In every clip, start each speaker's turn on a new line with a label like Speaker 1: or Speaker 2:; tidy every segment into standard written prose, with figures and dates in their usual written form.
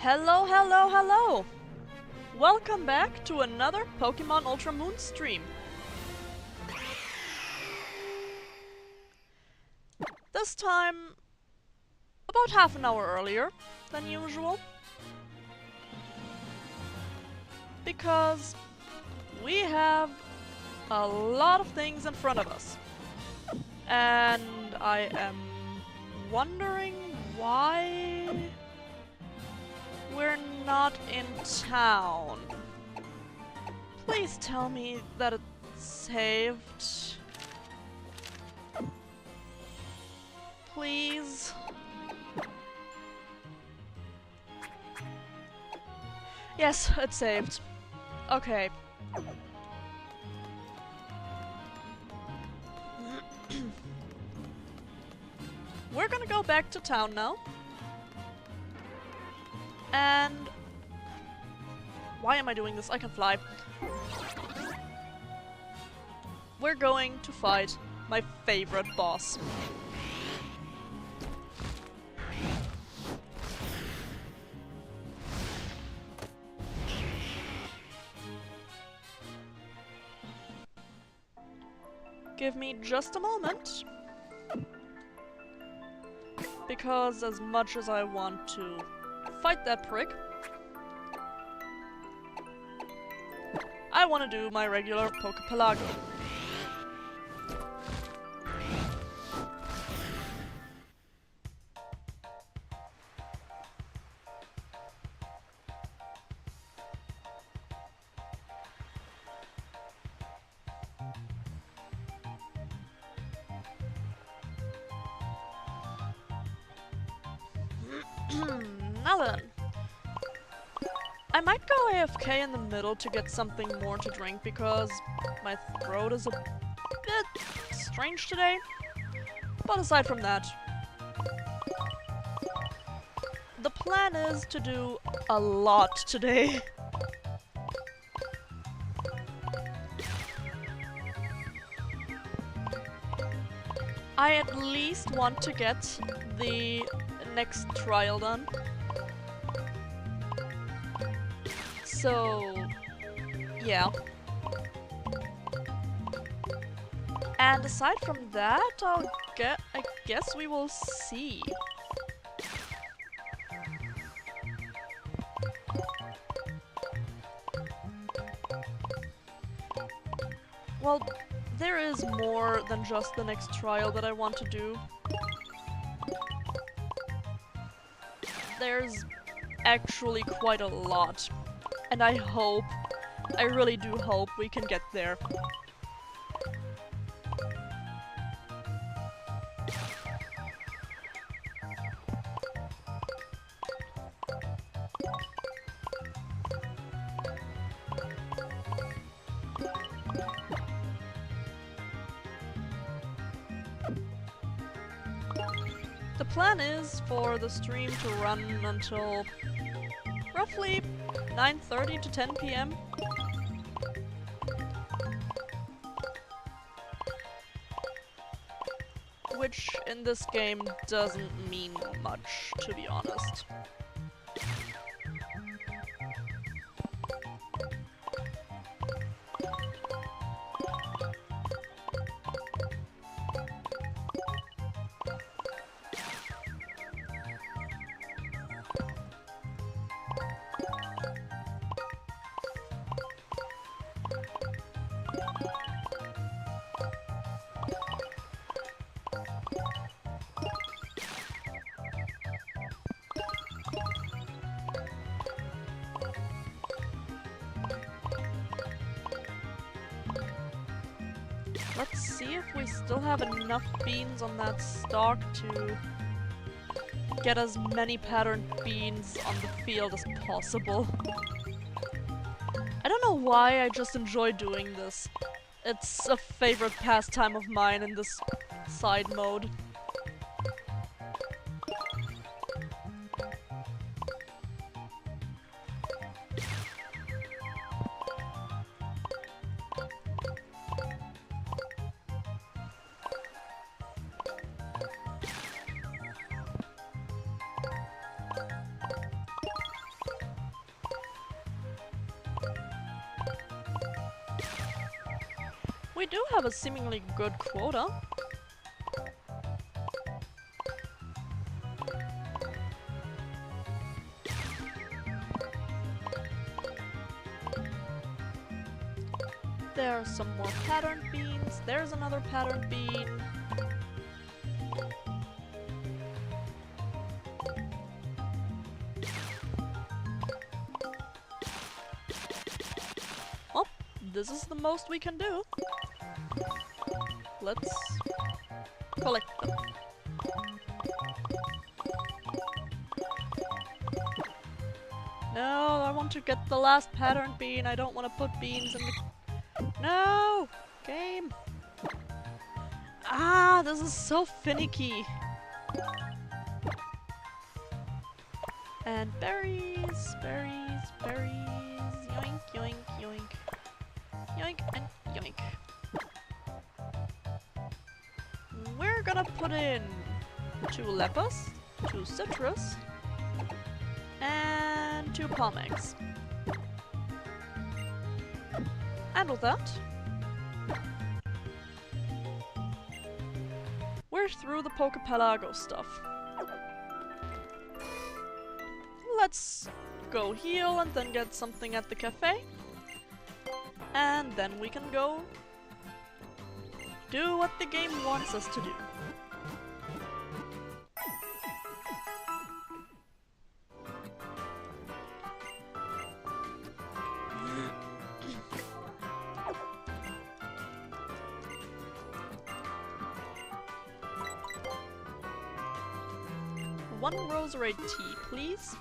Speaker 1: Hello, hello, hello! Welcome back to another Pokemon Ultra Moon stream. This time, about half an hour earlier than usual. Because we have a lot of things in front of us. And I am wondering why we're not in town. Please tell me that it's saved. Please. Yes, it's saved. Okay. We're gonna go back to town now. And why am I doing this? I can fly. We're going to fight my favorite boss. Give me just a moment. Because as much as I want to fight that prick, I want to do my regular Pokepelago. Now then. I might go AFK in the middle to get something more to drink because my throat is a bit strange today. But aside from that, the plan is to do a lot today. I at least want to get the next trial done. So, yeah. And aside from that, I guess we will see. Well, there is more than just the next trial that I want to do. There's actually quite a lot. And I really do hope we can get there. The plan is for the stream to run until roughly 9:30 to 10 p.m. Which in this game doesn't mean much, to be honest. Let's see if we still have enough beans on that stalk to get as many patterned beans on the field as possible. I don't know why, I just enjoy doing this. It's a favorite pastime of mine in this side mode. We do have a seemingly good quota. There are some more pattern beans. There's another pattern bean. Well, this is the most we can do. Let's collect them. No, I want to get the last pattern bean. I don't want to put beans in the... No! Game! Ah, this is so finicky! And berries, berries, berries, yoink, yoink, yoink. Yoink and yoink. We're gonna put in 2 lepus, 2 citrus, and 2 palm eggs. And with that, we're through the Pokepelago stuff. Let's go heal and then get something at the cafe. And then we can go do what the game wants us to do. One rosary tea, please.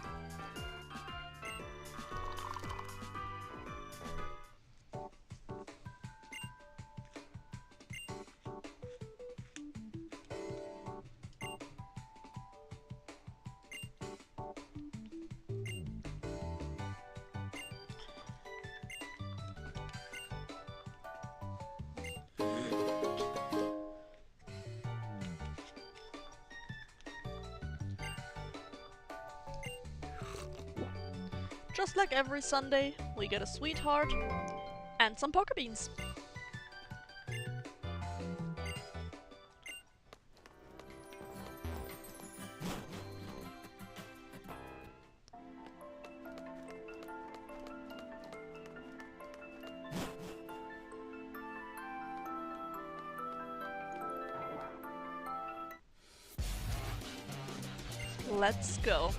Speaker 1: Just like every Sunday, we get a sweetheart and some poker beans. Let's go.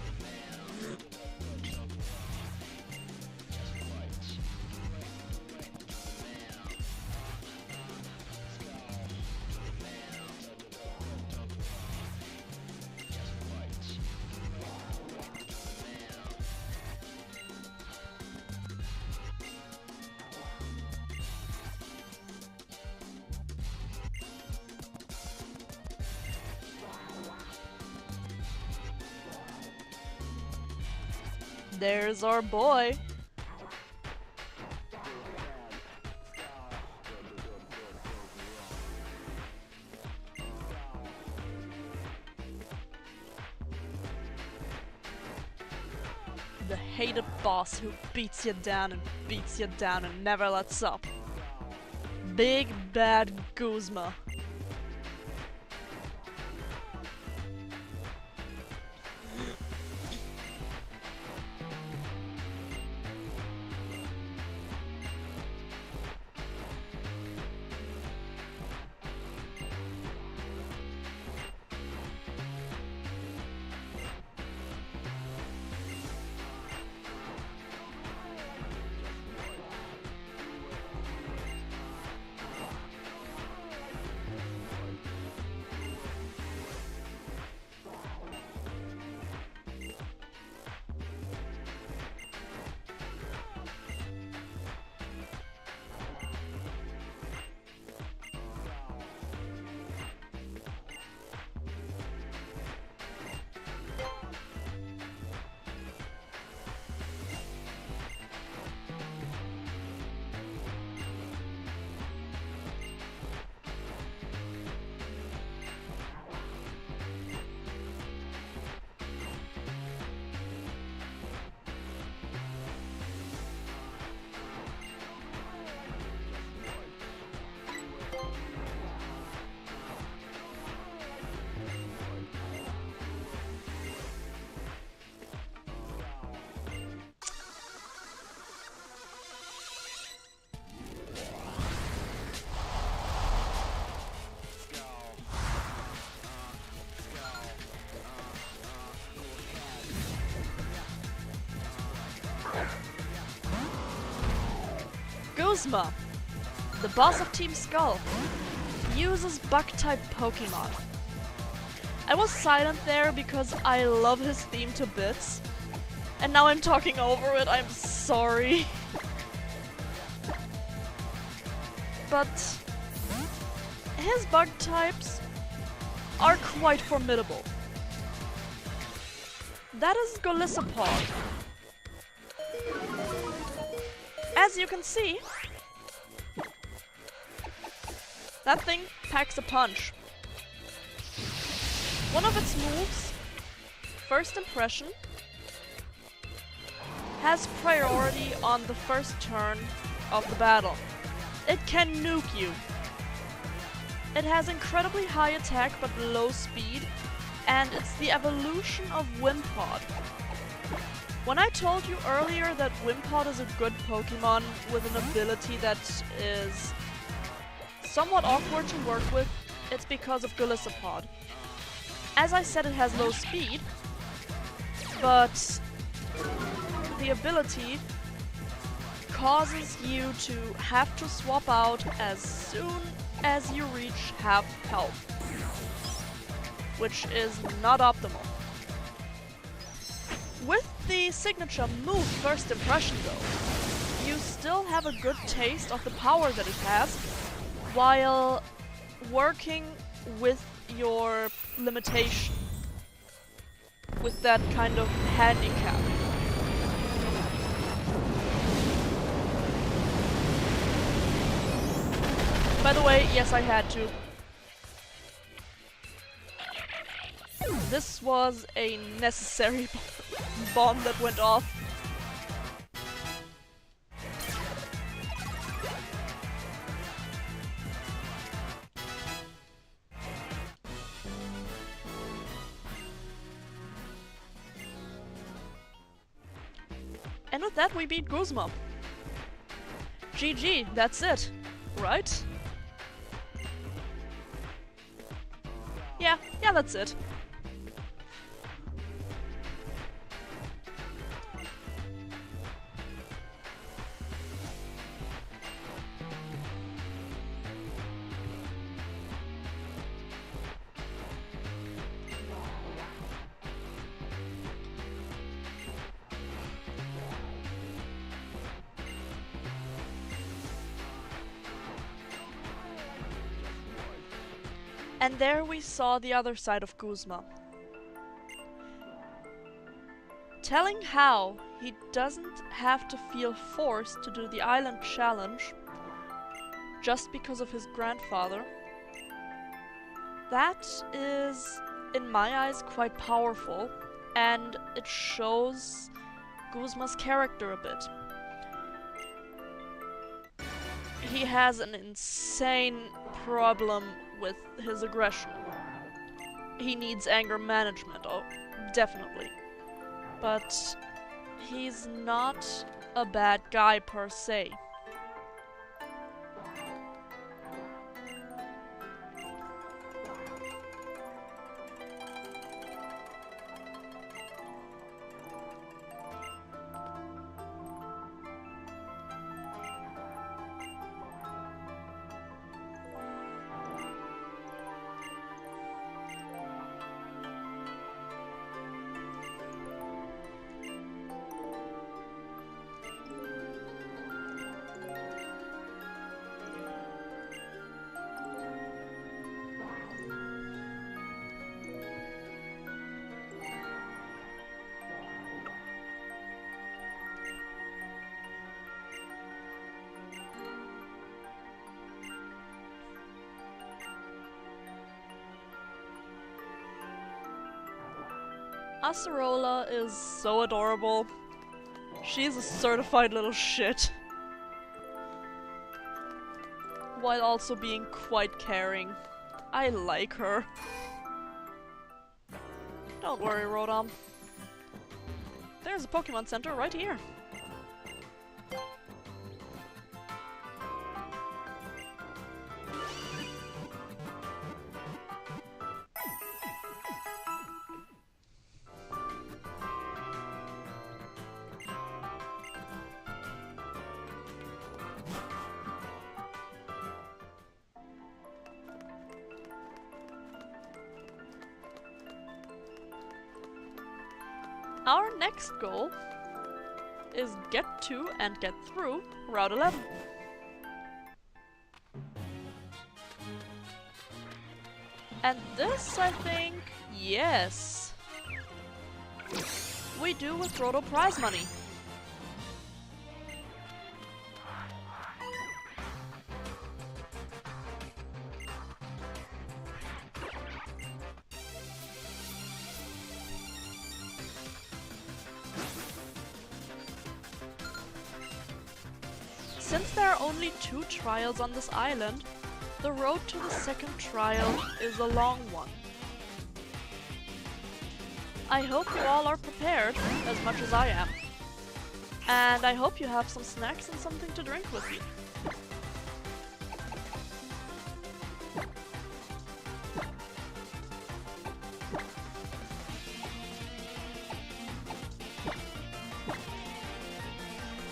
Speaker 1: There's our boy. The hated boss who beats you down and beats you down and never lets up. Big bad Guzma. Guzma, the boss of Team Skull, uses bug-type Pokemon. I was silent there because I love his theme to bits, and now I'm talking over it, I'm sorry. But his bug types are quite formidable. That is Golisopod. As you can see, that thing packs a punch. One of its moves, First Impression, has priority on the first turn of the battle. It can nuke you. It has incredibly high attack but low speed, and it's the evolution of Wimpod. When I told you earlier that Wimpod is a good Pokemon with an ability that is somewhat awkward to work with, it's because of Golisopod. As I said, it has low speed, but the ability causes you to have to swap out as soon as you reach half health, which is not optimal. With the signature move First Impression though, you still have a good taste of the power that it has, while working with your limitation, with that kind of handicap. By the way, yes, I had to. This was a necessary bomb that went off. And with that, we beat Guzma. GG, that's it, right? Yeah, that's it. And there we saw the other side of Guzma. Telling how he doesn't have to feel forced to do the island challenge just because of his grandfather. That is, in my eyes, quite powerful, and it shows Guzma's character a bit. He has an insane problem with his aggression. He needs anger management, oh, definitely. But he's not a bad guy per se. Acerola is so adorable. She's a certified little shit. While also being quite caring. I like her. Don't worry, Rodom. There's a Pokemon Center right here. Our next goal is get to and get through Route 11. And this, I think, yes, we do with Roto prize money. Since there are only 2 trials on this island, the road to the second trial is a long one. I hope you all are prepared as much as I am. And I hope you have some snacks and something to drink with you.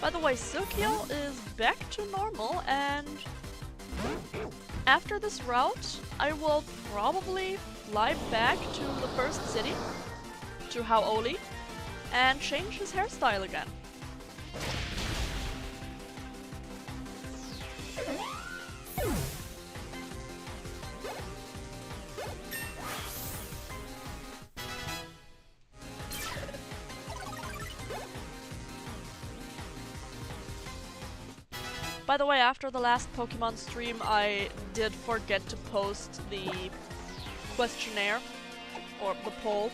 Speaker 1: By the way, Silkio is back to normal, and after this route, I will probably fly back to the first city, to Haoli, and change his hairstyle again. By the way, after the last Pokemon stream, I did forget to post the questionnaire, or the poll,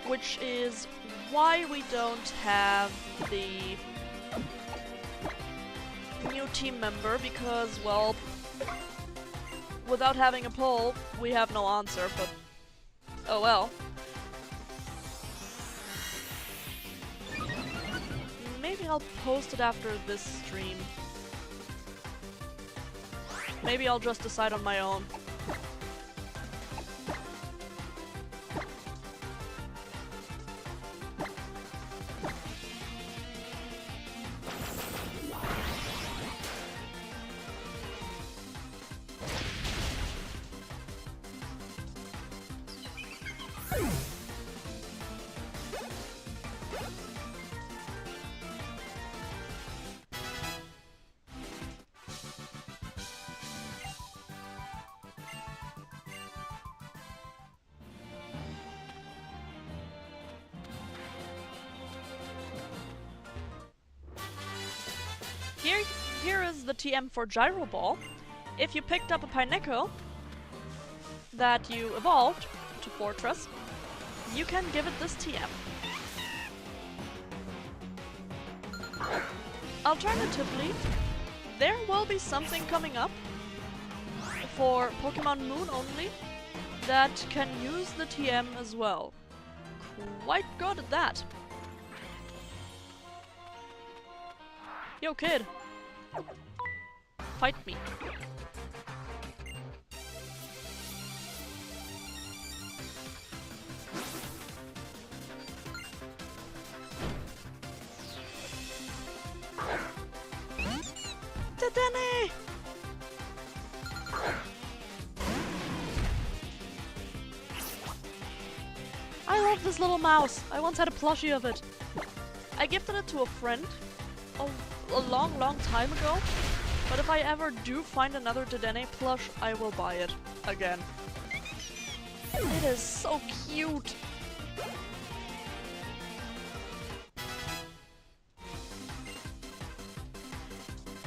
Speaker 1: which is why we don't have the new team member, because, well, without having a poll, we have no answer, but oh well. Maybe I'll post it after this stream. Maybe I'll just decide on my own. Here is the TM for Gyro Ball. If you picked up a Pineco that you evolved to Fortress, you can give it this TM. Alternatively, there will be something coming up for Pokemon Moon only that can use the TM as well. Quite good at that. Yo, kid! Fight me. Dedenne! I love this little mouse. I once had a plushie of it. I gifted it to a friend a long time ago, but if I ever do find another Dedenne plush, I will buy it again. It is so cute!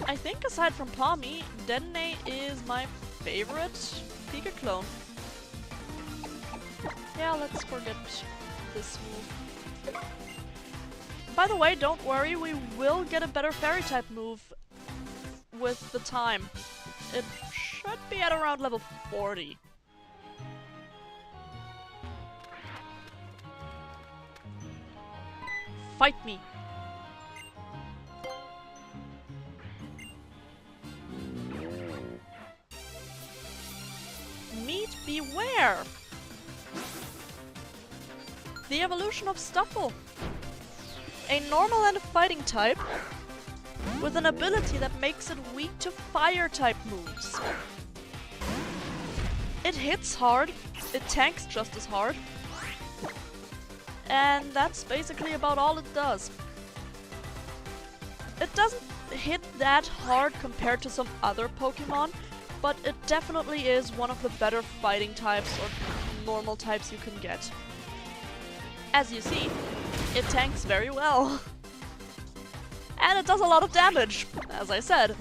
Speaker 1: I think aside from Palmy, Dedenne is my favorite Pika clone. Yeah, let's forget this move. By the way, don't worry, we will get a better Fairy-type move with the time. It should be at around level 40. Fight me! Meet Beware! The evolution of Stuffle! A normal and a fighting type with an ability that makes it weak to fire-type moves. It hits hard, it tanks just as hard, And that's basically about all it does. It doesn't hit that hard compared to some other Pokemon, but it definitely is one of the better fighting types or normal types you can get. As you see, it tanks very well. And it does a lot of damage, as I said.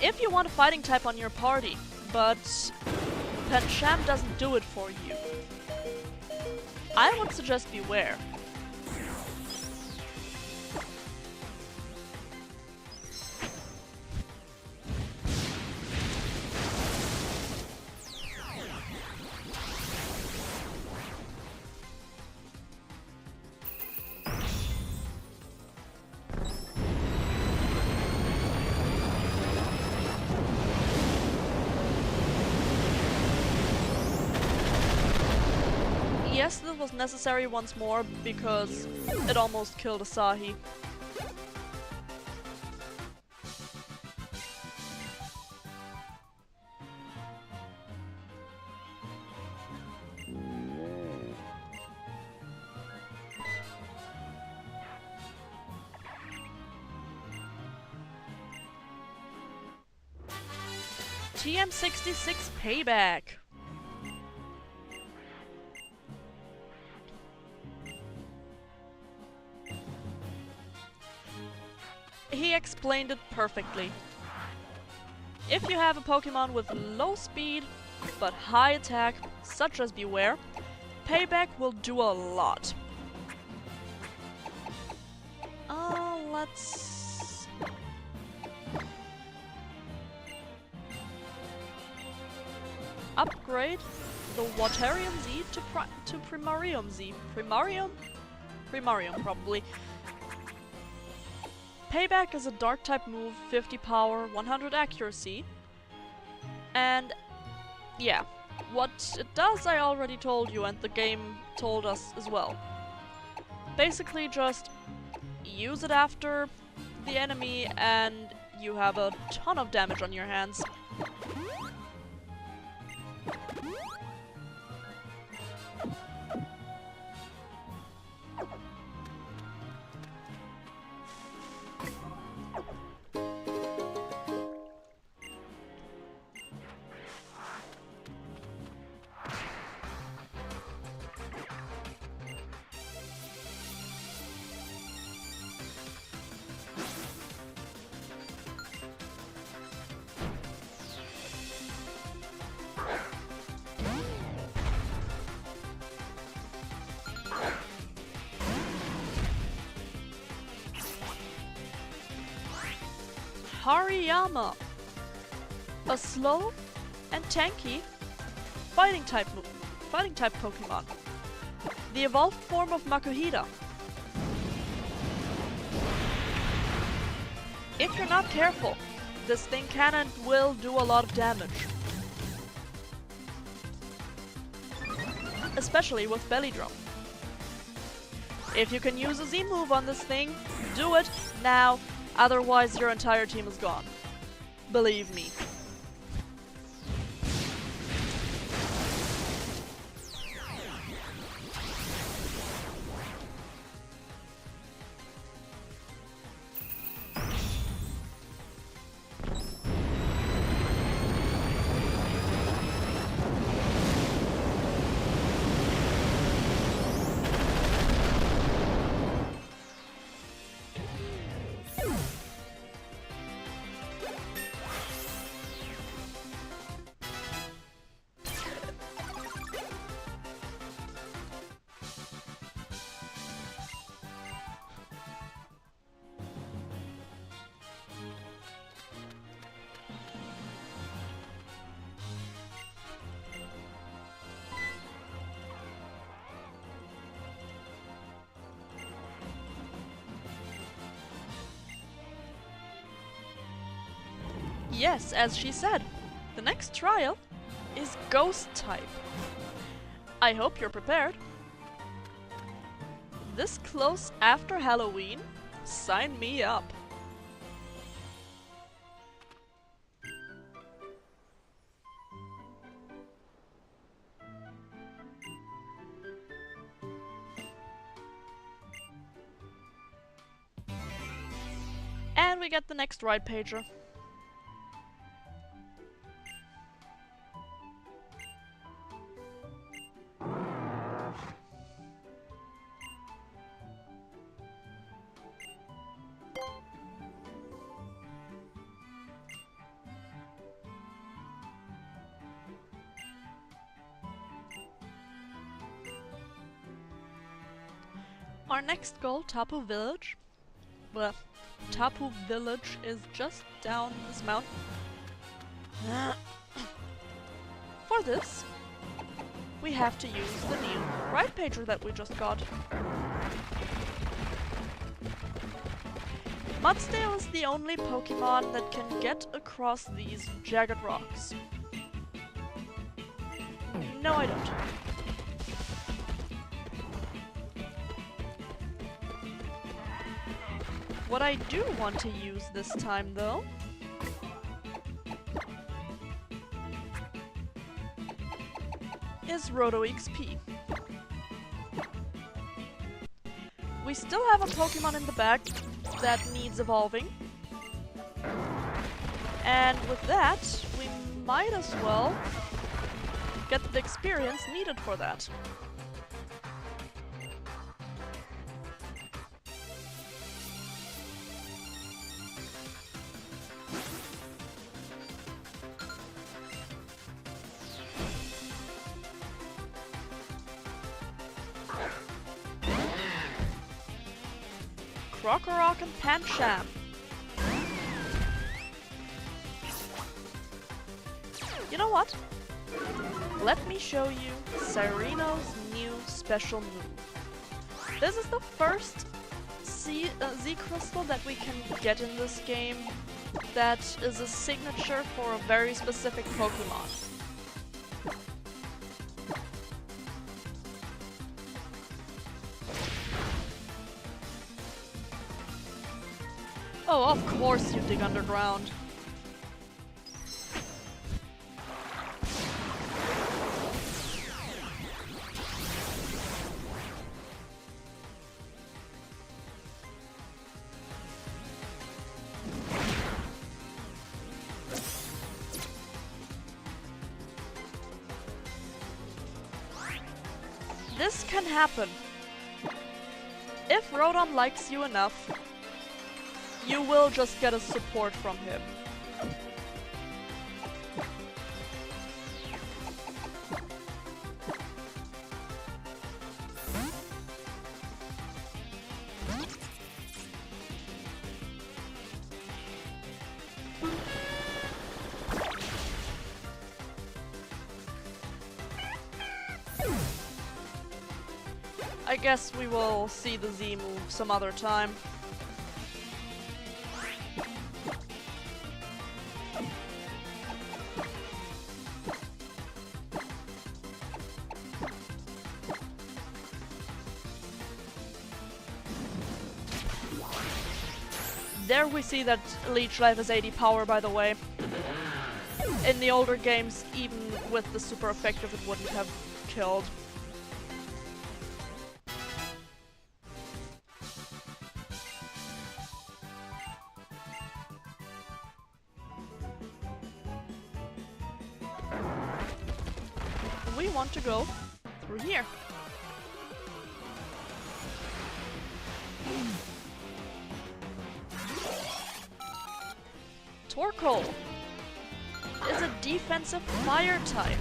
Speaker 1: If you want a fighting type on your party, but Pencham doesn't do it for you, I would suggest Beware. Yes, this was necessary once more because it almost killed Asahi. TM66 Payback. He explained it perfectly. If you have a Pokemon with low speed but high attack, such as Beware, Payback will do a lot. Let's... upgrade the Watarium Z to Primarium Z. Primarium? Primarium, probably. Payback is a Dark-type move, 50 power, 100 accuracy. And yeah, what it does I already told you and the game told us as well. Basically just use it after the enemy and you have a ton of damage on your hands. Hariyama, a slow and tanky fighting type Pokemon. The evolved form of Makuhita. If you're not careful, this thing can and will do a lot of damage. Especially with Belly Drum. If you can use a Z move on this thing, do it now. Otherwise, your entire team is gone. Believe me. Yes, as she said, the next trial is Ghost type. I hope you're prepared. This close after Halloween? Sign me up. And we get the next right pager. Our next goal, Tapu Village. Well, Tapu Village is just down this mountain. For this, we have to use the new right pager that we just got. Mudsdale is the only Pokemon that can get across these jagged rocks. No, I don't. What I do want to use this time, though, is Roto XP. We still have a Pokemon in the back that needs evolving. And with that, we might as well get the experience needed for that. Krokorok and Pancham. You know what? Let me show you Cyreno's new special move. This is the first Z crystal that we can get in this game that is a signature for a very specific Pokemon. Oh, of course you dig underground. This can happen. If Rotom likes you enough, you will just get a support from him. I guess we will see the Z move some other time. There we see that Leech Life has 80 power, by the way. In the older games, even with the super effective, it wouldn't have killed. We want to go through here. Torkoal is a defensive fire type.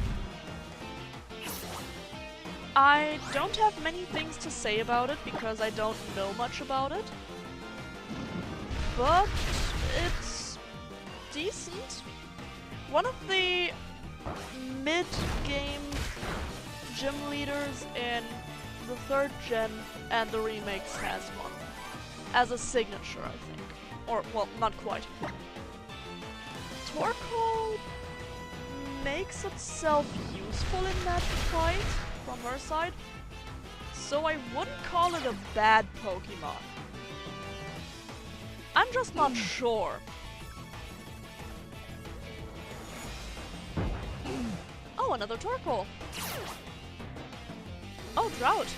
Speaker 1: I don't have many things to say about it because I don't know much about it, but it's decent. One of the mid-game gym leaders in the 3rd gen and the remakes has one. As a signature, I think. Or, well, not quite. Torkoal makes itself useful in that fight from her side, so I wouldn't call it a bad Pokemon. I'm just not sure. Oh, another Torkoal. Oh, Drought.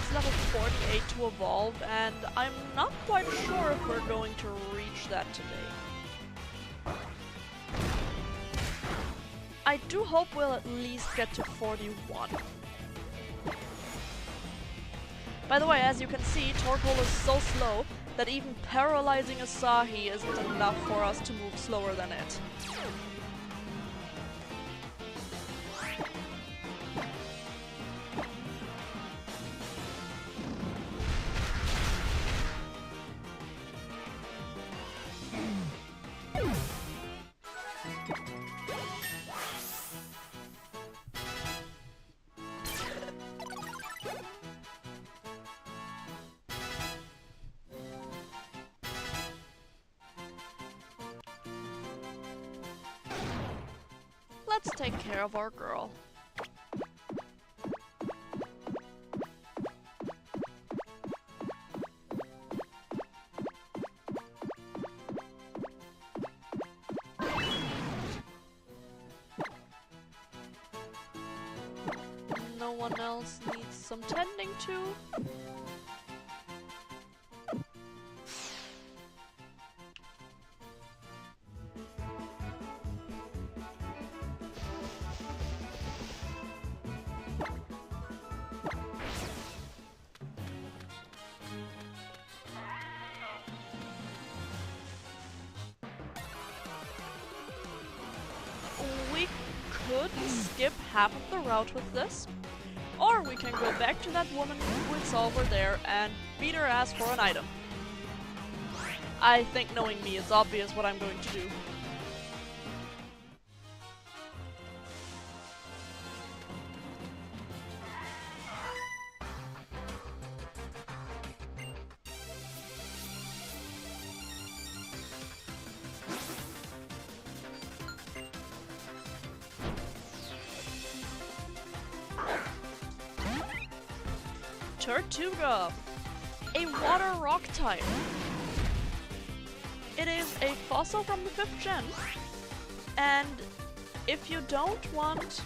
Speaker 1: needs level 48 to evolve, and I'm not quite sure if we're going to reach that today. I do hope we'll at least get to 41. By the way, as you can see, Torkoal is so slow that even paralyzing Asahi isn't enough for us to move slower than it. Let's take care of our girl. No one else needs some tending to. We could skip half of the route with this, or we can go back to that woman we saw over there and beat her ass for an item. I think, knowing me, it's obvious what I'm going to do. Tortuga, a water rock type. It is a fossil from the 5th gen, and if you don't want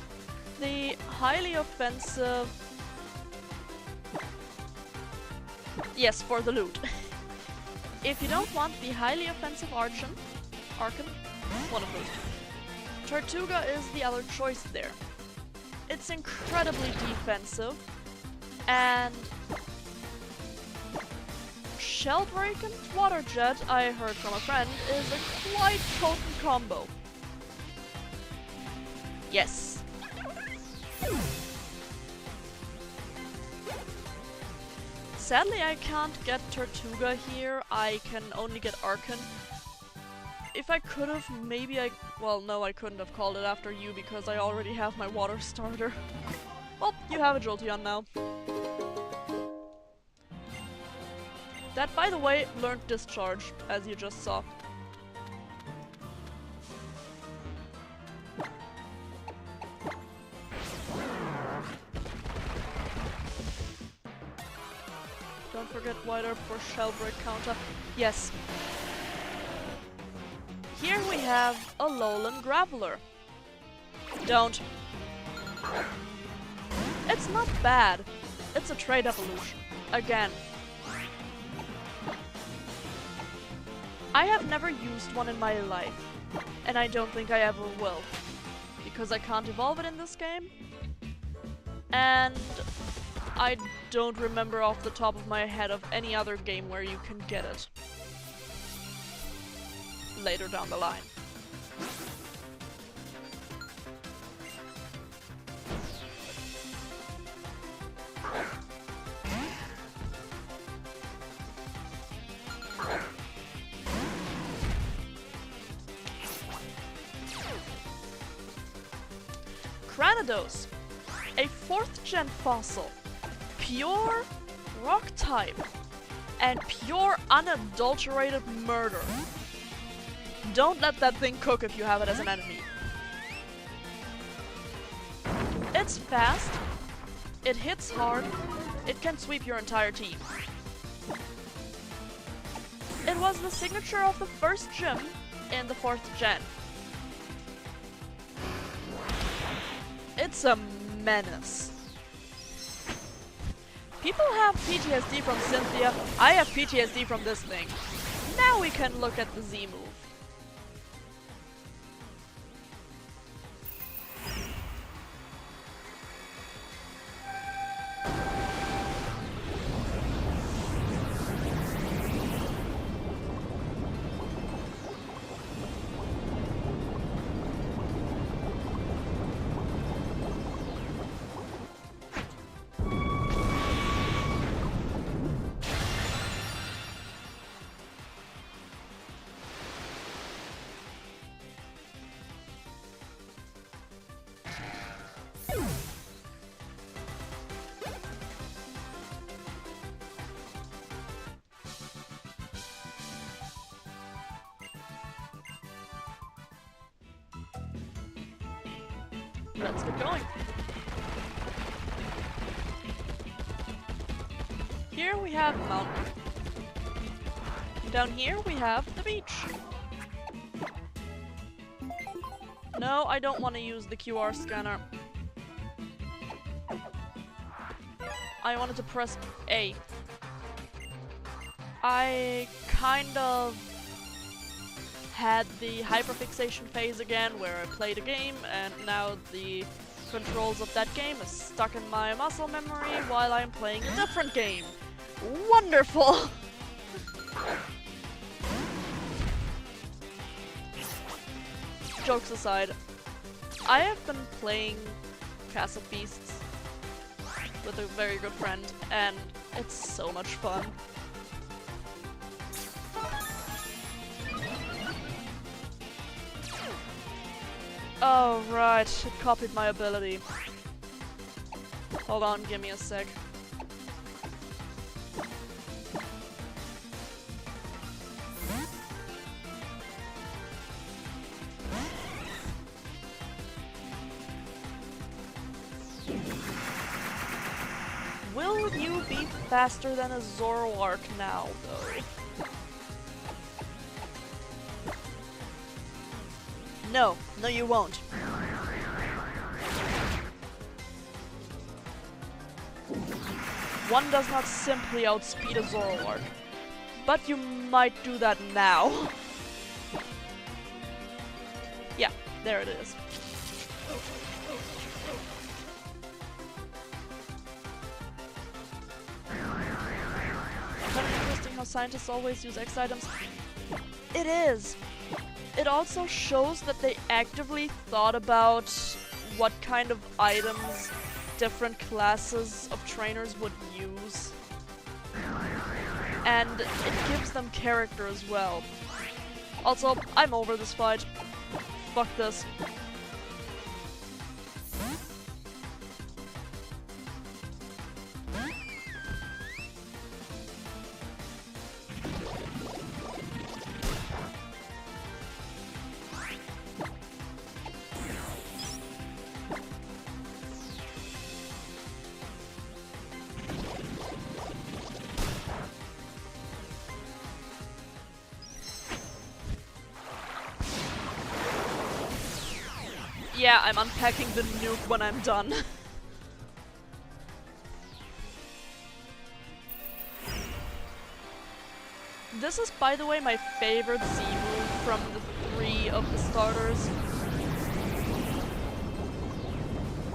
Speaker 1: the highly offensive... Yes, for the loot. If you don't want the highly offensive Archon, one of those two, Tortuga is the other choice there. It's incredibly defensive, and Shellbreak and Water Jet, I heard from a friend, is a quite potent combo. Yes. Sadly, I can't get Tortuga here. I can only get Archon. If I could have, maybe well, no, I couldn't have called it after you because I already have my water starter. Well, you have a Jolteon now. That, by the way, learned Discharge, as you just saw. Don't forget Wider for Shellbreak counter. Yes. Here we have a Alolan Graveler. Don't. It's not bad. It's a trade evolution. Again. I have never used one in my life, and I don't think I ever will, because I can't evolve it in this game, and I don't remember off the top of my head of any other game where you can get it later down the line. Granados, a 4th gen fossil, pure rock type, and pure unadulterated murder. Don't let that thing cook if you have it as an enemy. It's fast, it hits hard, it can sweep your entire team. It was the signature of the 1st gym in the 4th gen. It's a menace. People have PTSD from Cynthia. I have PTSD from this thing. Now we can look at the Z move. Let's get going. Here we have a mountain. Down here we have the beach. No, I don't want to use the QR scanner. I wanted to press A. I kind of had the hyperfixation phase again where I played a game and now the controls of that game is stuck in my muscle memory while I'm playing a different game. Wonderful! Jokes aside, I have been playing Castle Beasts with a very good friend and it's so much fun. Oh, right. It copied my ability. Hold on, give me a sec. Will you be faster than a Zoroark now, though? No, no you won't. One does not simply outspeed a Zoroark, but you might do that now. Yeah, there it is. Kind of interesting how scientists always use X items. It is! It also shows that they actively thought about what kind of items different classes of trainers would use. And it gives them character as well. Also, I'm over this fight. Fuck this. Yeah, I'm unpacking the nuke when I'm done. This is, by the way, my favorite Z move from the 3 of the starters.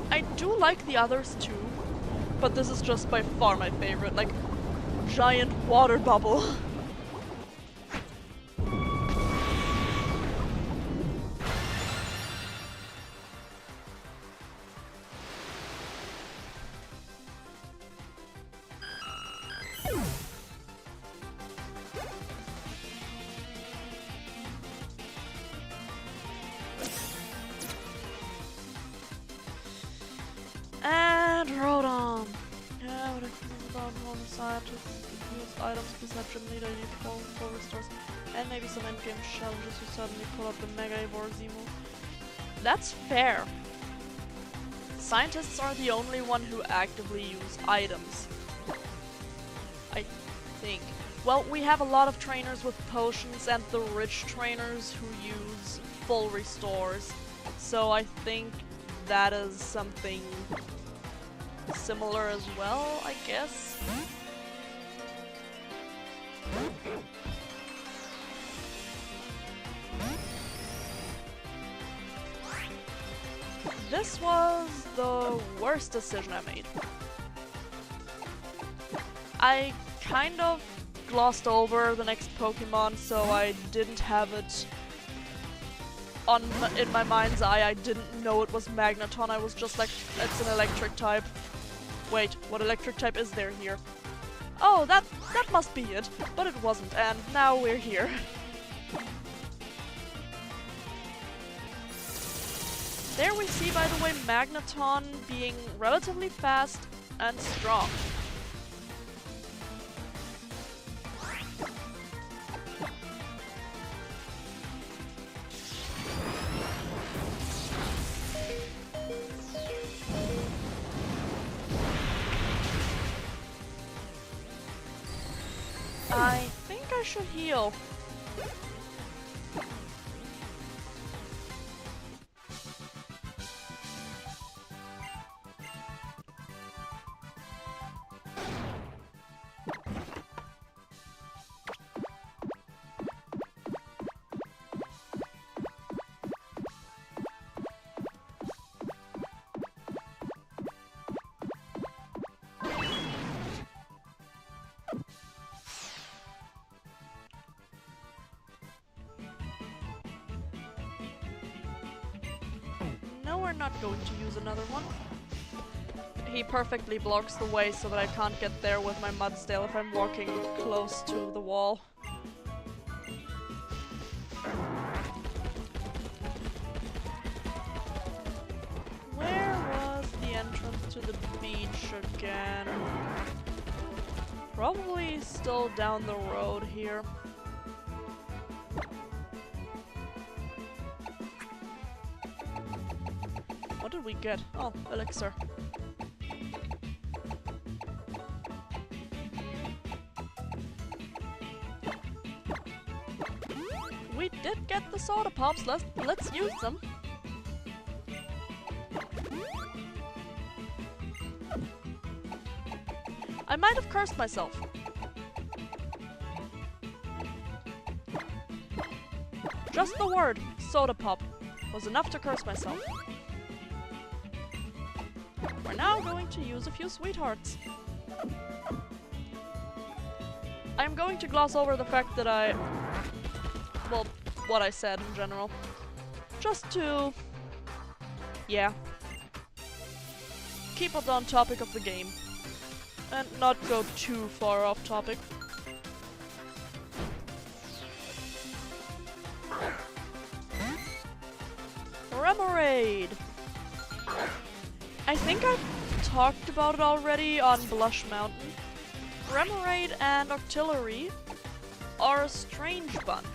Speaker 1: I do like the others too, but this is just by far my favorite, like, giant water bubble. And Rodon! Yeah, what I think about one side to use items besides Gym Leader, you need full restores, and maybe some endgame challenges to suddenly pull up the Mega Eivor Z move. That's fair. Scientists are the only one who actively use items. I think. Well, we have a lot of trainers with potions and the rich trainers who use full restores. So I think that is something similar as well, I guess. This was the worst decision I made. I kind of glossed over the next Pokemon, so I didn't have it in my mind's eye. I didn't know it was Magneton. I was just like, it's an electric type. Wait, what electric type is there here? Oh, that must be it. But it wasn't, and now we're here. There we see, by the way, Magneton being relatively fast and strong. I think I should heal. No, we're not going to use another one. He perfectly blocks the way so that I can't get there with my Mudsdale if I'm walking close to the wall. Where was the entrance to the beach again? Probably still down the road here. What did we get? Oh, elixir. We did get the soda pops. Let's use them. I might have cursed myself. Just the word soda pop was enough to curse myself. We're now going to use a few sweethearts. I'm going to gloss over the fact that well, what I said in general. Just to, yeah, keep it on topic of the game. And not go too far off topic. Remoraid! I think I've talked about it already on Blush Mountain. Remoraid and Octillery are a strange bunch.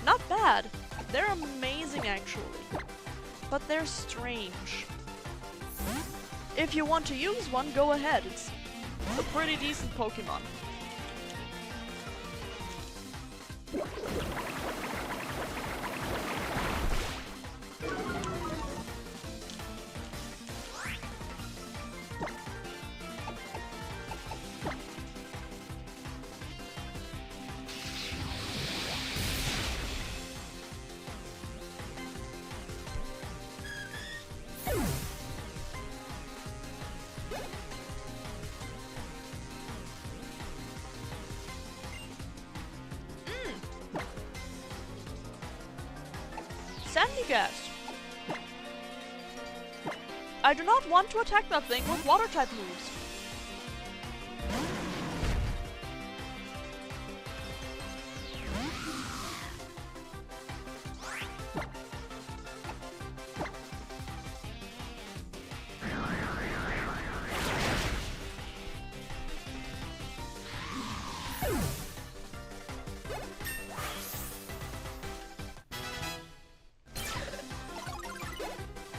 Speaker 1: Not bad. They're amazing actually. But they're strange. If you want to use one, go ahead. It's a pretty decent Pokemon. Sandygast. I do not want to attack that thing with water type moves.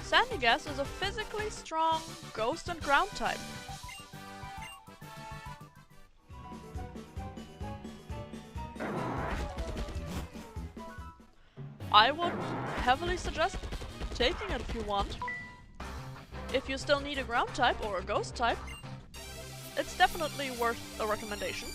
Speaker 1: Sandygast is a physically strong ghost and ground type. I would heavily suggest taking it if you want. If you still need a ground type or a ghost type, it's definitely worth a recommendation.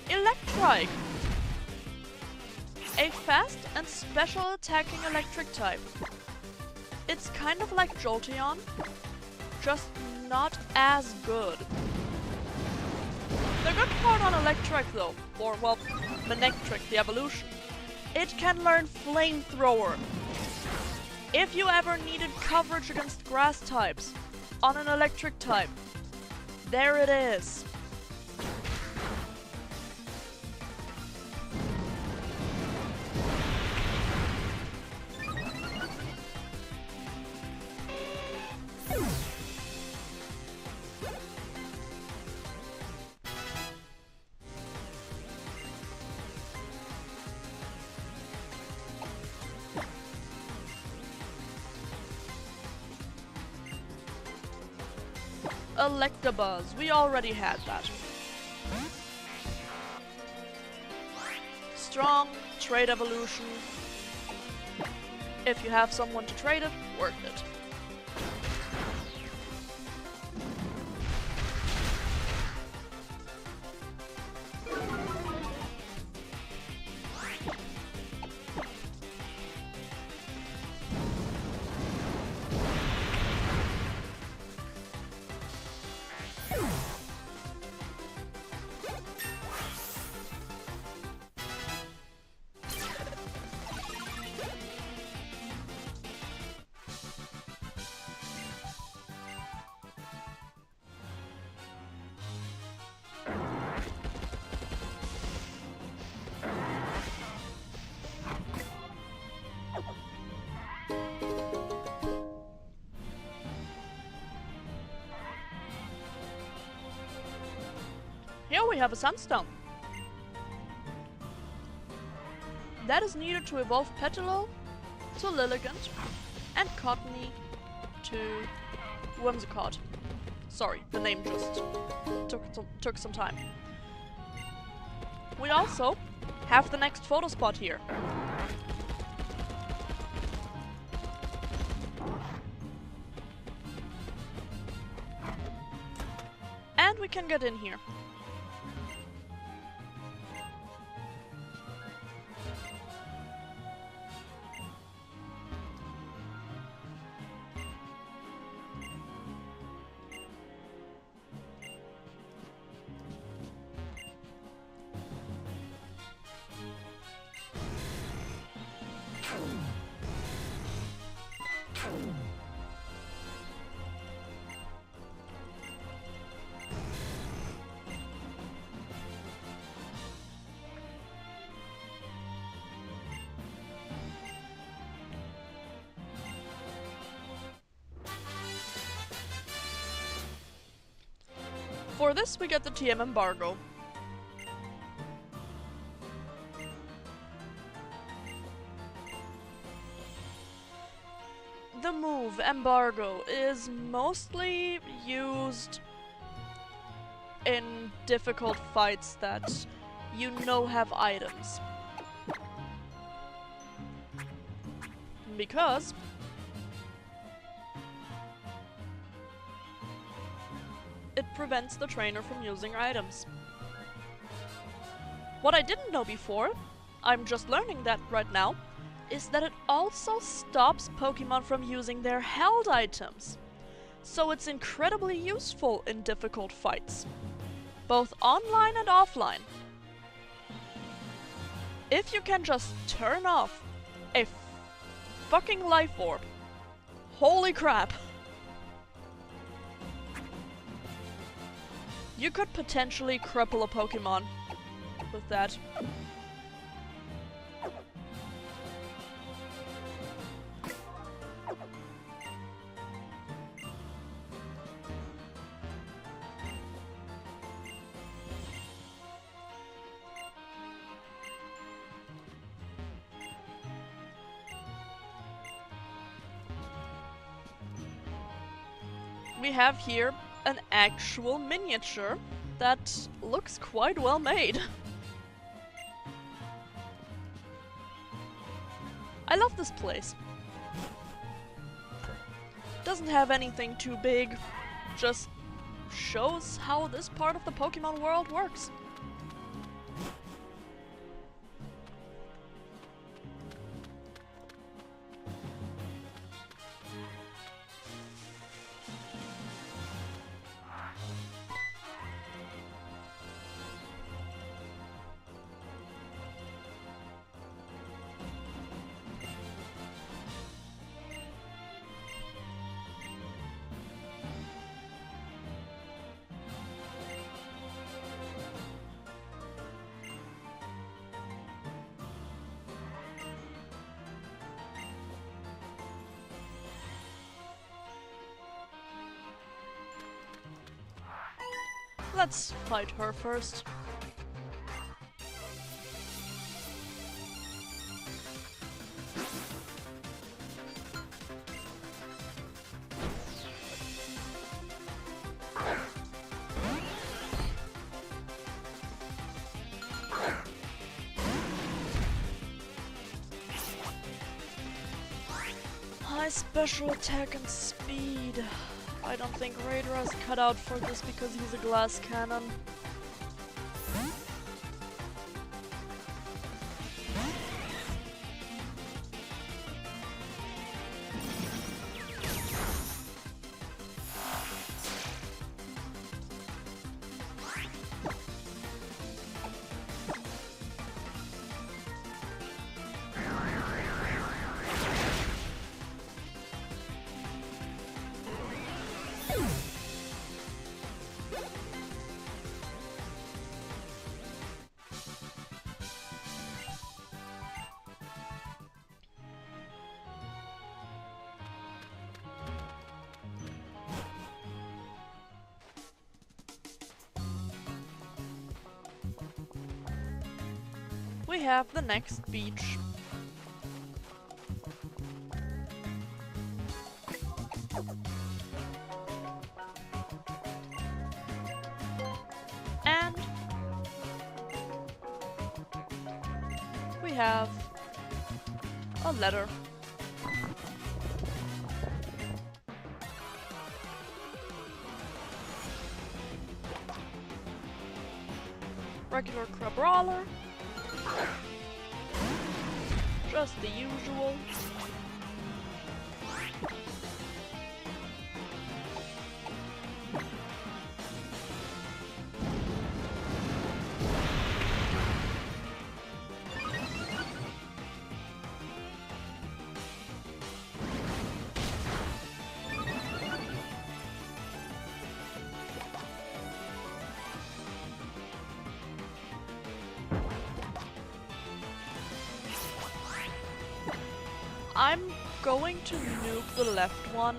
Speaker 1: Electrike! A fast and special attacking electric type. It's kind of like Jolteon, just not as good. The good part on Electric though, or well, Manectric, the evolution, it can learn Flamethrower. If you ever needed coverage against grass types on an electric type, there it is. Electabuzz, we already had that. Strong, trade evolution. If you have someone to trade it, worth it. Here we have a Sunstone. That is needed to evolve Petalil to Lilligant and Cottony to Whimsicott. Sorry, the name just took some time. We also have the next photo spot here. And we can get in here. For this, we get the TM Embargo. The move, Embargo, is mostly used in difficult fights that you know have items. Because it prevents the trainer from using items. What I didn't know before, I'm just learning that right now, is that it also stops Pokemon from using their held items. So it's incredibly useful in difficult fights, both online and offline. If you can just turn off a fucking Life Orb, holy crap! You could potentially cripple a Pokemon with that. We have here an actual miniature that looks quite well made. I love this place. Doesn't have anything too big, just shows how this part of the Pokemon world works. Let's fight her first. High special attack and speed. I don't think Raider is cut out for this because he's a glass cannon. We have the next beach. And we have a letter. Regular Crabrawler. Just the usual. I'm going to nuke the left one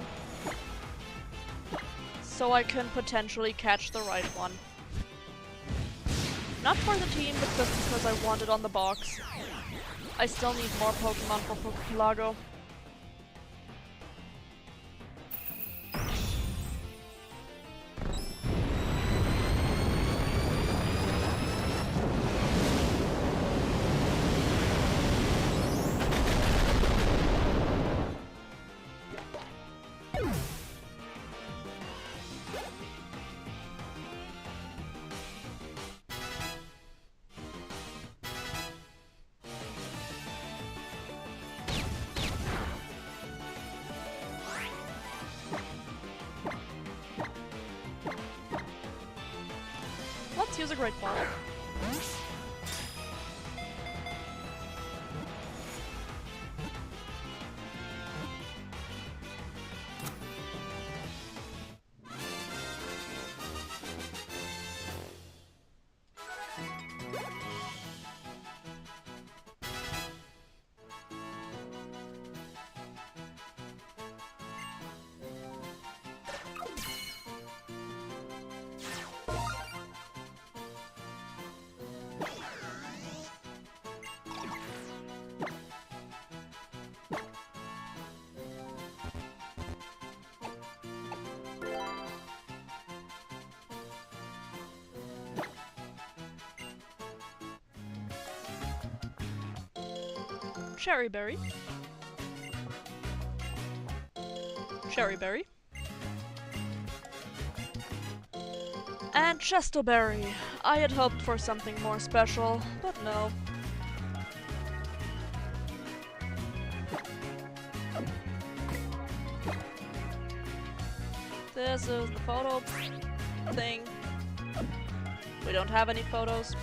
Speaker 1: so I can potentially catch the right one. Not for the team, but just because I want it on the box. I still need more Pokemon for Pokelago. Let's use a Great Ball. Cherry berry. Cherry berry. And Chestoberry. I had hoped for something more special, but no. This is the photo thing. We don't have any photos.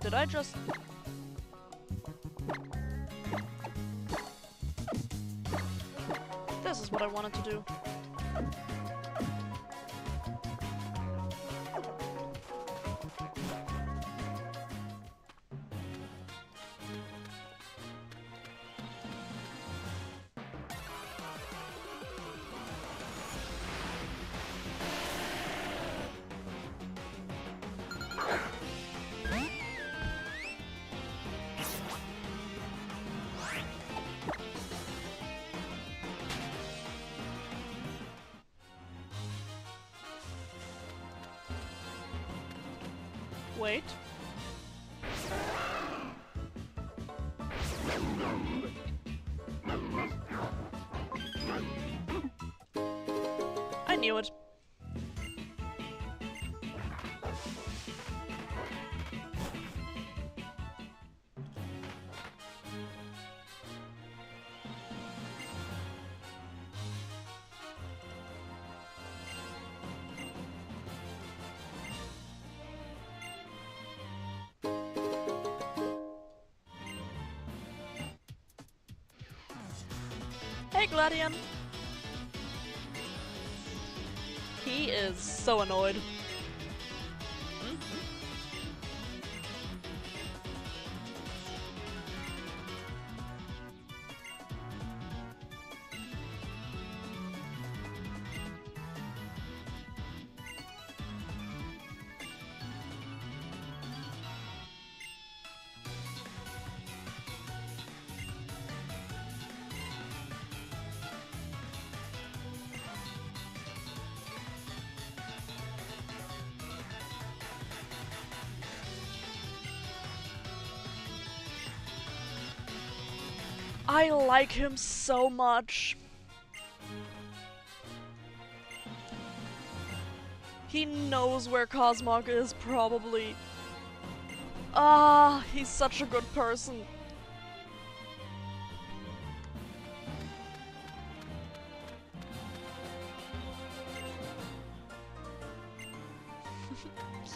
Speaker 1: Did I just... This is what I wanted to do. Wait. I knew it. Hey, Gladian! He is so annoyed. I like him so much. He knows where Cosmog is, probably. Ah, he's such a good person.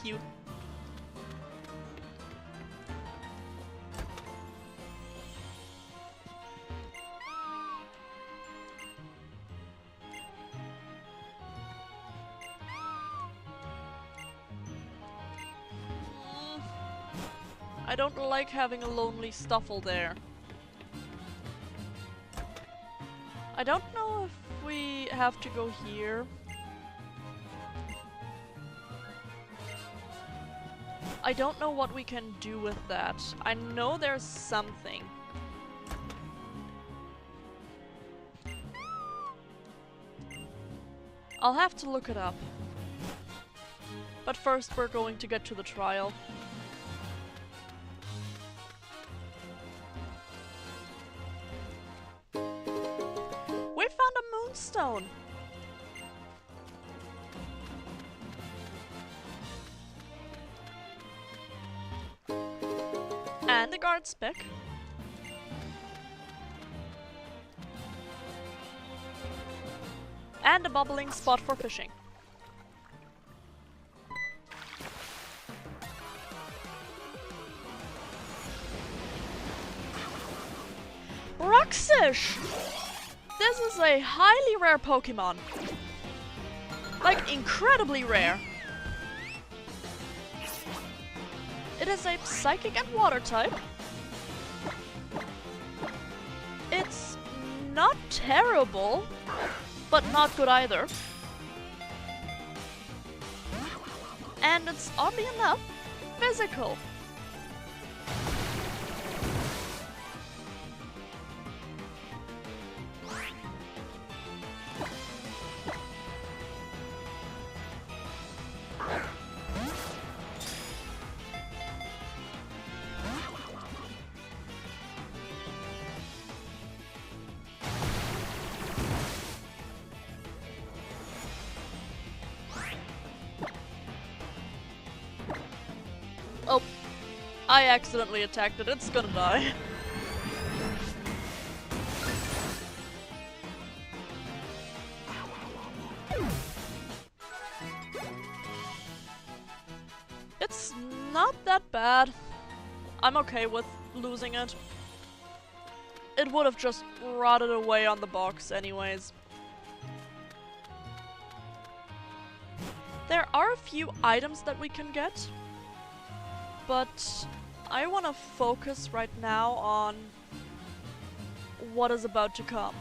Speaker 1: Cute. I don't like having a lonely Stuffle there. I don't know if we have to go here. I don't know what we can do with that. I know there's something. I'll have to look it up. But first we're going to get to the trial. We found a moonstone! And a guard speck. And a bubbling spot for fishing. Roxish! This is a highly rare Pokemon. Like, incredibly rare. It is a Psychic and Water type. It's not terrible, but not good either. And it's, oddly enough, physical. I accidentally attacked it, it's gonna die. It's not that bad. I'm okay with losing it. It would have just rotted away on the box anyways. There are a few items that we can get, but I want to focus right now on what is about to come.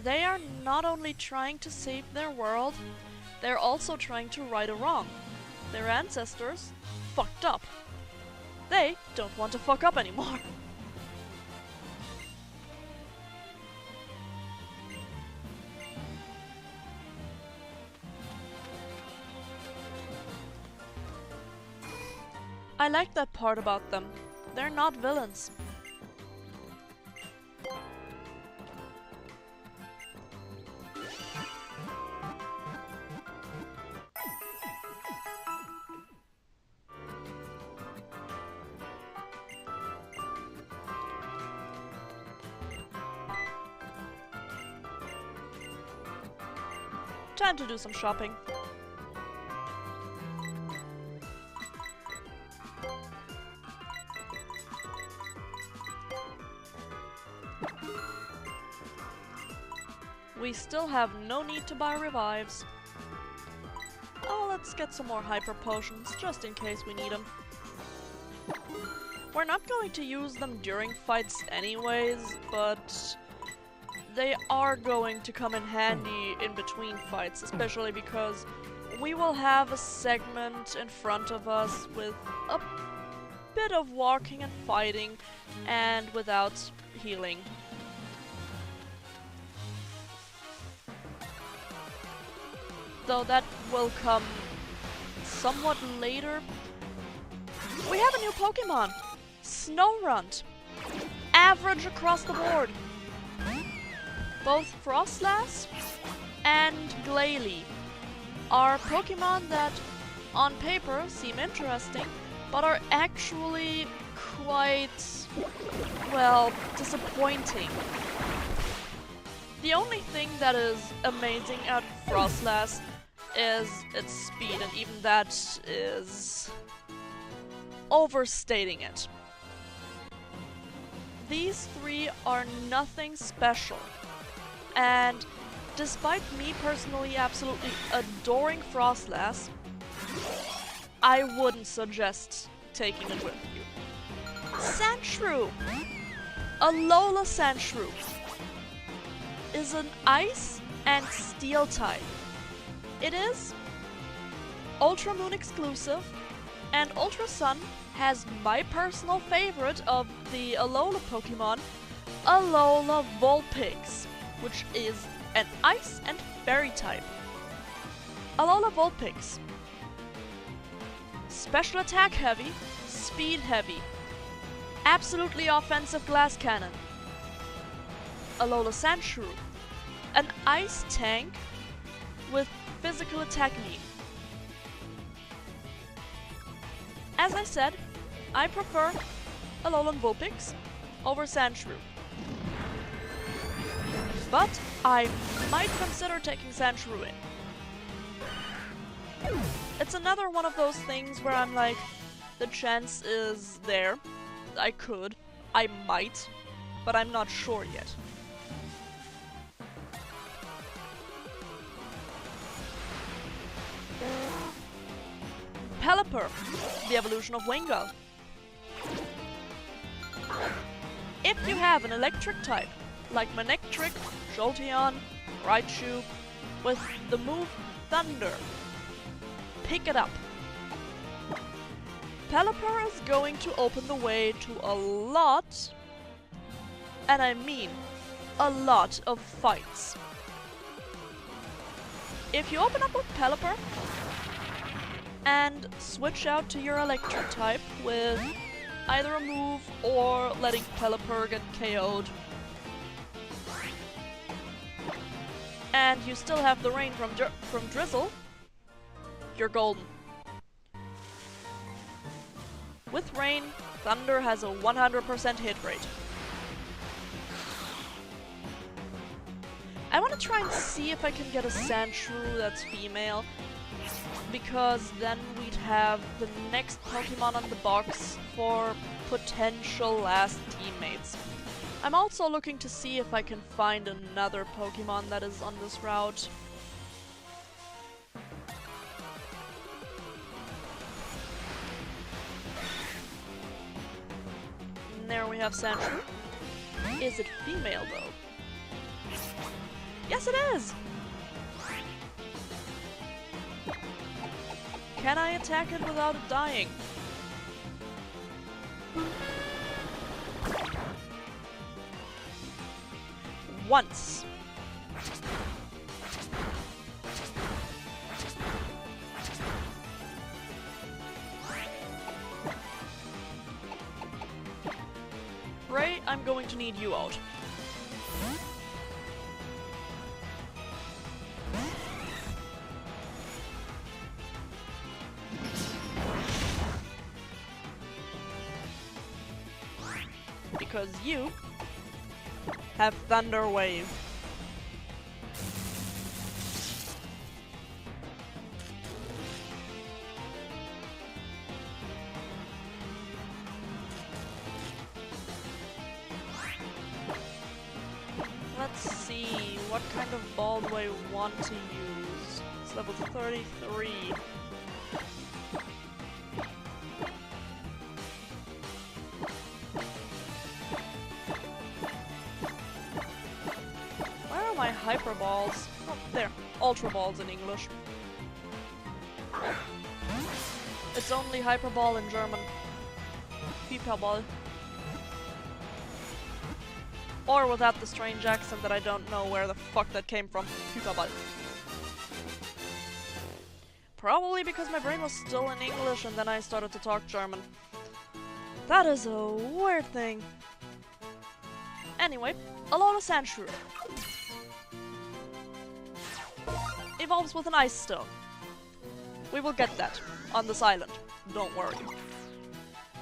Speaker 1: They are not only trying to save their world, they're also trying to right a wrong. Their ancestors fucked up. They don't want to fuck up anymore. I like that part about them. They're not villains. Time to do some shopping. We still have no need to buy revives. Oh, let's get some more hyper potions, just in case we need them. We're not going to use them during fights anyways, but they are going to come in handy in between fights, especially because we will have a segment in front of us with a bit of walking and fighting, and without healing. Though that will come somewhat later. We have a new Pokemon! Snorunt! Average across the board! Both Frostlass and Glalie are Pokemon that on paper seem interesting, but are actually quite, well, disappointing. The only thing that is amazing at Frostlass is its speed, and even that is overstating it. These three are nothing special, and despite me personally absolutely adoring Frostlass, I wouldn't suggest taking it with you. Sandshrew! Alola Sandshrew is an Ice and Steel type. It is Ultra Moon exclusive, and Ultra Sun has my personal favorite of the Alola Pokemon, Alola Vulpix, which is an Ice and Fairy type. Alola Vulpix. Special attack heavy, speed heavy, absolutely offensive glass cannon. Alola Sandshrew, an ice tank with physical attack need. As I said, I prefer Alolan Vulpix over Sandshrew. But I might consider taking Sandshrew in. It's another one of those things where I'm like, the chance is there. I could. I might. But I'm not sure yet. Pelipper, the evolution of Wingull. If you have an electric type, like Manectric, Jolteon, Raichu, with the move Thunder, pick it up. Pelipper is going to open the way to a lot, and I mean a lot of fights. If you open up with Pelipper and switch out to your electric type with either a move or letting Pelipper get KO'd, and you still have the rain from Drizzle, you're golden. With rain, Thunder has a 100% hit rate. I want to try and see if I can get a Sandshrew that's female, because then we'd have the next Pokemon on the box for potential last teammates. I'm also looking to see if I can find another Pokemon that is on this route. And there we have Sandshrew. Is it female though? Yes, it is! Can I attack it without it dying? Once. Ray, I'm going to need you out. Because you have Thunder Wave. Let's see, what kind of ball do I want to use? It's level 33. My Hyper Balls. Oh, there. Ultra Balls in English. It's only Hyper Ball in German. Hyper Ball. Or without the strange accent that I don't know where the fuck that came from. Hyper Ball. Probably because my brain was still in English and then I started to talk German. That is a weird thing. Anyway, Alola Sandshrew evolves with an Ice Stone. We will get that on this island, don't worry.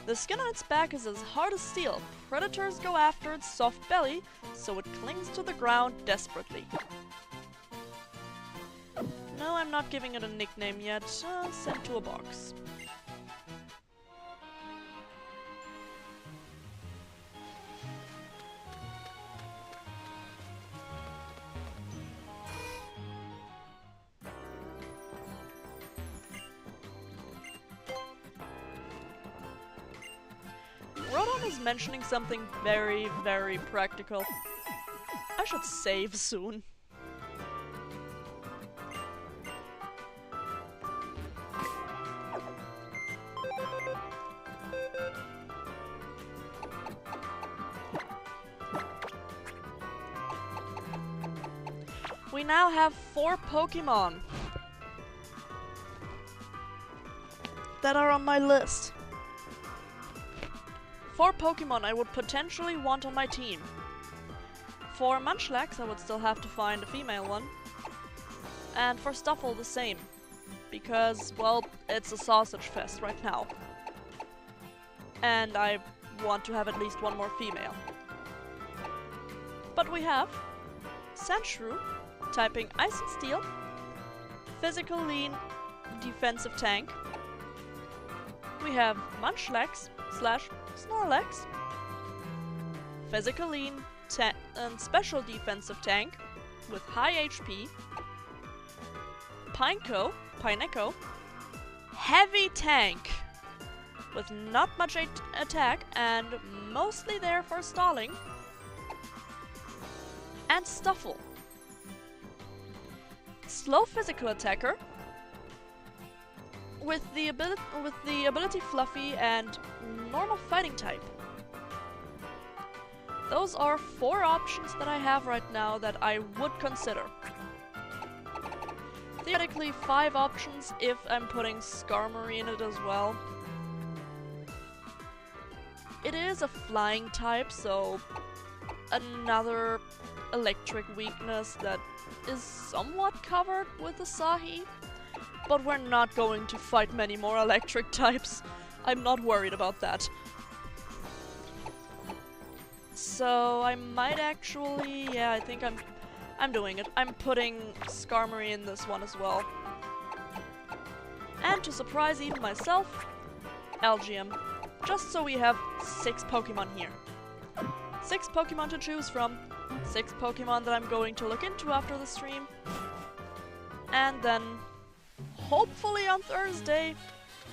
Speaker 1: The skin on its back is as hard as steel. Predators go after its soft belly, so it clings to the ground desperately. No, I'm not giving it a nickname yet. Sent to a box. Rodon is mentioning something very, very practical. I should save soon. We now have 4 Pokemon that are on my list. 4 Pokemon I would potentially want on my team. For Munchlax, I would still have to find a female one. And for Stuffle, the same. Because, well, it's a sausage fest right now. And I want to have at least one more female. But we have Sandshrew, typing Ice and Steel, Physical Lean, Defensive Tank. We have Munchlax / Snorlax, Physical Lean and Special Defensive Tank with high HP. Pineco, Heavy Tank with not much attack and mostly there for stalling. And Stuffle, slow physical attacker with the ability Fluffy and normal fighting type. Those are 4 options that I have right now that I would consider. Theoretically 5 options if I'm putting Skarmory in it as well. It is a flying type, so another electric weakness that is somewhat covered with Asahi. But we're not going to fight many more electric types. I'm not worried about that. So I might actually, yeah, I think I'm doing it. I'm putting Skarmory in this one as well. And to surprise even myself, Algium. Just so we have 6 Pokemon here. 6 Pokemon to choose from. 6 Pokemon that I'm going to look into after the stream. And then, hopefully on Thursday,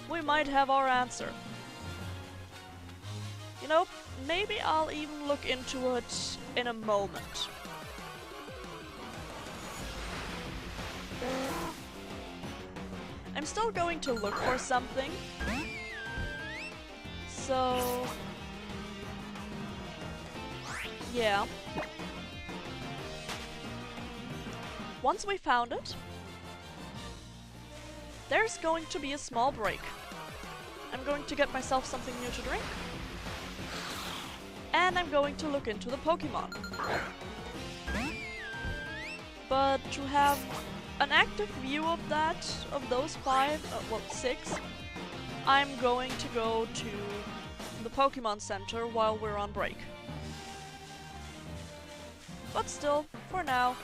Speaker 1: we might have our answer. You know, maybe I'll even look into it in a moment. I'm still going to look for something. So... yeah. Once we found it, there's going to be a small break. I'm going to get myself something new to drink. And I'm going to look into the Pokemon. But to have an active view of that, of those 6, I'm going to go to the Pokemon Center while we're on break. But still, for now,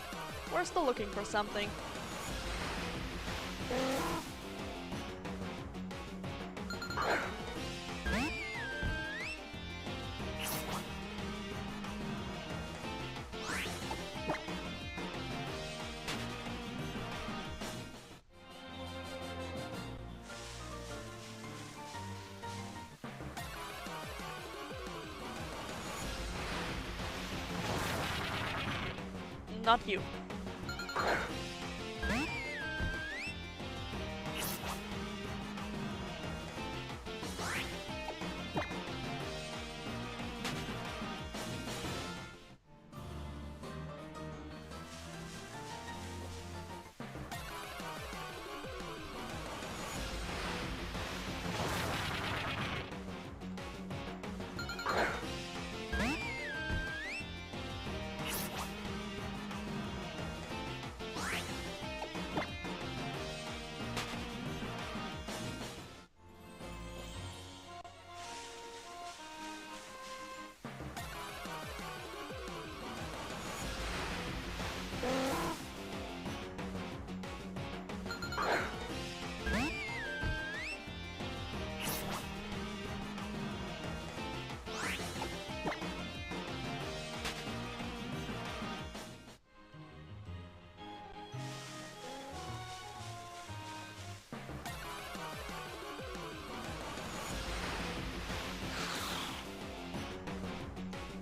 Speaker 1: we're still looking for something. Not you.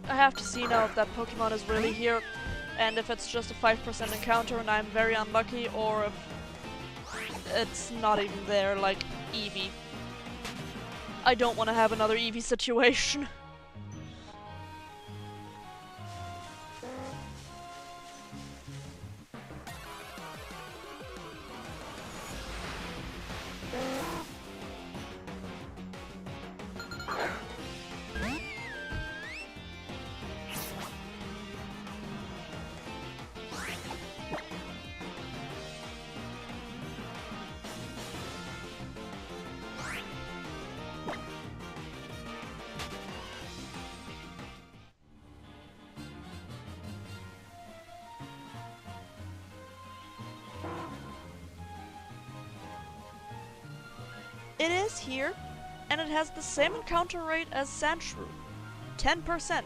Speaker 1: I have to see now if that Pokemon is really here, and if it's just a 5% encounter and I'm very unlucky, or if it's not even there, like Eevee. I don't want to have another Eevee situation. It is here, and it has the same encounter rate as Sandshrew. 10%.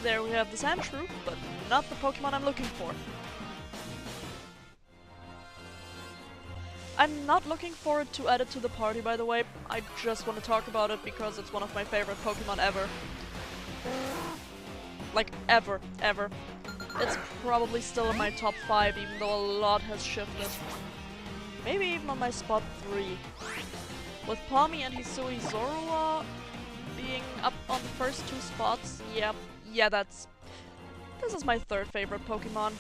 Speaker 1: There we have the Sandshrew, but not the Pokemon I'm looking for. I'm not looking forward to add it to the party, by the way. I just want to talk about it because it's one of my favorite Pokemon ever. Like, ever. It's probably still in my top 5, even though a lot has shifted. Maybe even on my spot 3. With Palmy and Hisui Zorua being up on the first 2 spots, yeah, this is my 3rd favorite Pokemon.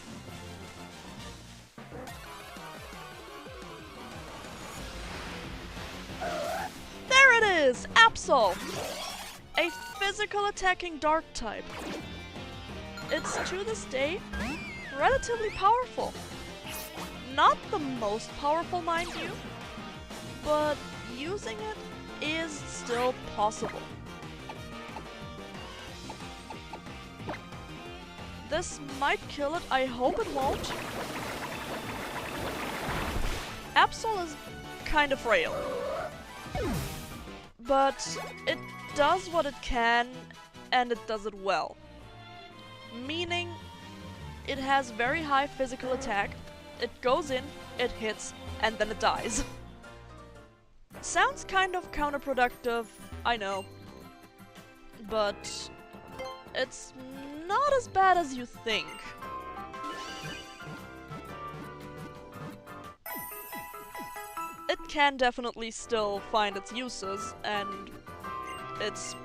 Speaker 1: There it is! Absol! A physical attacking dark type. It's, to this day, relatively powerful. Not the most powerful, mind you, but using it is still possible. This might kill it, I hope it won't. Absol is kind of frail. But it does what it can, and it does it well. Meaning, it has very high physical attack, it goes in, it hits, and then it dies. Sounds kind of counterproductive, I know. But it's not as bad as you think. It can definitely still find its uses, and it's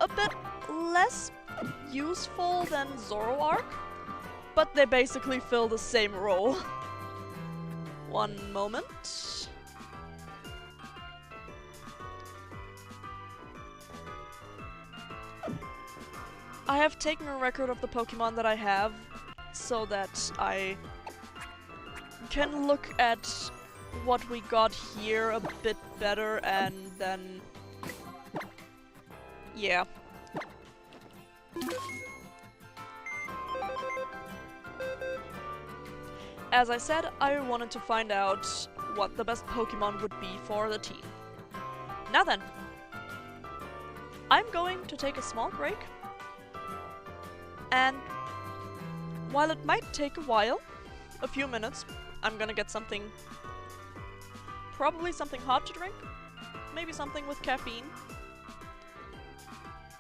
Speaker 1: a bit less useful than Zoroark, but they basically fill the same role. One moment. I have taken a record of the Pokemon that I have, so that I can look at what we got here a bit better, and then... yeah. As I said, I wanted to find out what the best Pokemon would be for the team. Now then, I'm going to take a small break, and while it might take a while, a few minutes, I'm gonna get something, probably something hot to drink, maybe something with caffeine,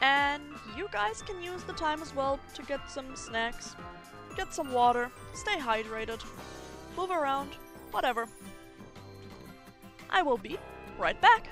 Speaker 1: and you guys can use the time as well to get some snacks, get some water, stay hydrated, move around, whatever. I will be right back.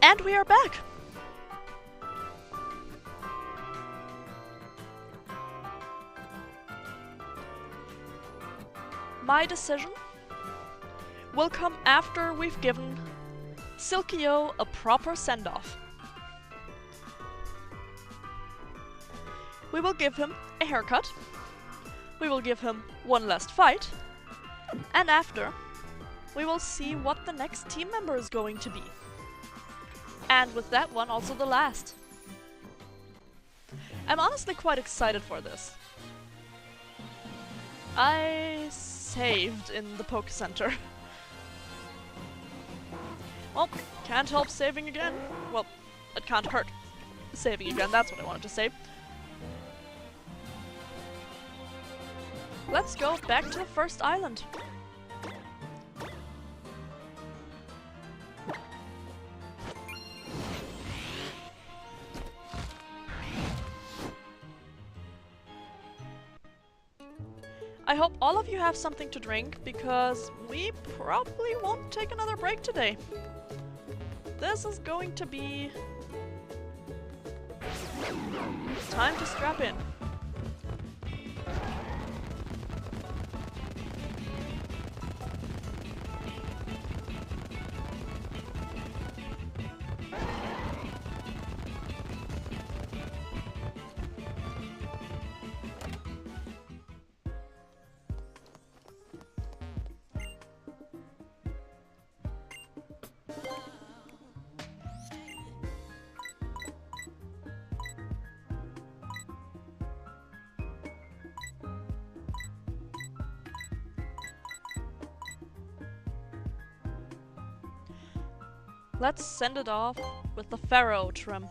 Speaker 1: And we are back! My decision will come after we've given Silkio a proper send-off. We will give him a haircut, we will give him one last fight, and after, we will see what the next team member is going to be. And with that one, also the last. I'm honestly quite excited for this. I saved in the Poke Center. Well, can't help saving again. Well, it can't hurt saving again, that's what I wanted to say. Let's go back to the first island. I hope all of you have something to drink, because we probably won't take another break today. This is going to be time to strap in. Let's send it off with the Pharaoh trim.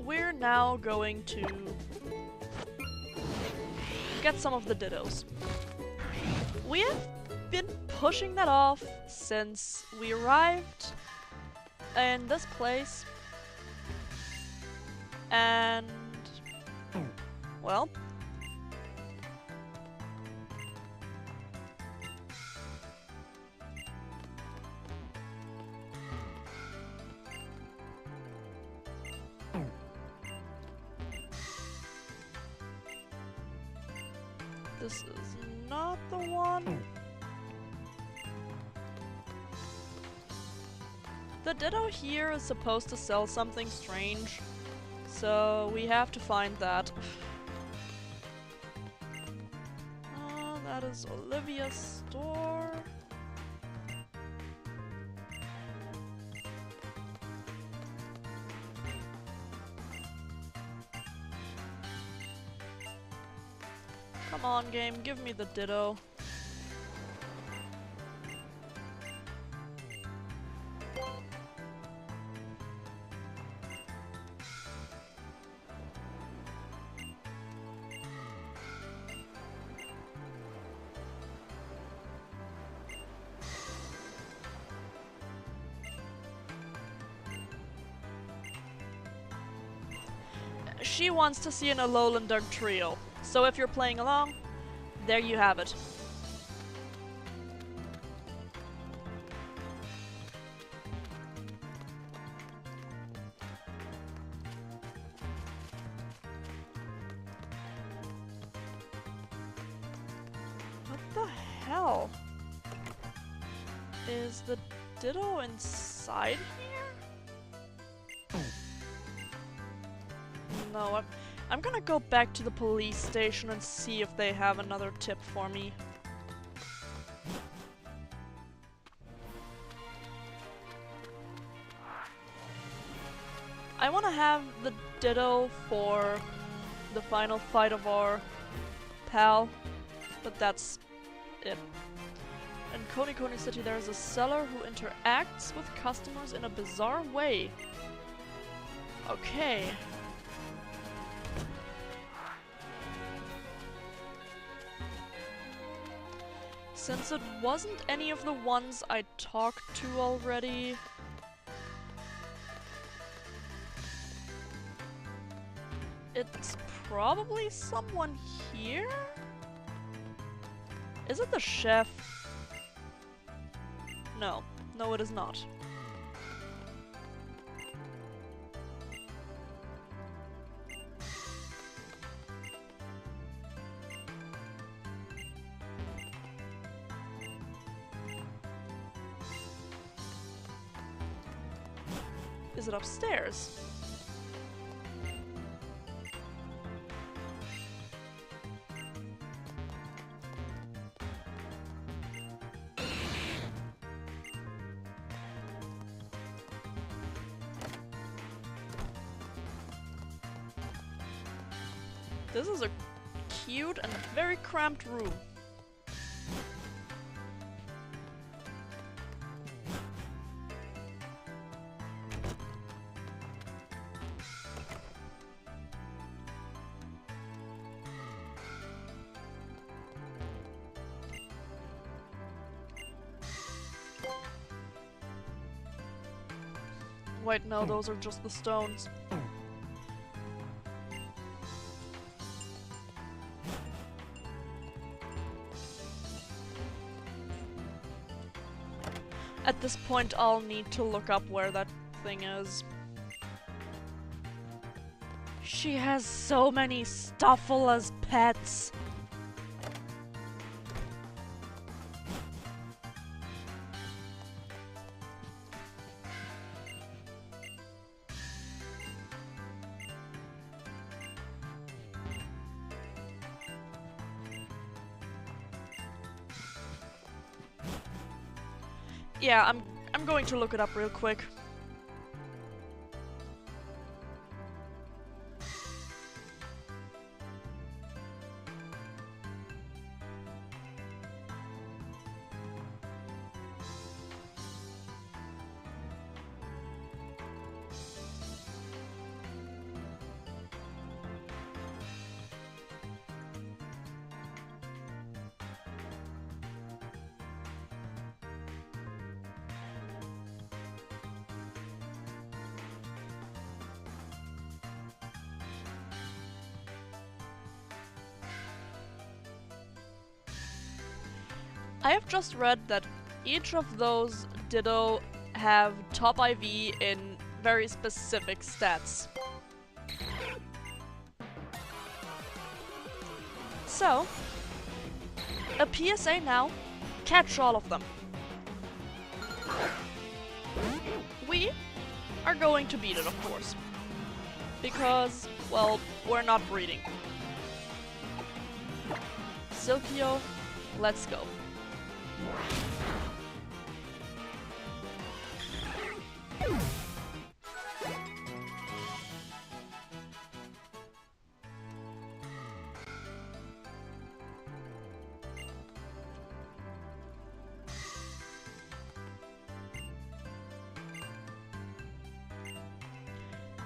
Speaker 1: We're now going to get some of the Dittos. We have been pushing that off since we arrived in this place, and well, this is not the one. The Ditto here is supposed to sell something strange, so we have to find that. That is Olivia's store. Come on, game, give me the Ditto. She wants to see an Alolander trio. So if you're playing along, there you have it. What the hell? Is the Ditto inside here? No, I'm gonna go back to the police station and see if they have another tip for me. I want to have the Ditto for the final fight of our pal, but that's it. In Konikoni City there is a seller who interacts with customers in a bizarre way. Okay. Since it wasn't any of the ones I talked to already, it's probably someone here? Is it the chef? No. No, it is not. Is it upstairs? This is a cute and very cramped room. Wait, no, those are just the stones. At this point, I'll need to look up where that thing is. She has so many Stuffle as pets. Yeah, I'm going to look it up real quick. I have just read that each of those Ditto have top IV in very specific stats. So, a PSA now, catch all of them. We are going to beat it, of course. Because, well, we're not breeding. Silkio, let's go.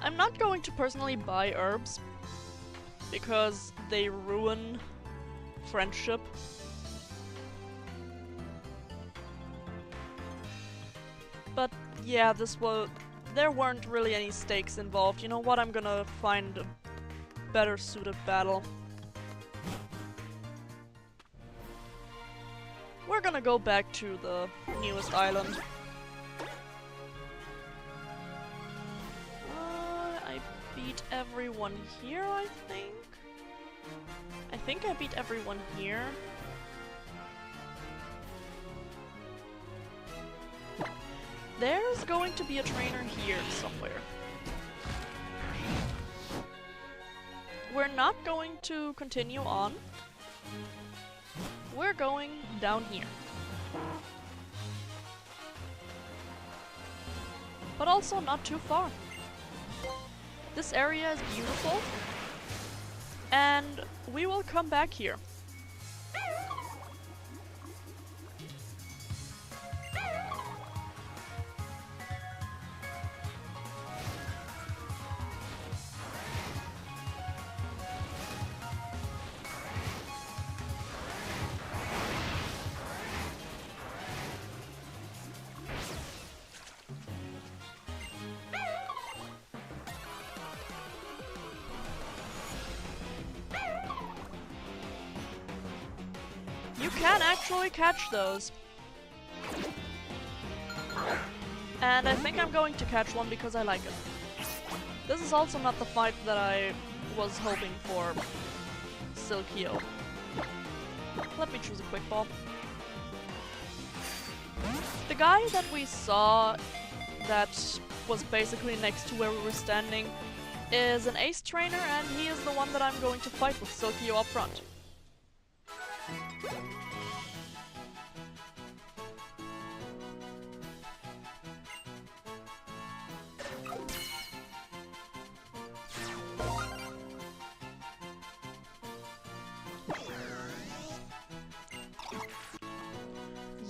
Speaker 1: I'm not going to personally buy herbs because they ruin friendship. But yeah, there weren't really any stakes involved. You know what? I'm gonna find a better suited battle. We're gonna go back to the newest island. I beat everyone here, I think. I think I beat everyone here. There's going to be a trainer here somewhere. We're not going to continue on. We're going down here. But also not too far. This area is beautiful, and we will come back here. You can actually catch those. And I think I'm going to catch one because I like it. This is also not the fight that I was hoping for Silkio. Let me choose a quick ball. The guy that we saw that was basically next to where we were standing is an ace trainer, and he is the one that I'm going to fight with Silkio up front.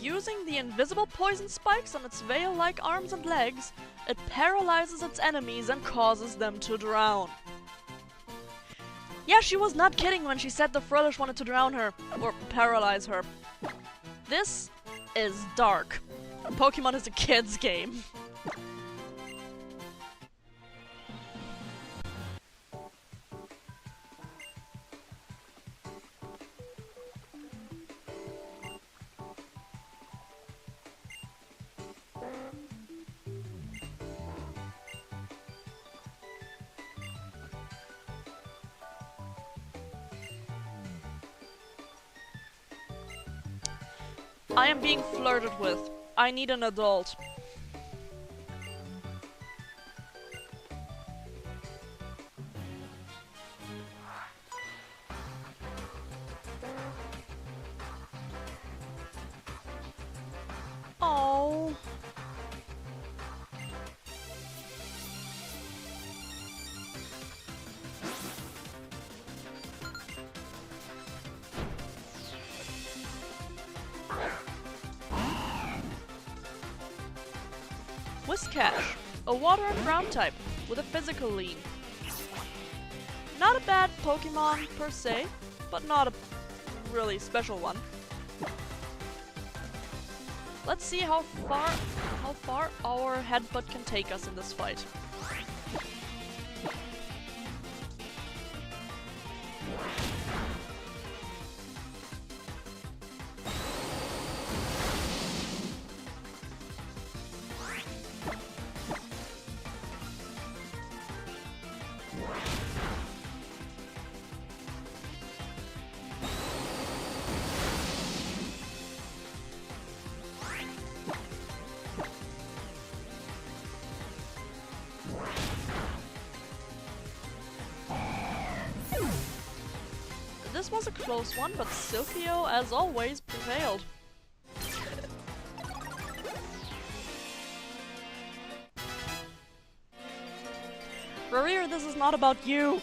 Speaker 1: Using the invisible poison spikes on its veil-like arms and legs, it paralyzes its enemies and causes them to drown. Yeah, she was not kidding when she said the Fröhlich wanted to drown her, or paralyze her. This is dark. Pokemon is a kid's game. I am being flirted with. I need an adult. Oh. Whiscash, a water and ground type with a physical lean. Not a bad Pokemon per se, but not a really special one. Let's see how far our headbutt can take us in this fight. This was a close one, but Silphio, as always, prevailed. Rarir, this is not about you!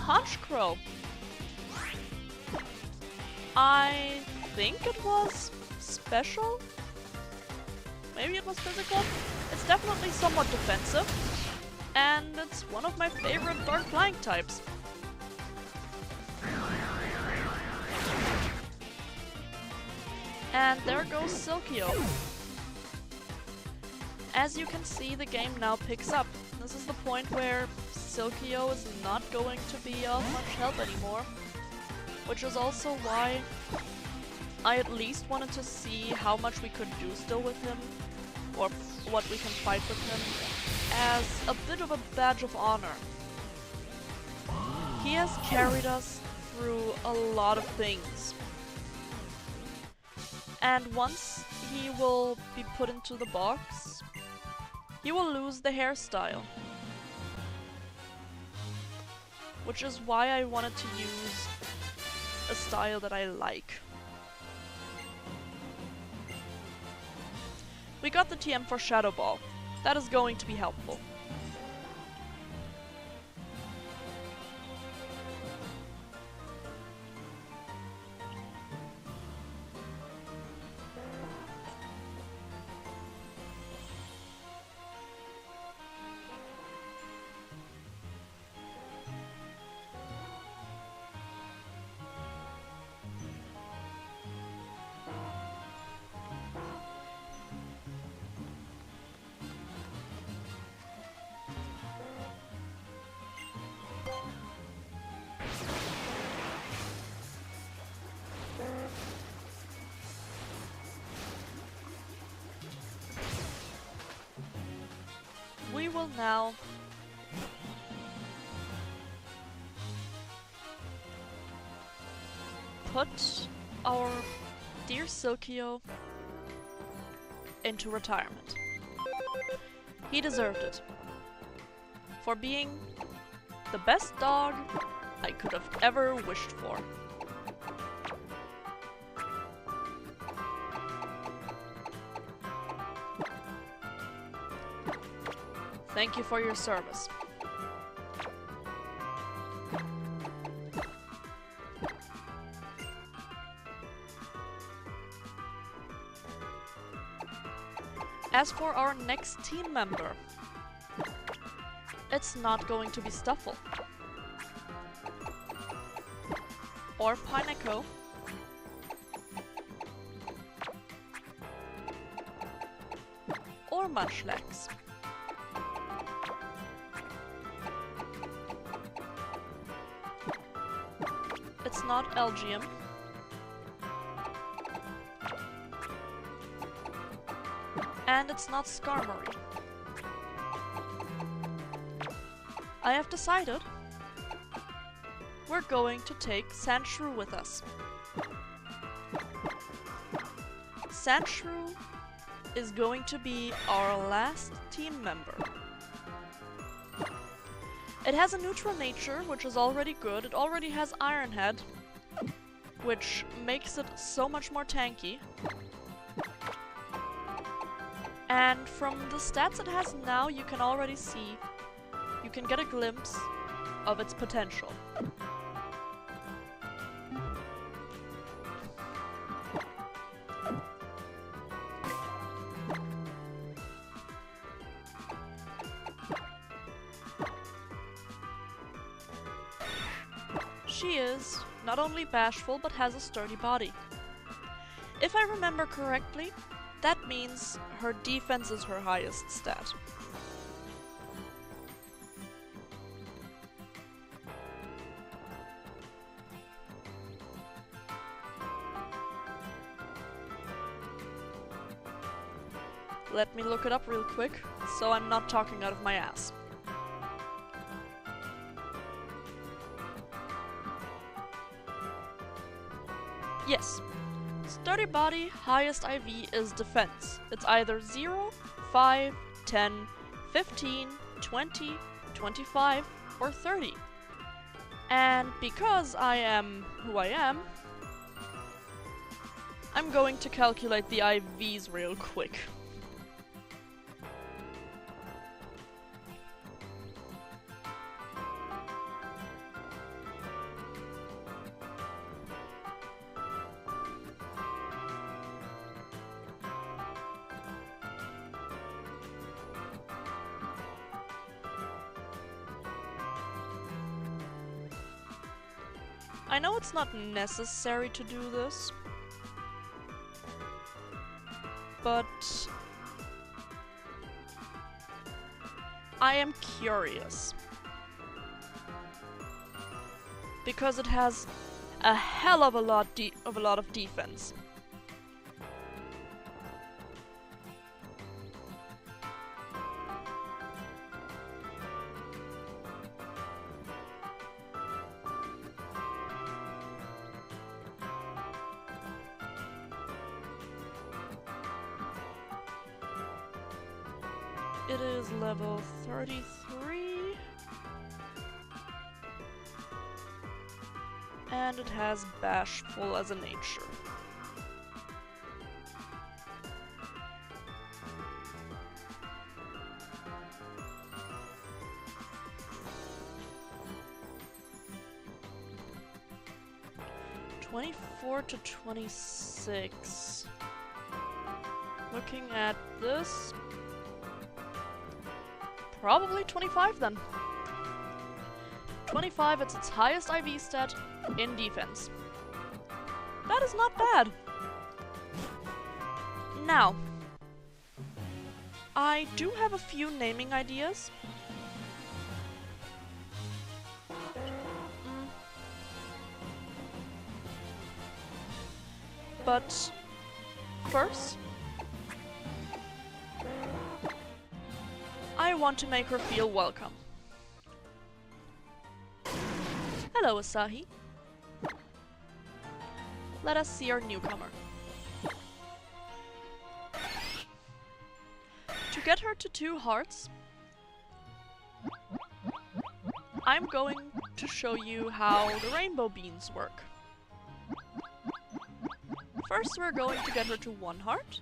Speaker 1: Honchkrow. I think it was special? Maybe it was physical? It's definitely somewhat defensive, and it's one of my favorite dark flying types. And there goes Silkio. As you can see, the game now picks up. This is the point where Silkio is not going to be of much help anymore. Which is also why I at least wanted to see how much we could do still with him, or what we can fight with him, as a bit of a badge of honor. He has carried us through a lot of things. And once he will be put into the box, he will lose the hairstyle. which is why I wanted to use a style that I like. We got the TM for Shadow Ball. That is going to be helpful. We will now put our dear Silkio into retirement. He deserved it for being the best dog I could have ever wished for. Thank you for your service. As for our next team member, it's not going to be Stuffle or Pineco or Munchlax. It's not Elgium. And it's not Skarmory. I have decided we're going to take Sandshrew with us. Sandshrew is going to be our last team member. It has a neutral nature, which is already good. It already has Iron Head, which makes it so much more tanky. And from the stats it has now, you can already see, you can get a glimpse of its potential. She is not only bashful, but has a sturdy body. If I remember correctly, that means her defense is her highest stat. Let me look it up real quick, so I'm not talking out of my ass. Yes. Sturdy body, highest IV is defense. It's either 0, 5, 10, 15, 20, 25, or 30. And because I am who I am, I'm going to calculate the IVs real quick. I know it's not necessary to do this, but I am curious. Because it has a hell of a lot of defense. It is level 33. And it has bashful as a nature. (24 to 26). Looking at this, probably 25 then. 25, it's its highest IV stat in defense. That is not bad. Now, I do have a few naming ideas. But first, I want to make her feel welcome. Hello, Asahi. Let us see our newcomer. To get her to 2 hearts, I'm going to show you how the rainbow beans work. First, we're going to get her to 1 heart.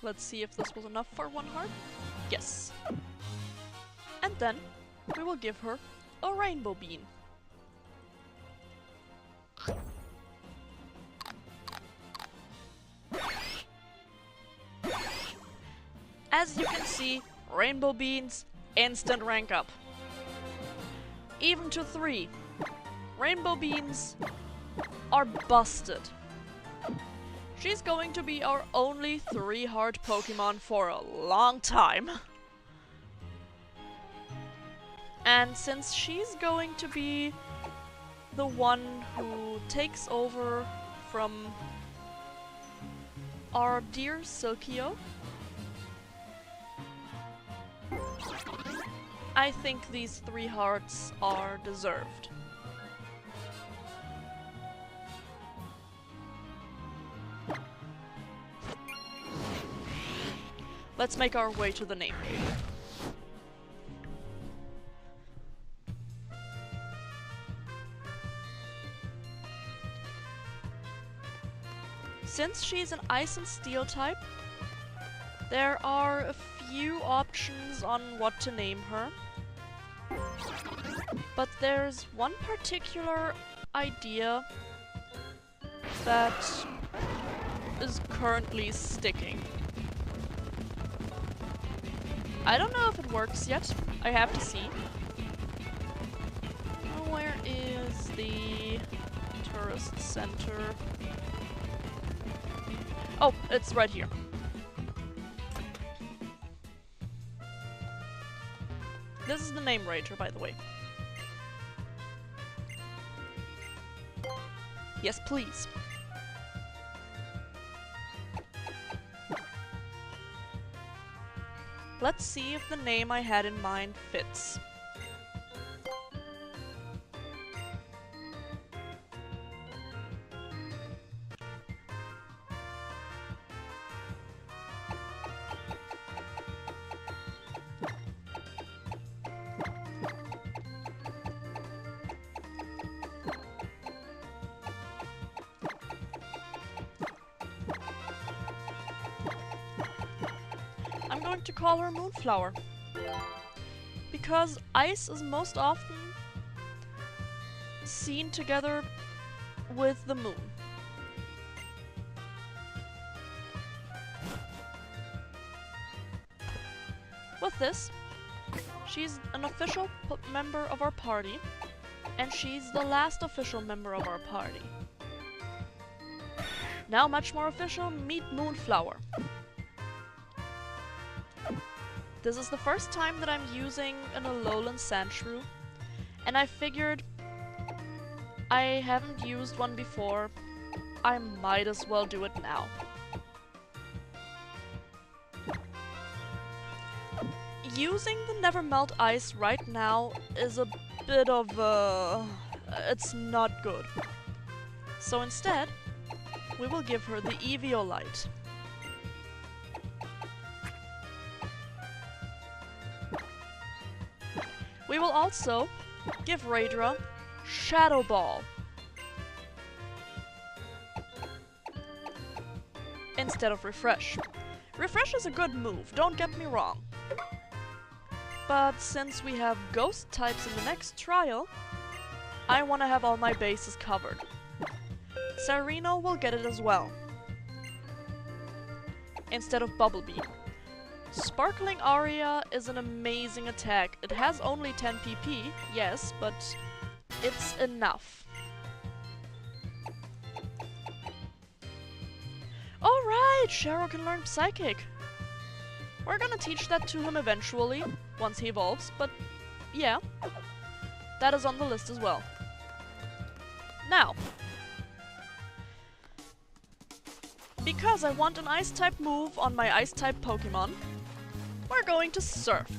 Speaker 1: Let's see if this was enough for 1 heart. Yes. And then we will give her a rainbow bean. As you can see, rainbow beans, instant rank up. Even to 3. Rainbow beans are busted. She's going to be our only 3-heart Pokemon for a long time. And since she's going to be the one who takes over from our dear Silkio, I think these 3 hearts are deserved. Let's make our way to the name. Since she's an Ice and Steel type, there are a few options on what to name her. But there's one particular idea that is currently sticking. I don't know if it works yet. I have to see. Where is the tourist center? Oh, it's right here. This is the name rater, by the way. Yes, please. Let's see if the name I had in mind fits. I'm going to call her Moonflower, because ice is most often seen together with the moon. With this, she's an official member of our party, and she's the last official member of our party. Now much more official, meet Moonflower. This is the first time that I'm using an Alolan Sandshrew, and I figured I haven't used one before, I might as well do it now. using the Never Melt Ice right now is a bit of it's not good. So instead, we will give her the Eviolite. We will also give Raidra Shadow Ball instead of Refresh. Refresh is a good move, don't get me wrong. But since we have Ghost types in the next trial, I want to have all my bases covered. Sereno will get it as well, instead of Bubble Beam. Sparkling Aria is an amazing attack. It has only 10 PP, yes, but it's enough. Alright, Sharo can learn Psychic. We're gonna teach that to him eventually, once he evolves, but yeah, that is on the list as well. Now, because I want an Ice-type move on my Ice-type Pokemon, we're going to Surf.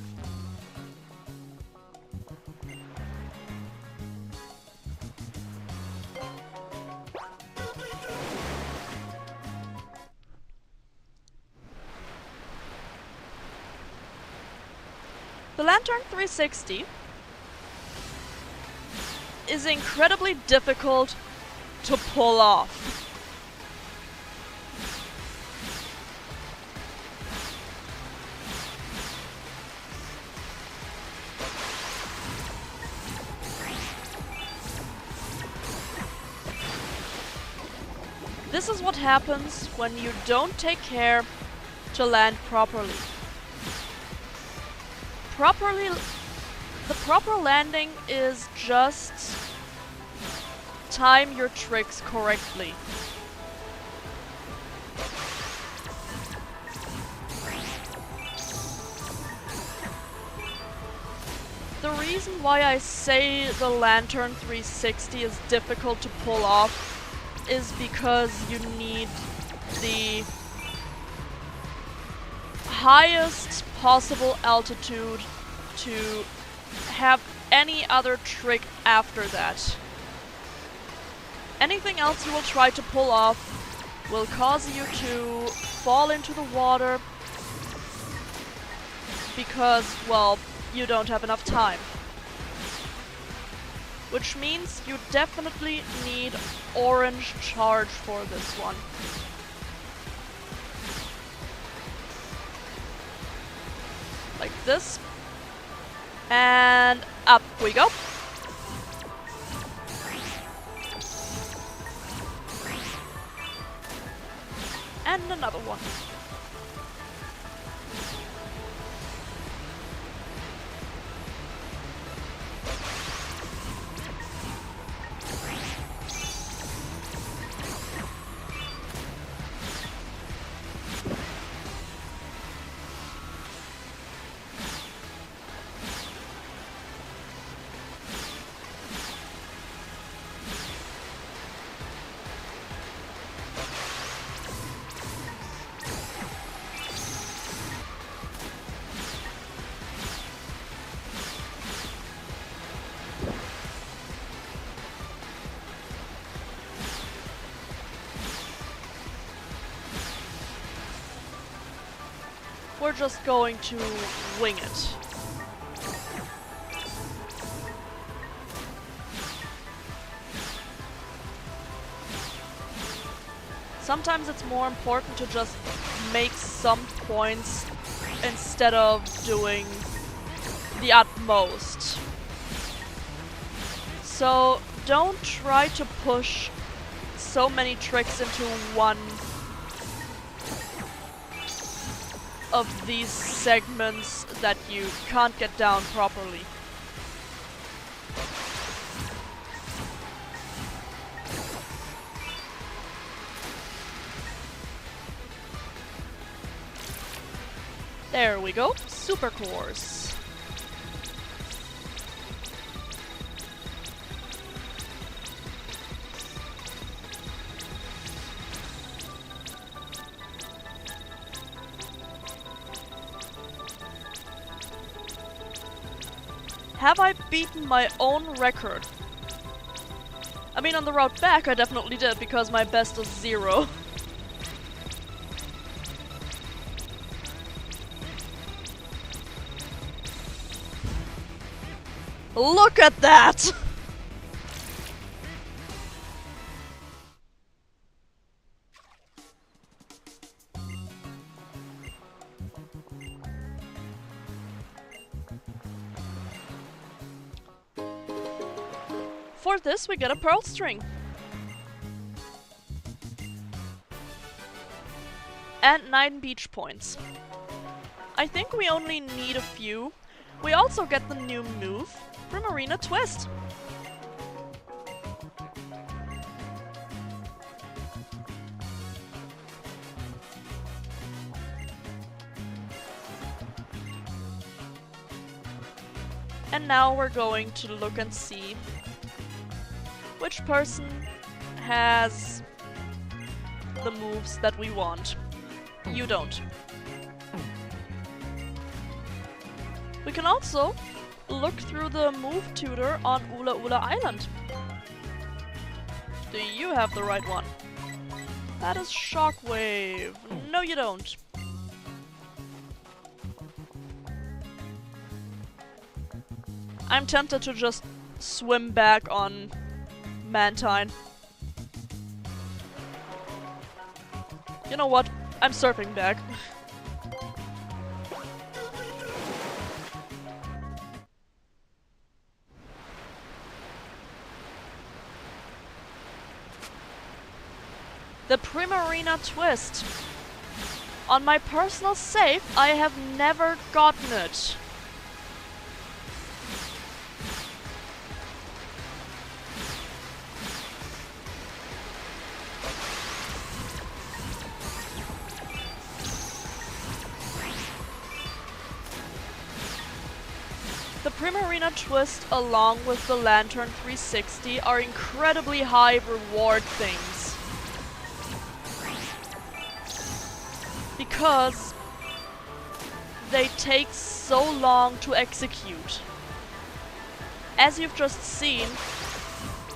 Speaker 1: The Lantern 360 is incredibly difficult to pull off. This is what happens when you don't take care to land properly. The proper landing is just time your tricks correctly. The reason why I say the Lantern 360 is difficult to pull off is because you need the highest possible altitude to have any other trick after that. Anything else you will try to pull off will cause you to fall into the water because, well, you don't have enough time. Which means you definitely need Orange Charge for this one. Like this. And up we go. And another one. We're just going to wing it. Sometimes it's more important to just make some points instead of doing the utmost. So don't try to push so many tricks into one of these segments that you can't get down properly. There we go, Super Course. have I beaten my own record? I mean, on the route back I definitely did, because my best is 0. Look at that! For this we get a pearl string. And 9 beach points. I think we only need a few. We also get the new move, Primarina Twist. And now we're going to look and see which person has the moves that we want. You don't. We can also look through the move tutor on Ula Ula Island. Do you have the right one? That is Shockwave. No, you don't. I'm tempted to just swim back on Mantine. You know what? I'm surfing back. The Primarina Twist. On my personal save, I have never gotten it. The Primarina Twist along with the Lantern 360 are incredibly high reward things. Because they take so long to execute. As you've just seen,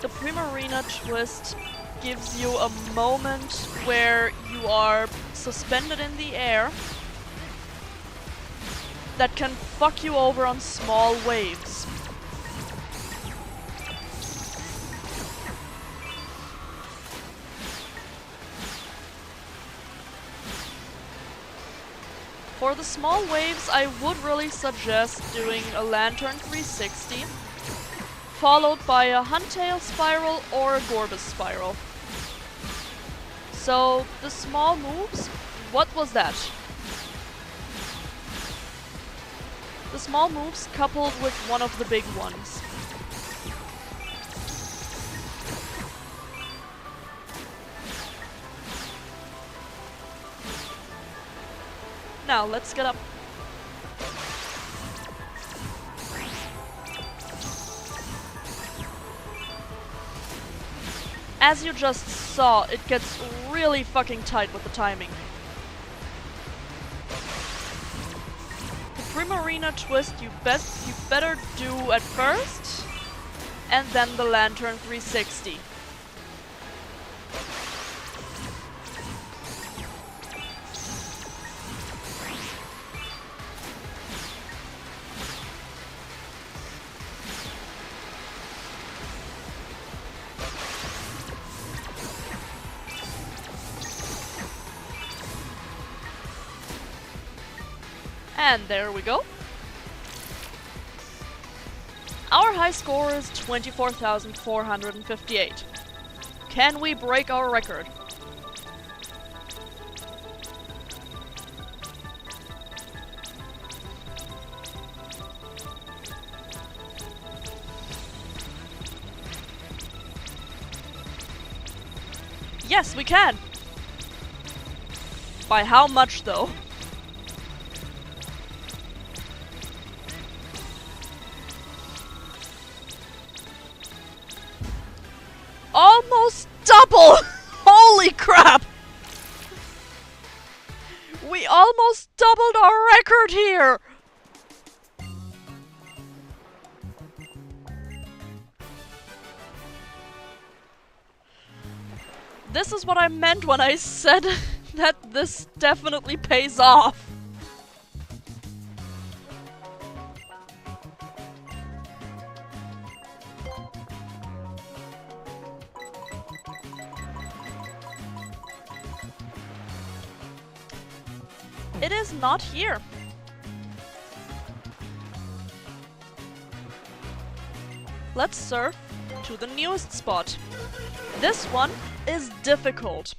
Speaker 1: the Primarina Twist gives you a moment where you are suspended in the air that can fuck you over on small waves. For the small waves, I would really suggest doing a Lantern 360, followed by a Huntail Spiral or a Gorbis Spiral. So, the small moves, what was that? The small moves coupled with one of the big ones. Now, let's get up. As you just saw, it gets really fucking tight with the timing. The Primarina Twist you better do at first, and then the Lantern 360. And there we go. Our high score is 24,458. Can we break our record? Yes, we can! By how much, though? Almost double! Holy crap! We almost doubled our record here! This is what I meant when I said that this definitely pays off. It is not here. Let's surf to the newest spot. This one is difficult.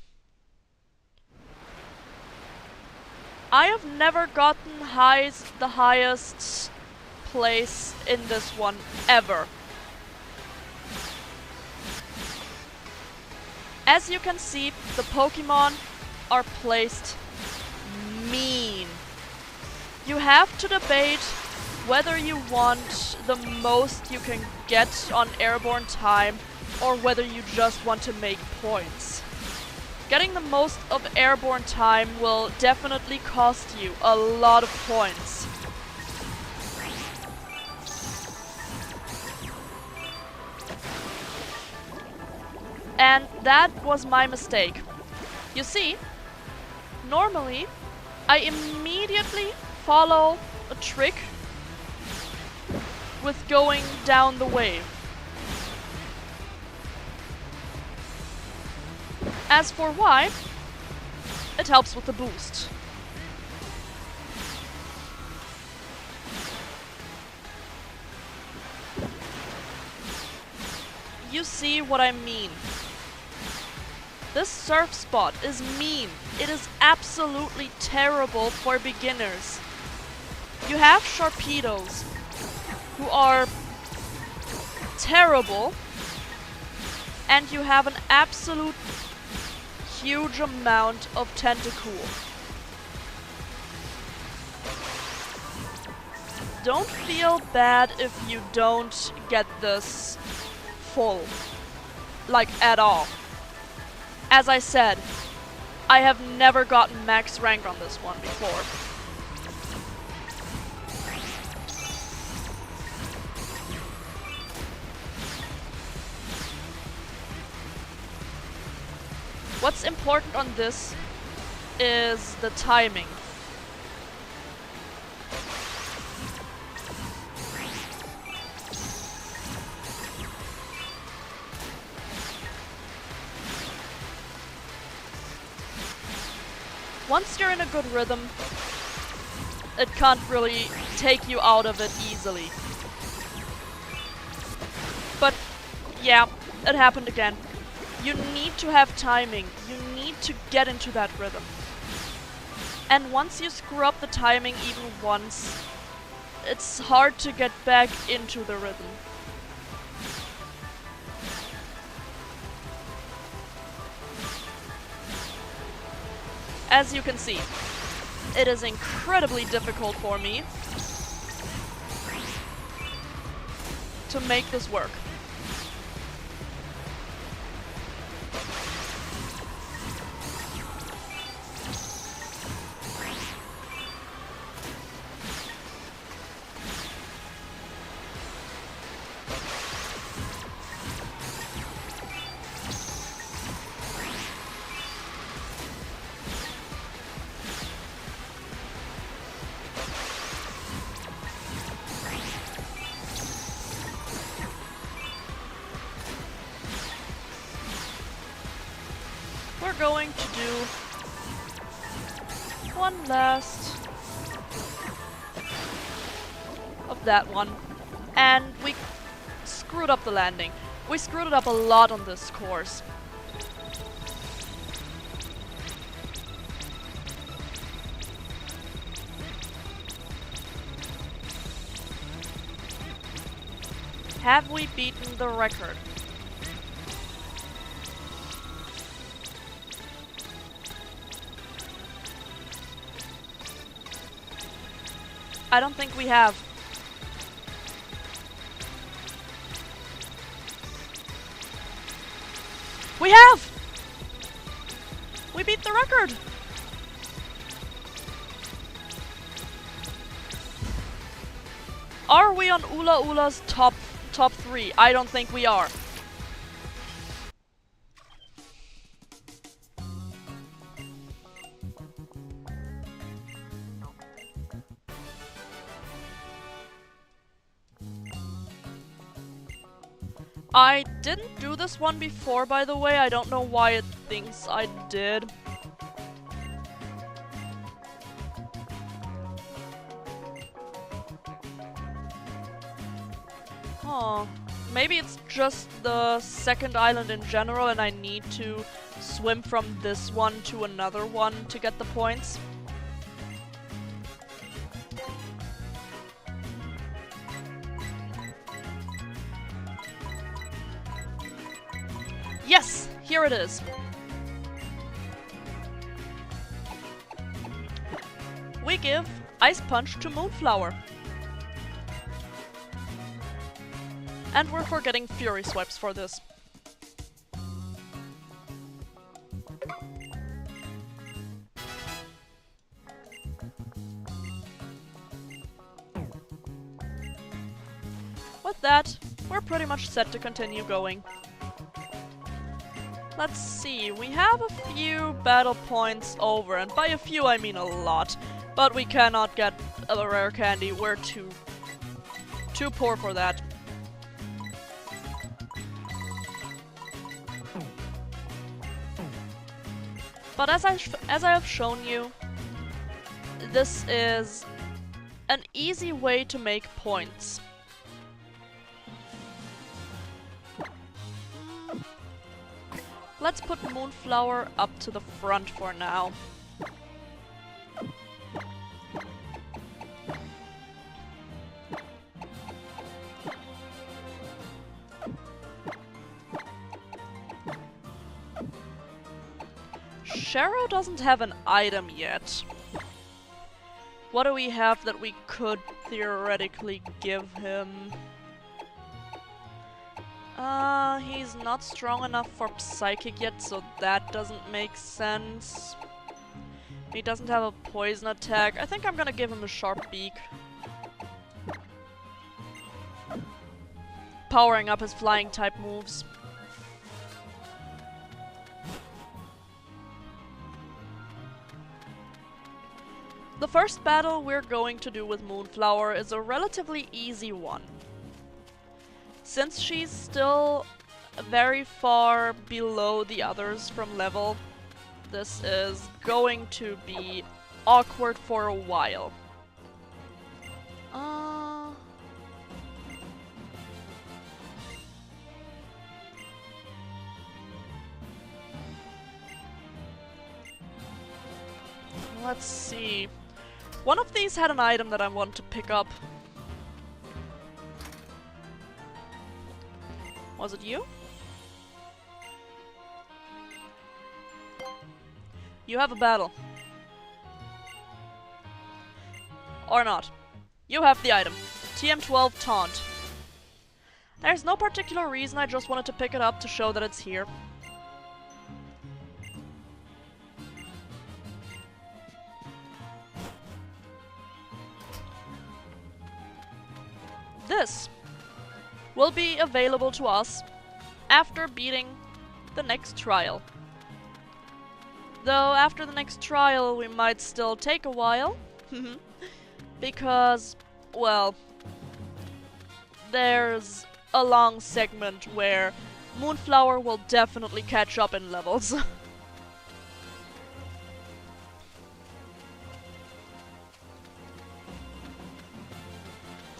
Speaker 1: I have never gotten the highest place in this one ever. As you can see, the Pokemon are placed mean. You have to debate whether you want the most you can get on airborne time or whether you just want to make points. Getting the most of airborne time will definitely cost you a lot of points. And that was my mistake. You see, normally I immediately follow a trick with going down the wave. As for why, it helps with the boost. You see what I mean. This surf spot is mean. It is absolutely terrible for beginners. You have Sharpedos, who are terrible, and you have an absolute huge amount of Tentacool. Don't feel bad if you don't get this full, like at all. As I said, I have never gotten max rank on this one before. What's important on this is the timing. Once you're in a good rhythm, it can't really take you out of it easily. But yeah, it happened again. You need to have timing. You need to get into that rhythm. And once you screw up the timing even once, it's hard to get back into the rhythm. As you can see, it is incredibly difficult for me to make this work. We're going to do one last of that one. And we screwed up the landing. We screwed it up a lot on this course. Have we beaten the record? I don't think we have. We have! We beat the record! Are we on Ula Ula's top 3? I don't think we are. I didn't do this one before, by the way. I don't know why it thinks I did. Oh, maybe it's just the second island in general and I need to swim from this one to another one to get the points. Yes! Here it is. We give Ice Punch to Moonflower. And we're forgetting Fury Swipes for this. With that, we're pretty much set to continue going. Let's see, we have a few battle points over, and by a few I mean a lot. But we cannot get a rare candy, we're too poor for that. But as I have shown you, this is an easy way to make points. Let's put Moonflower up to the front for now. Sharo doesn't have an item yet. What do we have that we could theoretically give him? He's not strong enough for Psychic yet, so that doesn't make sense. He doesn't have a poison attack. I think I'm gonna give him a Sharp Beak. Powering up his flying type moves. The first battle we're going to do with Moonflower is a relatively easy one. Since she's still very far below the others from level, this is going to be awkward for a while. Let's see. One of these had an item that I want to pick up. Was it you? You have a battle. Or not. You have the item. TM12 Taunt. There's no particular reason, I just wanted to pick it up to show that it's here. This will be available to us after beating the next trial. Though after the next trial we might still take a while, because, well, there's a long segment where Moonflower will definitely catch up in levels.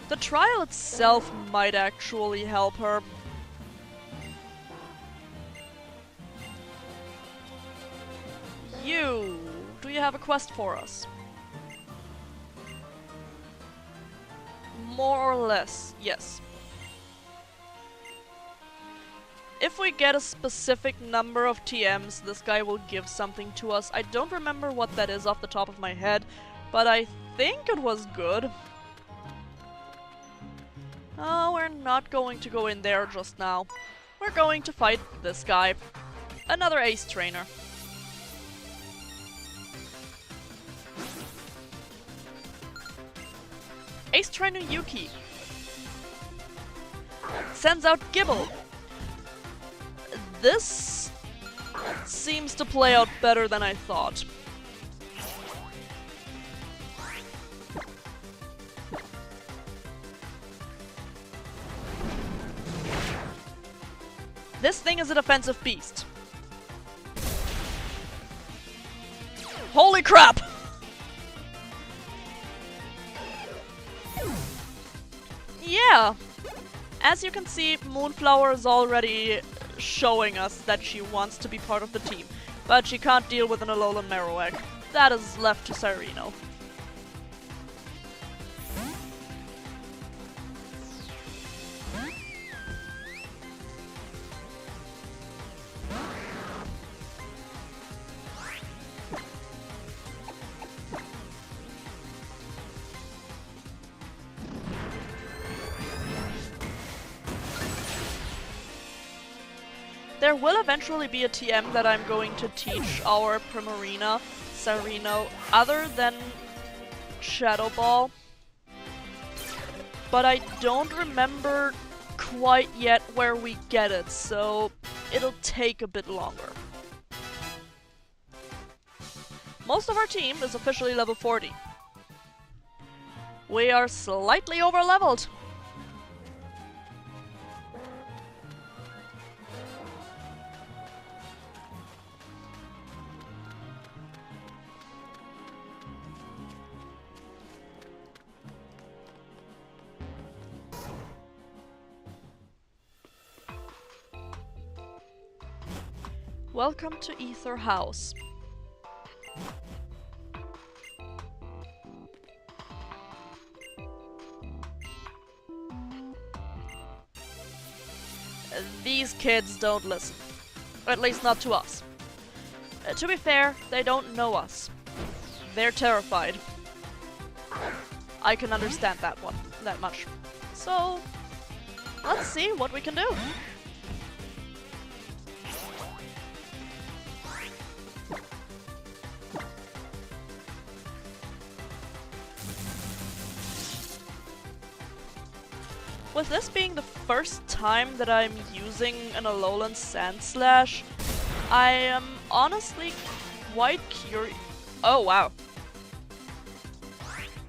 Speaker 1: The trial itself might actually help her. Do you have a quest for us? More or less, yes. If we get a specific number of TMs, this guy will give something to us. I don't remember what that is off the top of my head, but I think it was good. Oh, we're not going to go in there just now. We're going to fight this guy. Another ace trainer. Ace Trainer Yuki sends out Gibble. This seems to play out better than I thought. This thing is a defensive beast. Holy crap! Yeah! As you can see, Moonflower is already showing us that she wants to be part of the team, but she can't deal with an Alolan Marowak. That is left to Cyreno. There will eventually be a TM that I'm going to teach our Primarina, Cyreno, other than Shadow Ball. But I don't remember quite yet where we get it, so it'll take a bit longer. Most of our team is officially level 40. We are slightly over-leveled. Welcome to Ether House. These kids don't listen. At least not to us. To be fair, they don't know us. They're terrified. I can understand that much. So, let's see what we can do. With this being the first time that I'm using an Alolan Sandslash, I am honestly quite curious. Oh wow.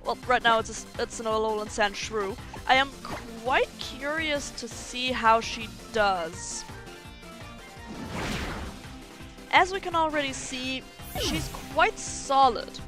Speaker 1: Well, right now it's an Alolan Sandshrew. I am quite curious to see how she does. As we can already see, she's quite solid.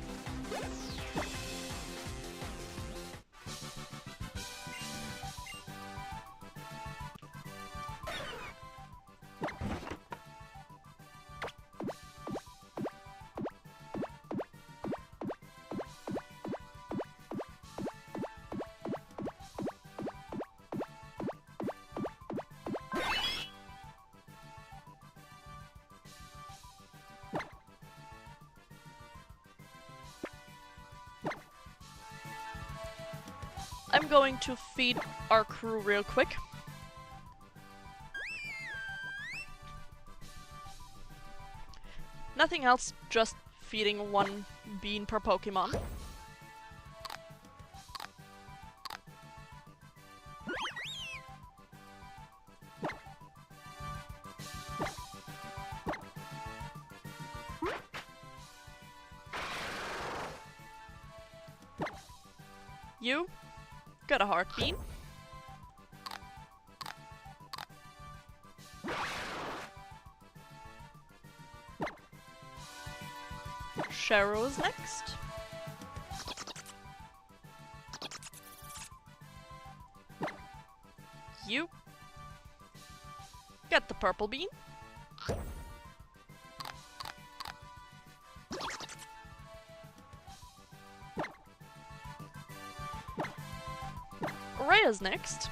Speaker 1: I'm going to feed our crew real quick. Nothing else, just feeding one bean per Pokemon. You got a heart bean. Cheryl is next. You get the purple bean. Rhea's next.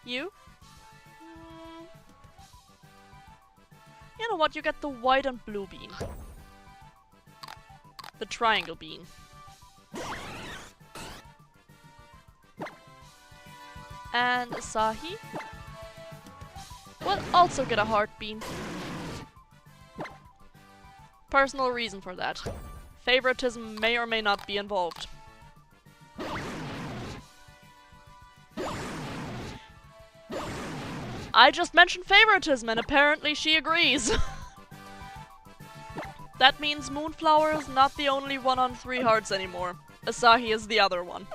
Speaker 1: You? You know what, you get the white and blue bean. The triangle bean. And Asahi will also get a heart bean. Personal reason for that. Favoritism may or may not be involved. I just mentioned favoritism and apparently she agrees. That means Moonflower is not the only one on 3 hearts anymore. Asahi is the other one.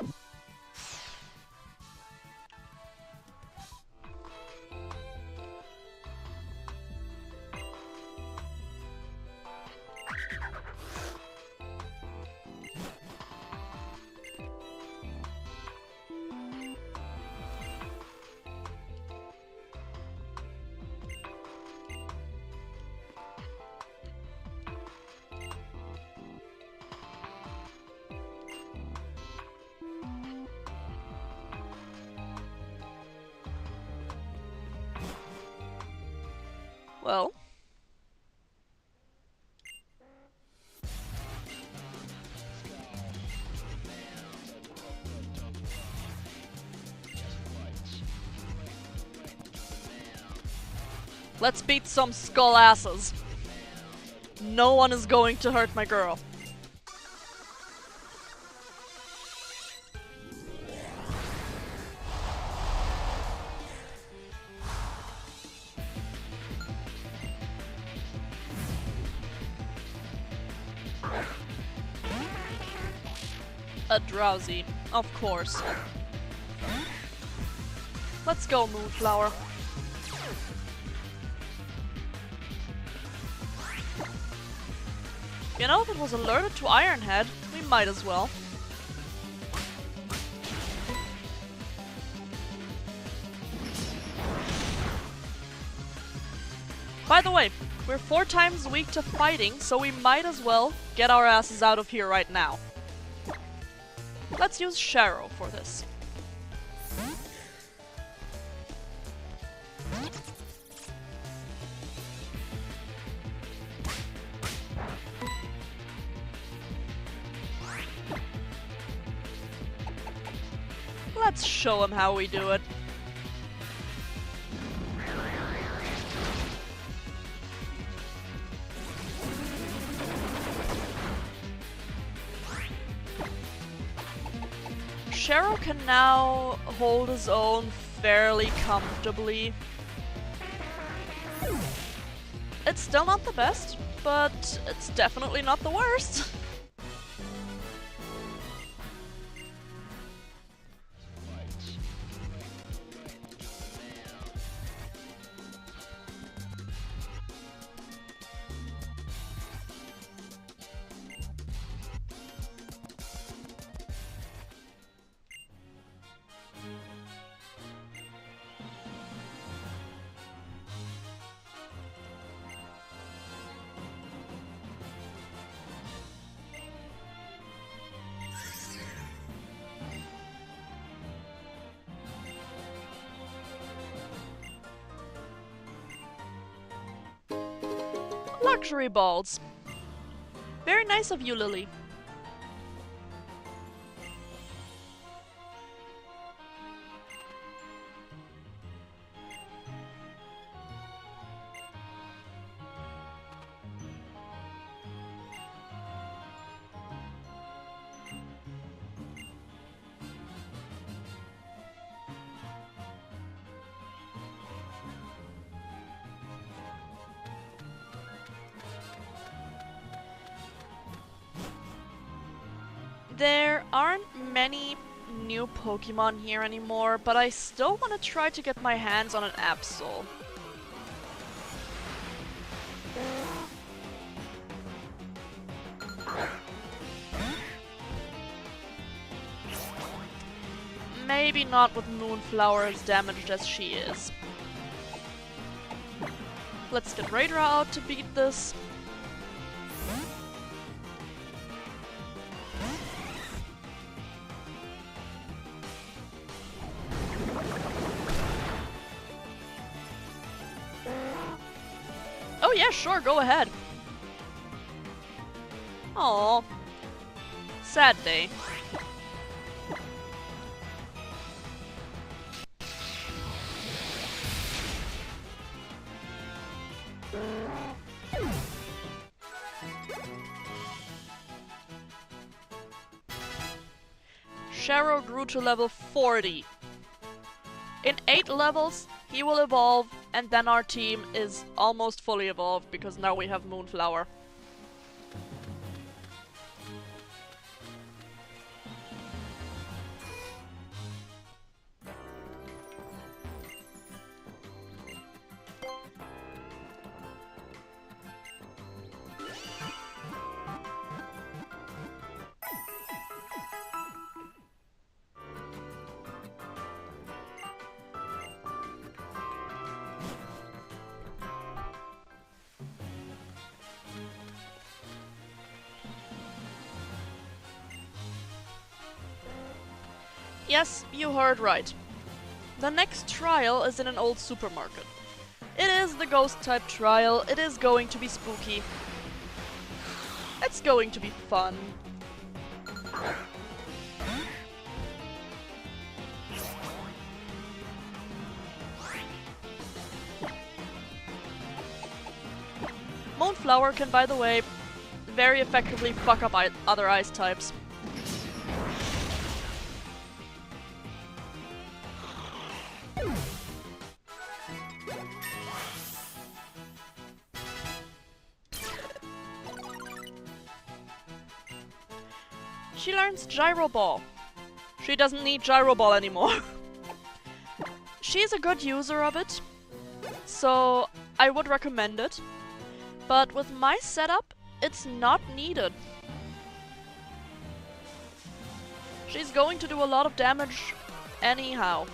Speaker 1: Well. Let's beat some skull asses. No one is going to hurt my girl. A drowsy, of course. Let's go, Moonflower. You know, if it was alerted to Ironhead, we might as well. By the way, we're 4 times weak to fighting, so we might as well get our asses out of here right now. Let's use Sharrow for this. Let's show him how we do it. Sharrow can now hold his own fairly comfortably. It's still not the best, but it's definitely not the worst. Luxury balls. Very nice of you, Lily. There aren't many new Pokemon here anymore, but I still want to try to get my hands on an Absol. Maybe not with Moonflower as damaged as she is. Let's get Radra out to beat this. Oh yeah, sure, go ahead. Aww. Sad day. Sharrow grew to level 40. In 8 levels, he will evolve, and then our team is almost fully evolved because now we have Moonflower. Yes, you heard right. The next trial is in an old supermarket. It is the ghost type trial. It is going to be spooky. It's going to be fun. Moonflower can, by the way, very effectively fuck up other ice types. She learns Gyro Ball. She doesn't need Gyro Ball anymore. She's a good user of it, so I would recommend it. But with my setup, it's not needed. She's going to do a lot of damage anyhow.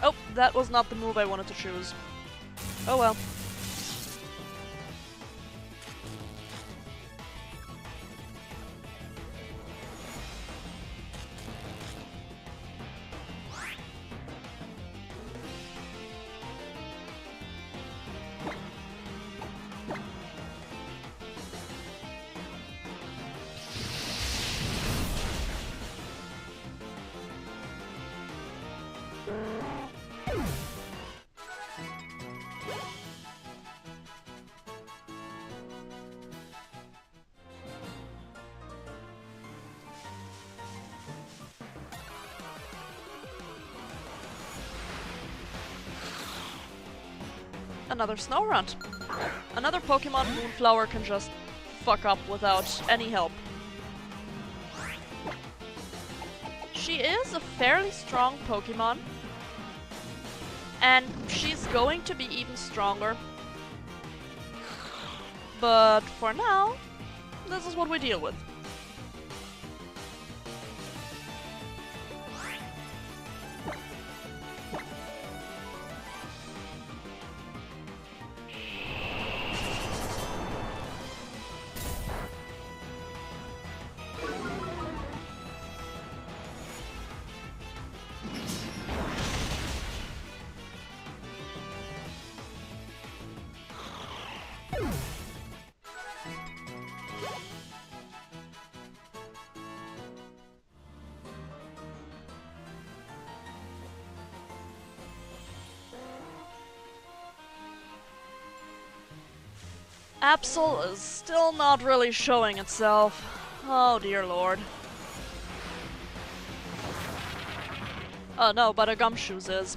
Speaker 1: Oh, that was not the move I wanted to choose. Oh well. Another Snorunt. Another Pokemon Moonflower can just fuck up without any help. She is a fairly strong Pokemon, and she's going to be even stronger. But for now, this is what we deal with. Absol is still not really showing itself. Oh dear lord. Oh no, but a Gumshoes is.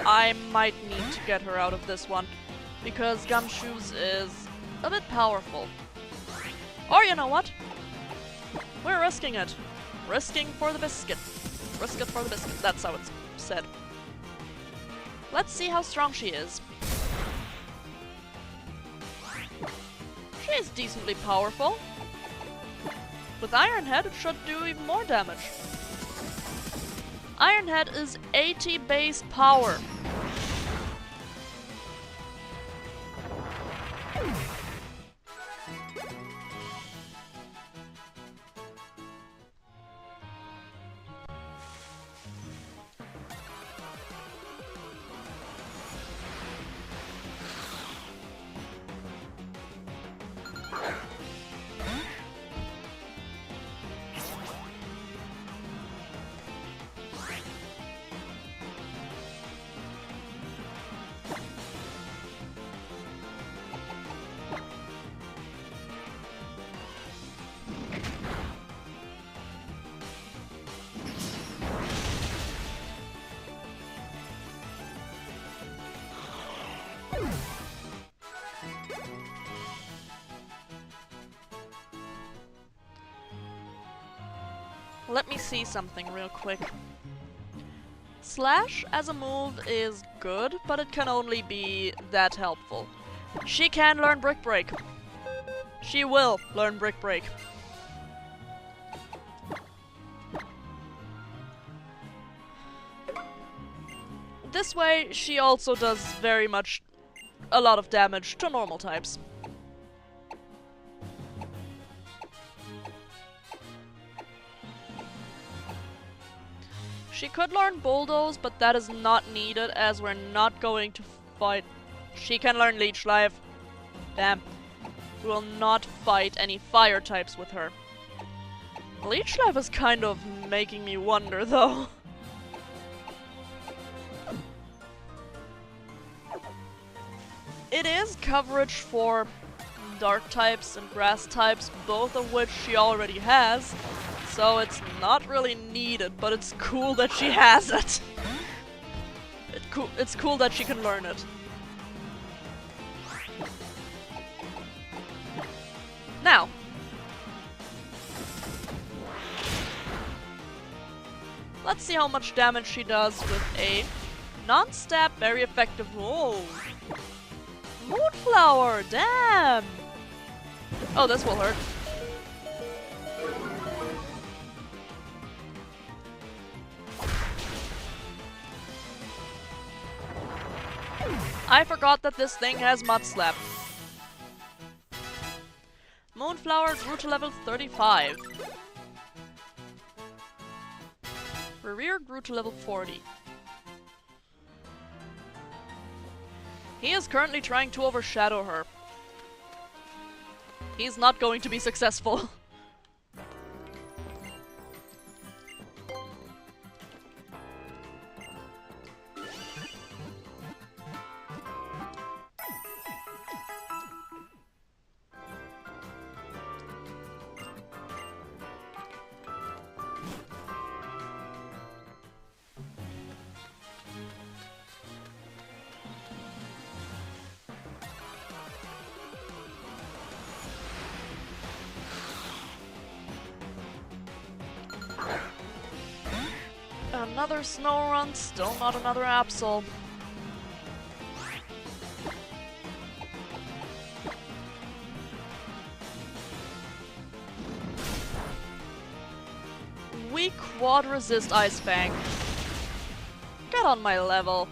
Speaker 1: I might need to get her out of this one, because Gumshoes is a bit powerful. Or you know what? We're risking it. Risking for the biscuit. Risk it for the biscuit. That's how it's said. Let's see how strong she is. She's decently powerful. With Iron Head, it should do even more damage. Iron Head is 80 base power. let me see something real quick. Slash as a move is good, but it can only be that helpful. She can learn Brick Break. She will learn Brick Break. This way, she also does very much a lot of damage to normal types. She could learn Bulldoze, but that is not needed as we're not going to fight. She can learn Leech Life. Damn. We will not fight any fire types with her. Leech Life is kind of making me wonder though. It is coverage for dark types and grass types, both of which she already has. So it's not really needed, but it's cool that she has it. It's cool that she can learn it. Now. Let's see how much damage she does with a non-stab, very effective. Whoa. Moonflower, damn! Oh, this will hurt. I forgot that this thing has Mud Slap. Moonflower grew to level 35. Rear grew to level 40. He is currently trying to overshadow her. He's not going to be successful. Another snow run, still not another Absol. We quad resist Ice Fang. Get on my level.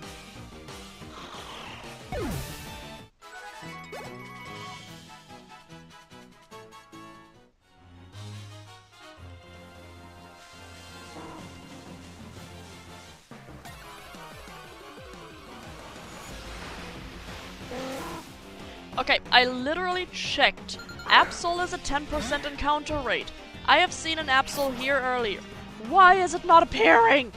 Speaker 1: Okay, I literally checked. Absol is a 10% encounter rate. I have seen an Absol here earlier. Why is it not appearing?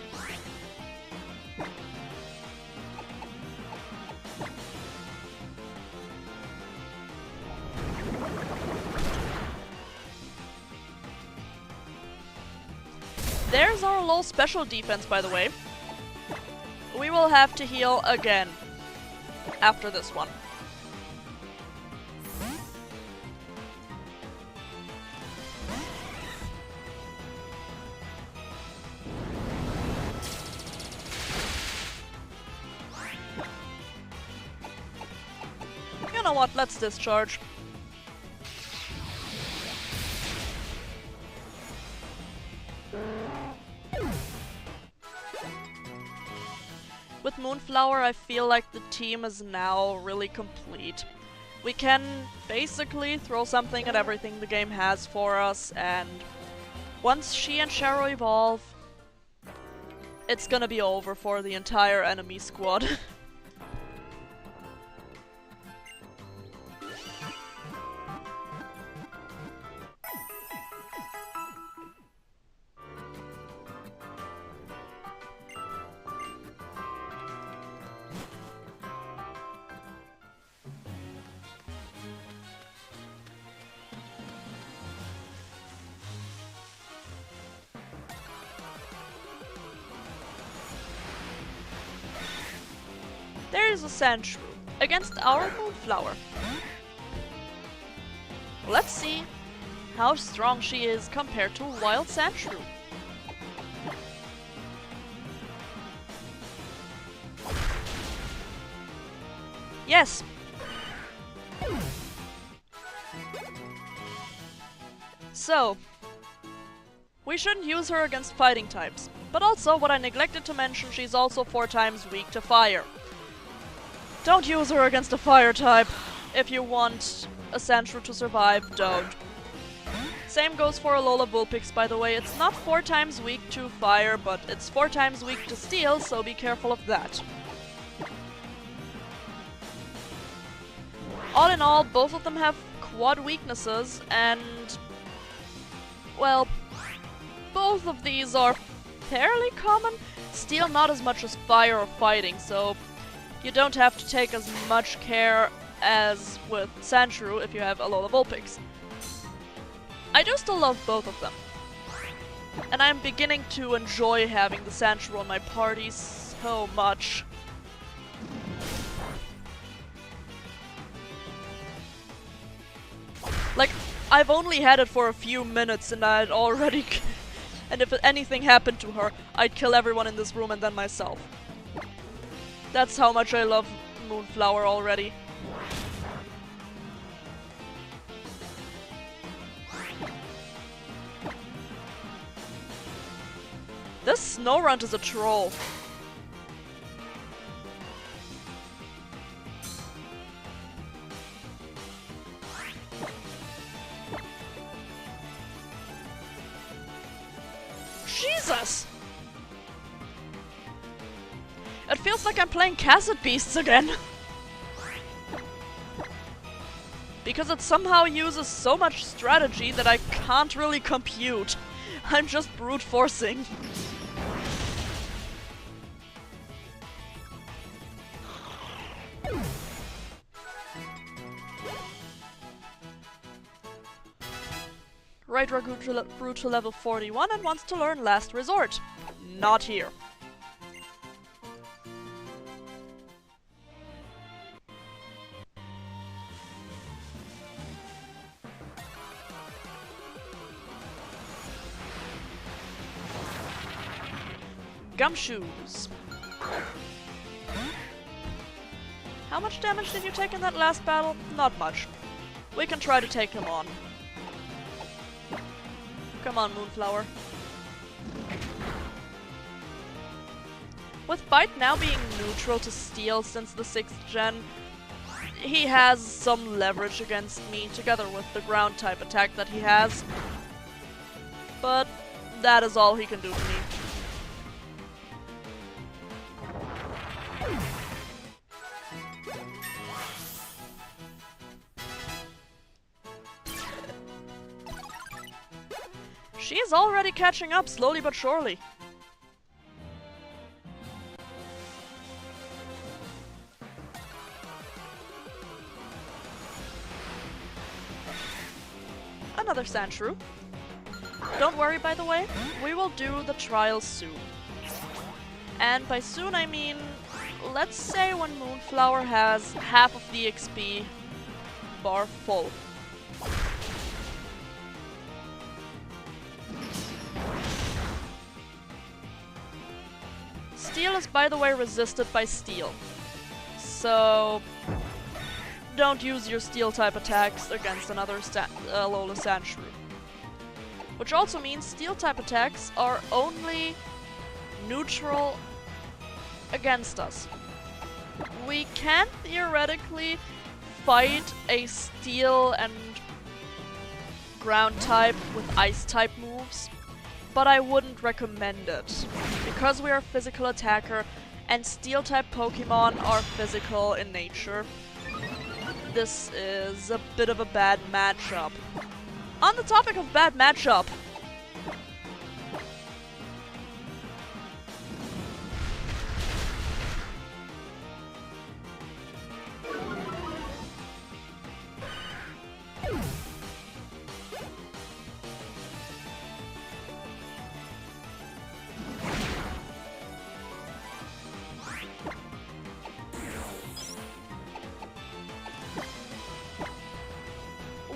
Speaker 1: There's our low special defense, by the way. We will have to heal again after this one. You know what? Let's discharge. With Moonflower, I feel like the team is now really complete. We can basically throw something at everything the game has for us, and once she and Sharo evolve, it's gonna be over for the entire enemy squad. There is a Sandshrew against our Moonflower. Let's see how strong she is compared to Wild Sandshrew. Yes! So, we shouldn't use her against fighting types. But also, what I neglected to mention, she's also 4 times weak to fire. Don't use her against a fire type. If you want a Sandshrew to survive, don't. Same goes for Alola Vulpix, by the way. It's not 4 times weak to fire, but it's 4 times weak to steel, so be careful of that. All in all, both of them have quad weaknesses, and... well, both of these are fairly common. Steel not as much as fire or fighting, so you don't have to take as much care as with Sandshrew if you have Alola Vulpix. I do still love both of them. And I'm beginning to enjoy having the Sandshrew on my party so much. Like, I've only had it for a few minutes and I'd already... and if anything happened to her, I'd kill everyone in this room and then myself. That's how much I love Moonflower already. This Snorunt is a troll. Jesus! It feels like I'm playing Cassette Beasts again. Because it somehow uses so much strategy that I can't really compute. I'm just brute forcing. Raidra grew to level 41 and wants to learn Last Resort. Not here. Gumshoes. How much damage did you take in that last battle? Not much. We can try to take him on. Come on, Moonflower. With Bite now being neutral to Steel since the 6th gen, he has some leverage against me, together with the ground type attack that he has. But that is all he can do to me. She is already catching up, slowly but surely. Another Sandshrew. Don't worry, by the way, we will do the trial soon. And by soon I mean, let's say when Moonflower has half of the XP bar full. Steel is, by the way, resisted by Steel. So don't use your Steel-type attacks against another Alola Sandshrew. Which also means Steel-type attacks are only neutral against us. We can theoretically fight a Steel and Ground type with Ice-type moves, but I wouldn't recommend it. Because we are a physical attacker and Steel-type Pokemon are physical in nature, this is a bit of a bad matchup. On the topic of bad matchup,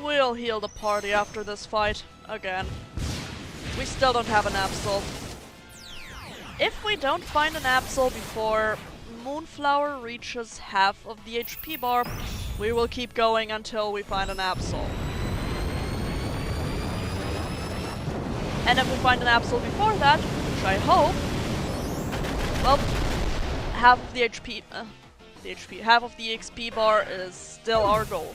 Speaker 1: we'll heal the party after this fight, again. We still don't have an Absol. If we don't find an Absol before Moonflower reaches half of the HP bar, we will keep going until we find an Absol. And if we find an Absol before that, which I hope, well, half of the half of the XP bar is still our goal.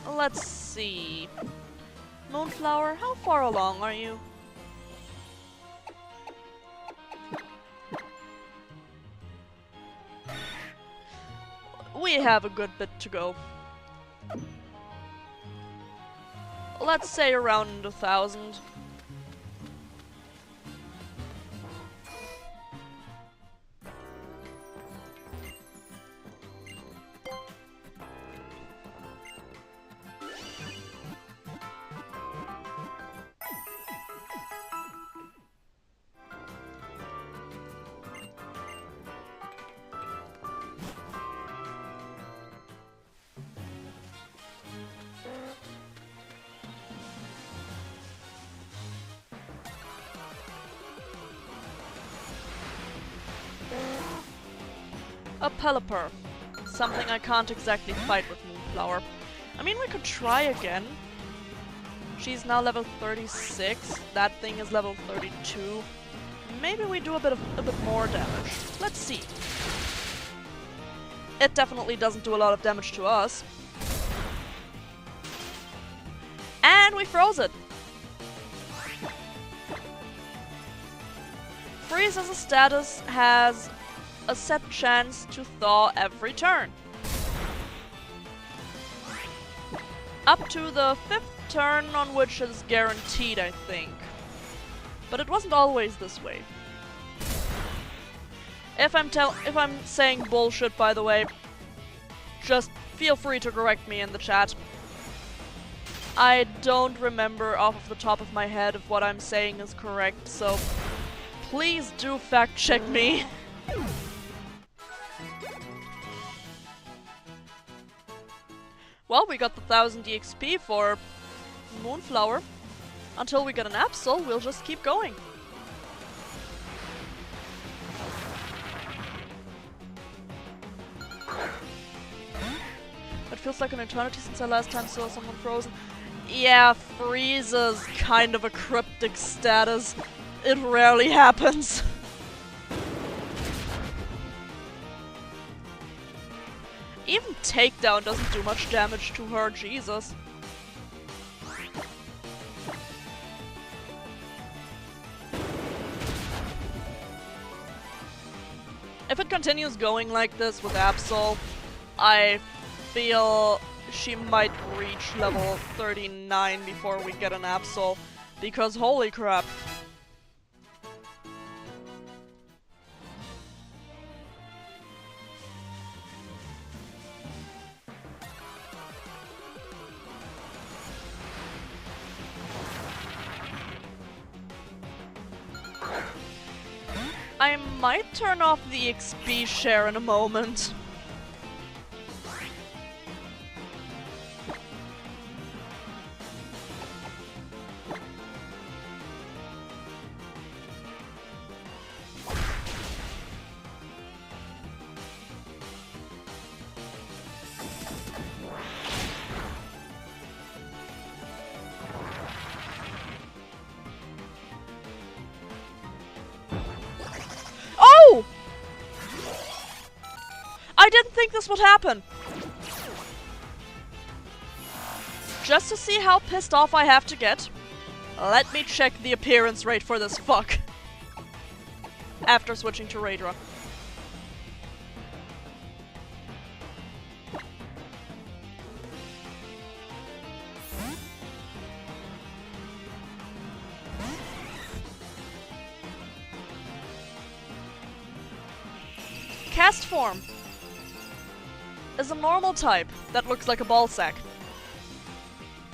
Speaker 1: Let's see. Moonflower, how far along are you? We have a good bit to go. Let's say around 1,000. A Pelipper. Something I can't exactly fight with Moonflower. I mean, we could try again. She's now level 36. That thing is level 32. Maybe we do a bit more damage. Let's see. It definitely doesn't do a lot of damage to us. And we froze it. Freeze as a status has a set chance to thaw every turn. Up to the 5th turn, on which is guaranteed, I think. But it wasn't always this way. If I'm saying bullshit, by the way, just feel free to correct me in the chat. I don't remember off of the top of my head if what I'm saying is correct, so please do fact check me. Well, we got the 1000 EXP for Moonflower. Until we get an Absol, we'll just keep going. It feels like an eternity since I last time saw someone frozen. Yeah, freeze is kind of a cryptic status. It rarely happens. Even takedown doesn't do much damage to her, Jesus. If it continues going like this with Absol, I feel she might reach level 39 before we get an Absol, because holy crap. I might turn off the XP share in a moment. I didn't think this would happen. Just to see how pissed off I have to get, let me check the appearance rate for this fuck. After switching to Raidra. Cast form is a normal type that looks like a ball sack.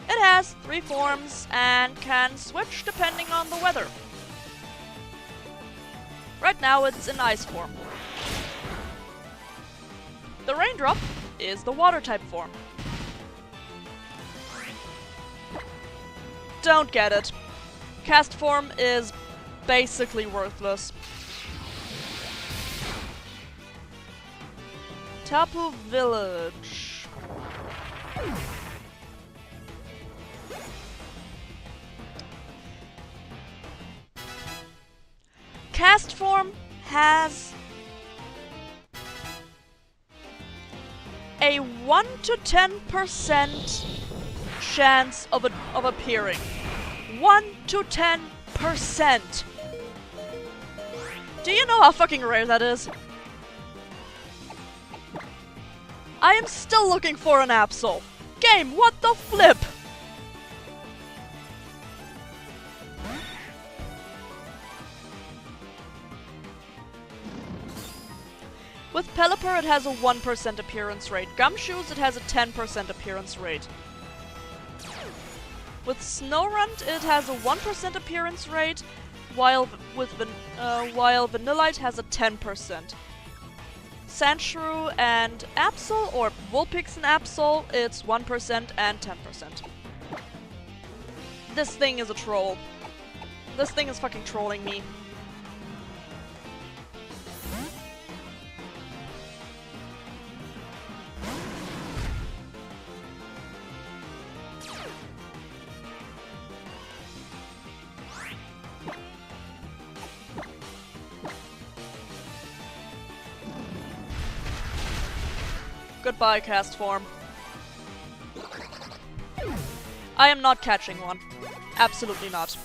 Speaker 1: It has 3 forms and can switch depending on the weather. Right now it's in ice form. The raindrop is the water type form. don't get it. Cast form is basically worthless. Tapu Village. Cast form has a 1 to 10% chance of appearing. 1 to 10%. Do you know how fucking rare that is? I am still looking for an Absol. Game, what the flip? With Pelipper it has a 1% appearance rate. Gumshoes it has a 10% appearance rate. With Snorunt it has a 1% appearance rate, while Vanillite has a 10%. Sandshrew and Absol, or Vulpix and Absol, it's 1% and 10%. This thing is a troll. This thing is fucking trolling me. Goodbye, cast form. I am not catching one. Absolutely not.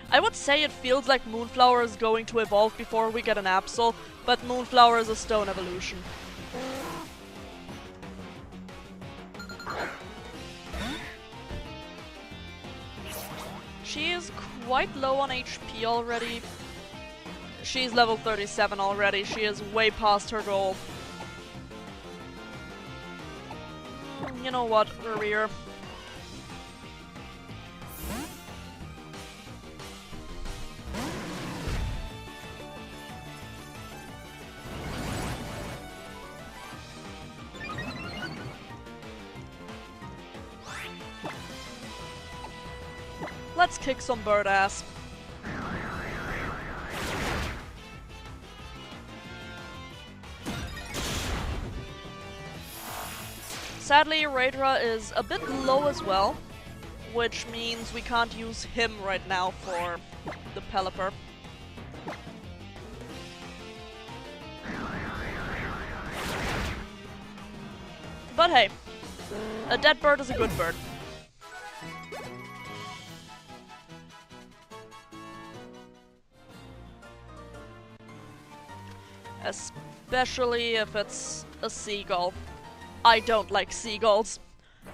Speaker 1: I would say it feels like Moonflower is going to evolve before we get an Absol, but Moonflower is a stone evolution. She is quite low on HP already. She's level 37 already. She is way past her goal. You know what? We're here. Let's kick some bird ass. Sadly, Raidra is a bit low as well, which means we can't use him right now for the Pelipper. But hey, a dead bird is a good bird. Especially if it's a seagull. I don't like seagulls.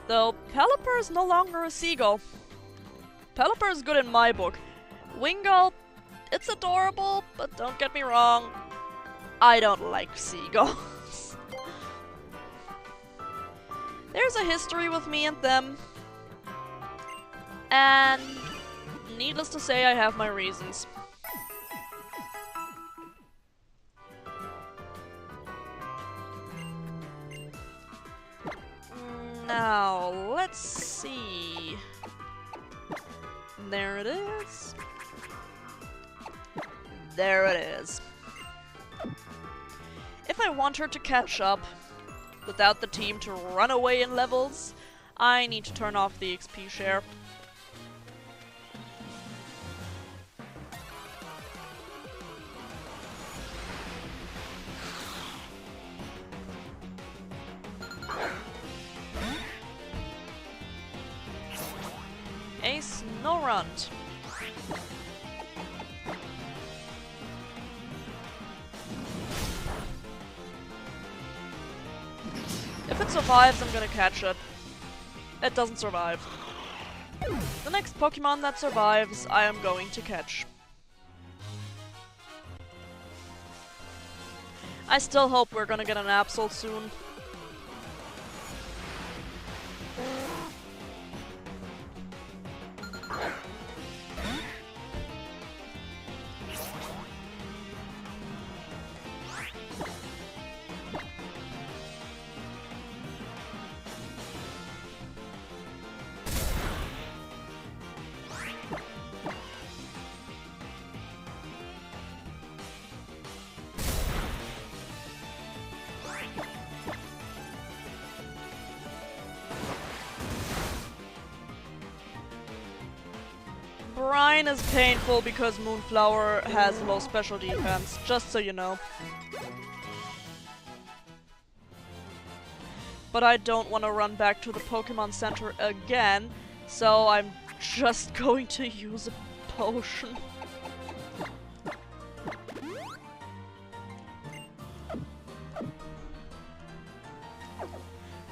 Speaker 1: Though Pelipper is no longer a seagull. Pelipper is good in my book. Wingull, it's adorable, but don't get me wrong, I don't like seagulls. There's a history with me and them. And needless to say, I have my reasons. Now, let's see. There it is. There it is. If I want her to catch up without the team to run away in levels, I need to turn off the XP share. A Snorunt. If it survives, I'm gonna catch it. It doesn't survive. The next Pokemon that survives, I am going to catch. I still hope we're gonna get an Absol soon. Brine is painful because Moonflower has low special defense, just so you know. But I don't want to run back to the Pokemon Center again, so I'm just going to use a potion.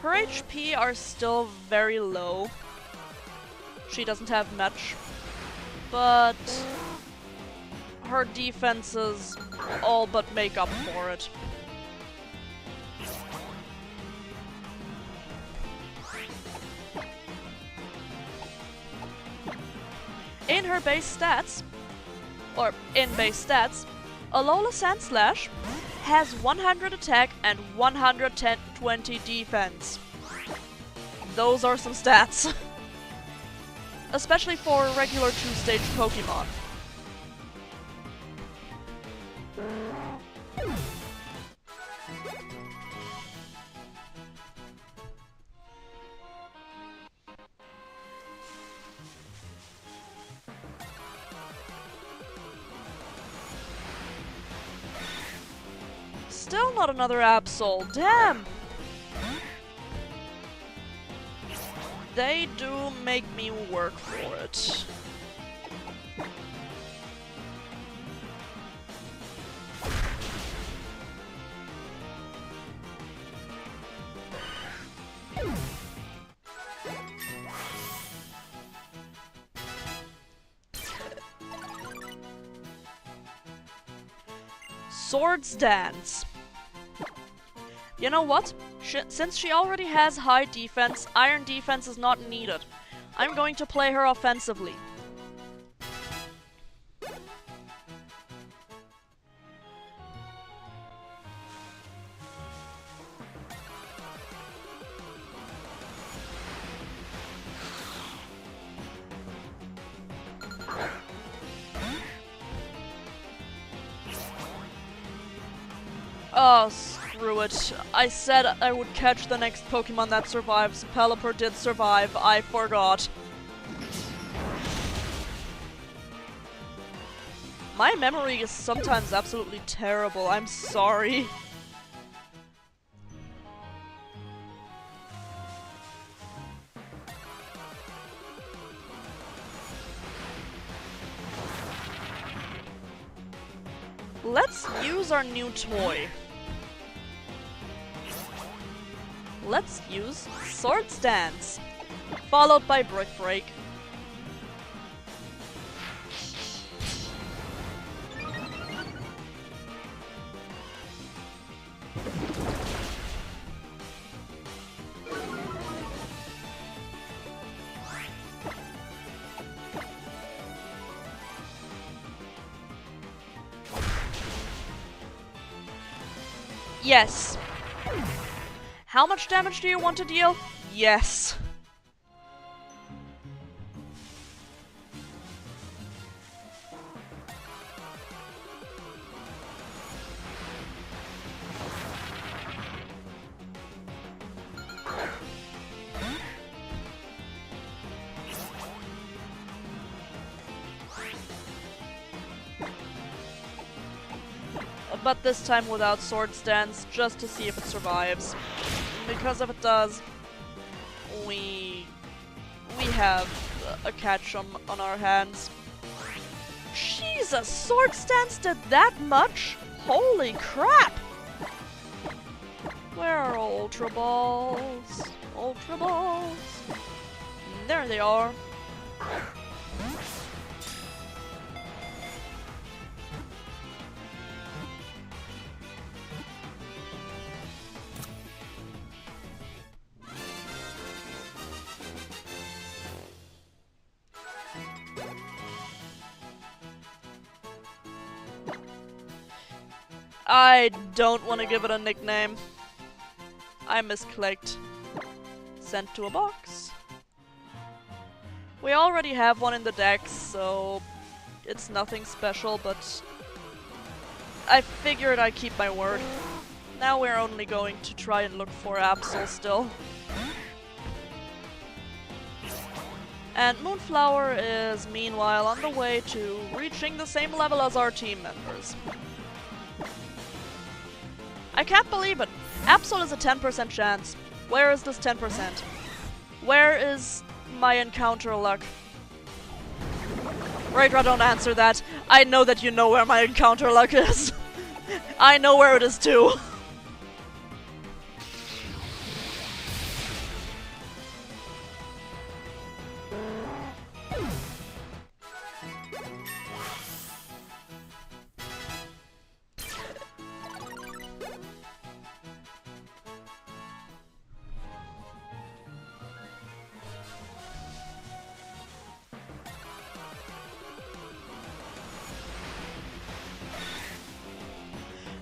Speaker 1: Her HP are still very low. She doesn't have much, but her defenses all but make up for it. In her base stats, Alola Sandslash has 100 attack and 120 defense. Those are some stats. Especially for regular 2-stage Pokemon. Still not another Absol, damn! They do make me work for it. Swords Dance. You know what? Since she already has high defense, Iron defense is not needed. I'm going to play her offensively. Oh, screw it. I said I would catch the next Pokemon that survives. Pelipper did survive. I forgot. My memory is sometimes absolutely terrible. I'm sorry. Let's use our new toy. Let's use Swords Dance, followed by Brick Break. Yes. How much damage do you want to deal? Yes. But this time without Swords Dance, just to see if it survives. Because if it does, we have a catch on our hands. Jesus, Swords Dance did that much? Holy crap! Where are Ultra Balls? Ultra Balls. There they are. I don't want to give it a nickname. I misclicked. Sent to a box. We already have one in the deck, so it's nothing special, but I figured I'd keep my word. Now we're only going to try and look for Absol still. And Moonflower is meanwhile on the way to reaching the same level as our team members. I can't believe it. Absol is a 10% chance. Where is this 10%? Where is my encounter luck? Radra, don't answer that. I know that you know where my encounter luck is. I know where it is too.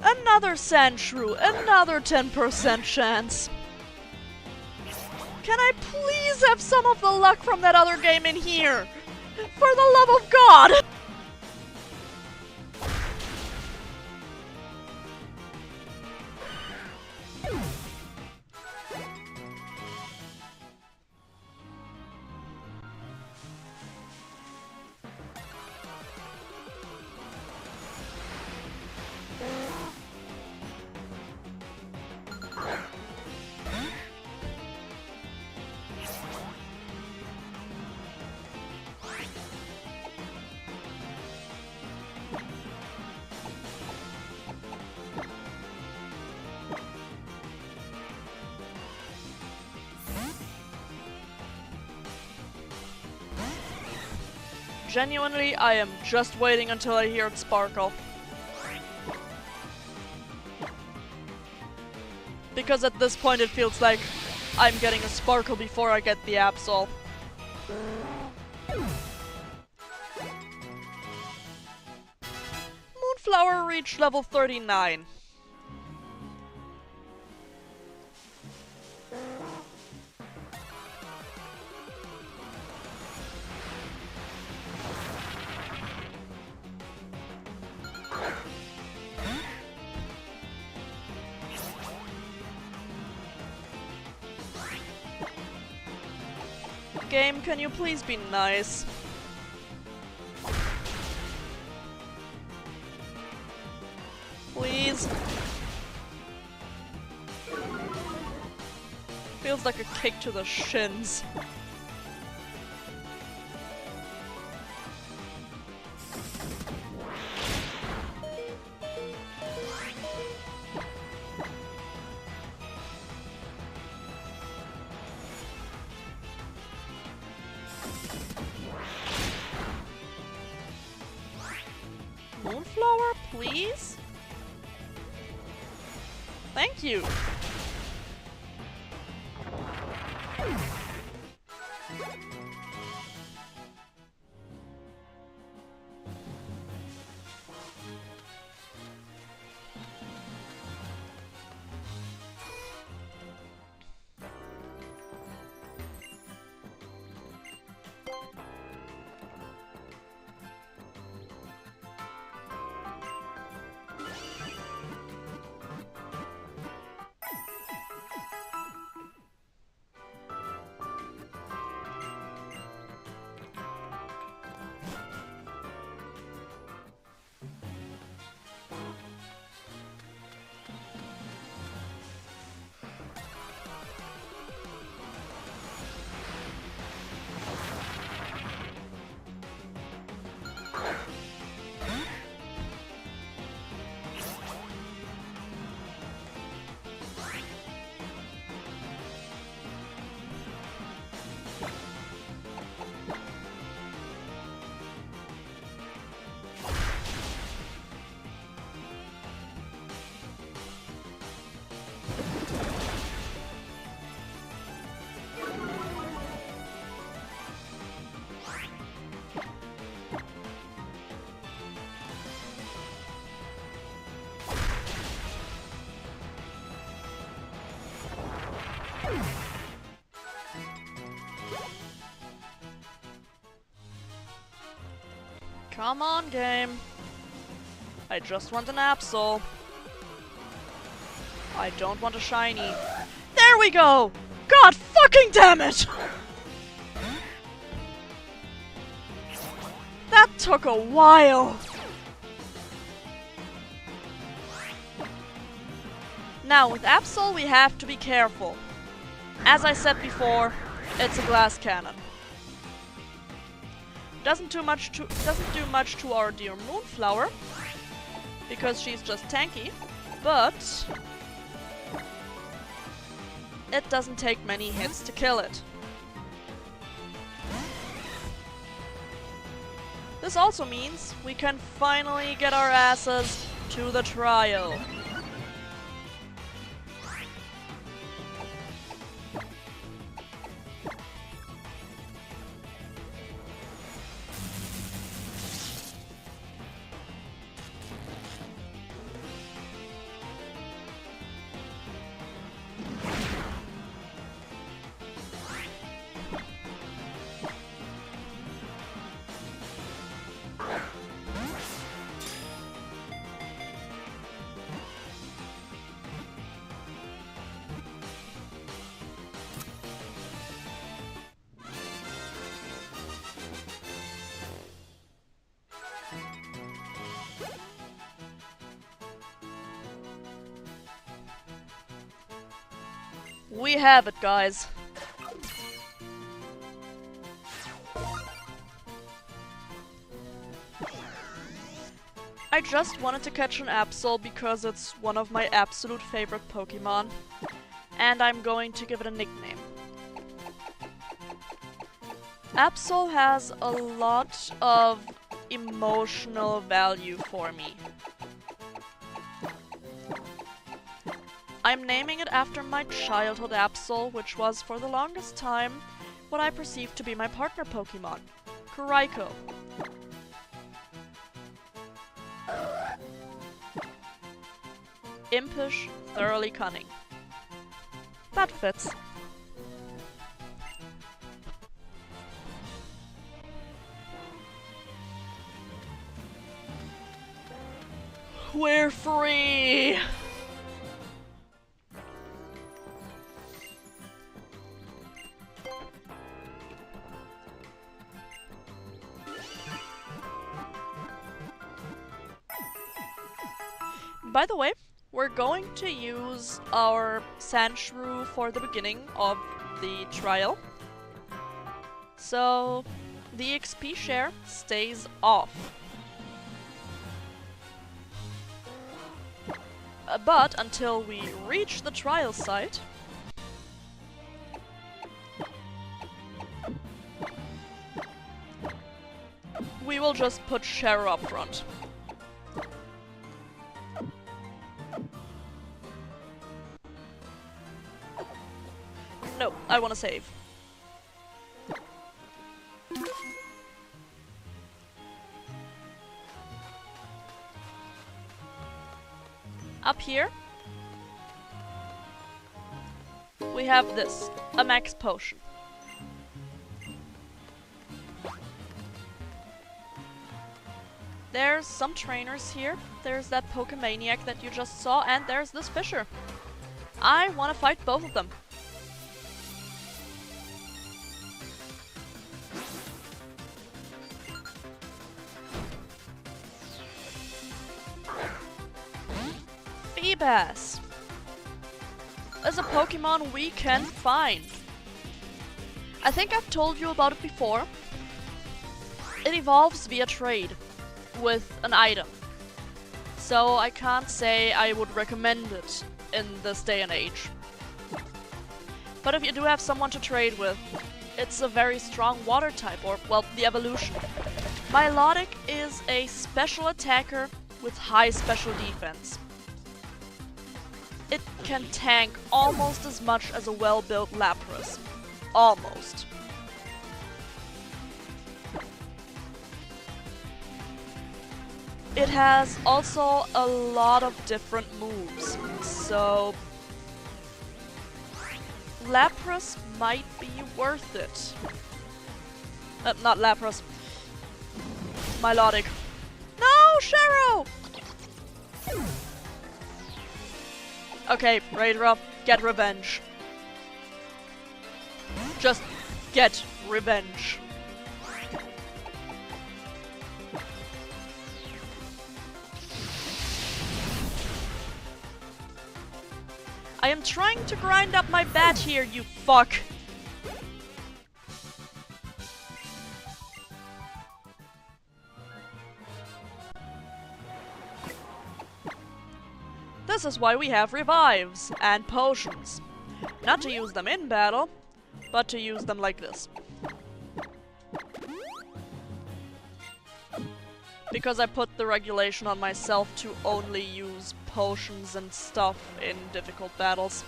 Speaker 1: Another Sandshrew, another 10% chance. Can I please have some of the luck from that other game in here? For the love of God! Genuinely, I am just waiting until I hear it sparkle. Because at this point it feels like I'm getting a sparkle before I get the Absol. Moonflower reached level 39. Game, can you please be nice? Please? Feels like a kick to the shins. Moonflower, please? Thank you! Come on, game. I just want an Absol. I don't want a shiny. There we go! God fucking damn it! took a while! Now, with Absol, we have to be careful. As I said before, it's a glass cannon. Doesn't do much to our dear Moonflower, because she's just tanky, but it doesn't take many hits to kill it. This also means we can finally get our asses to the trial. We have it, guys. I just wanted to catch an Absol because it's one of my absolute favorite Pokemon, and I'm going to give it a nickname. Absol has a lot of emotional value for me. I'm naming it after my childhood Absol, which was for the longest time what I perceived to be my partner Pokemon, Kuraiko. Impish, thoroughly cunning. That fits. We're free! By the way, we're going to use our Sandshrew for the beginning of the trial. So the XP share stays off. But until we reach the trial site, we will just put share up front. No, I want to save. Up here, we have this, a max potion. There's some trainers here, there's that Pokemaniac that you just saw, and there's this Fisher. I want to fight both of them. Feebas is a Pokemon we can find. I think I've told you about it before. It evolves via trade with an item. So I can't say I would recommend it in this day and age. But if you do have someone to trade with, it's a very strong water type, or, well, the evolution. Milotic is a special attacker with high special defense. It can tank almost as much as a well-built Lapras. Almost. It has also a lot of different moves, so Lapras might be worth it. Not Lapras. Milotic. No, Sharo! Okay, Raidra, get revenge. Just get revenge. I am trying to grind up my bat here, you fuck! This is why we have revives and potions. Not to use them in battle, but to use them like this. Because I put the regulation on myself to only use potions and stuff in difficult battles.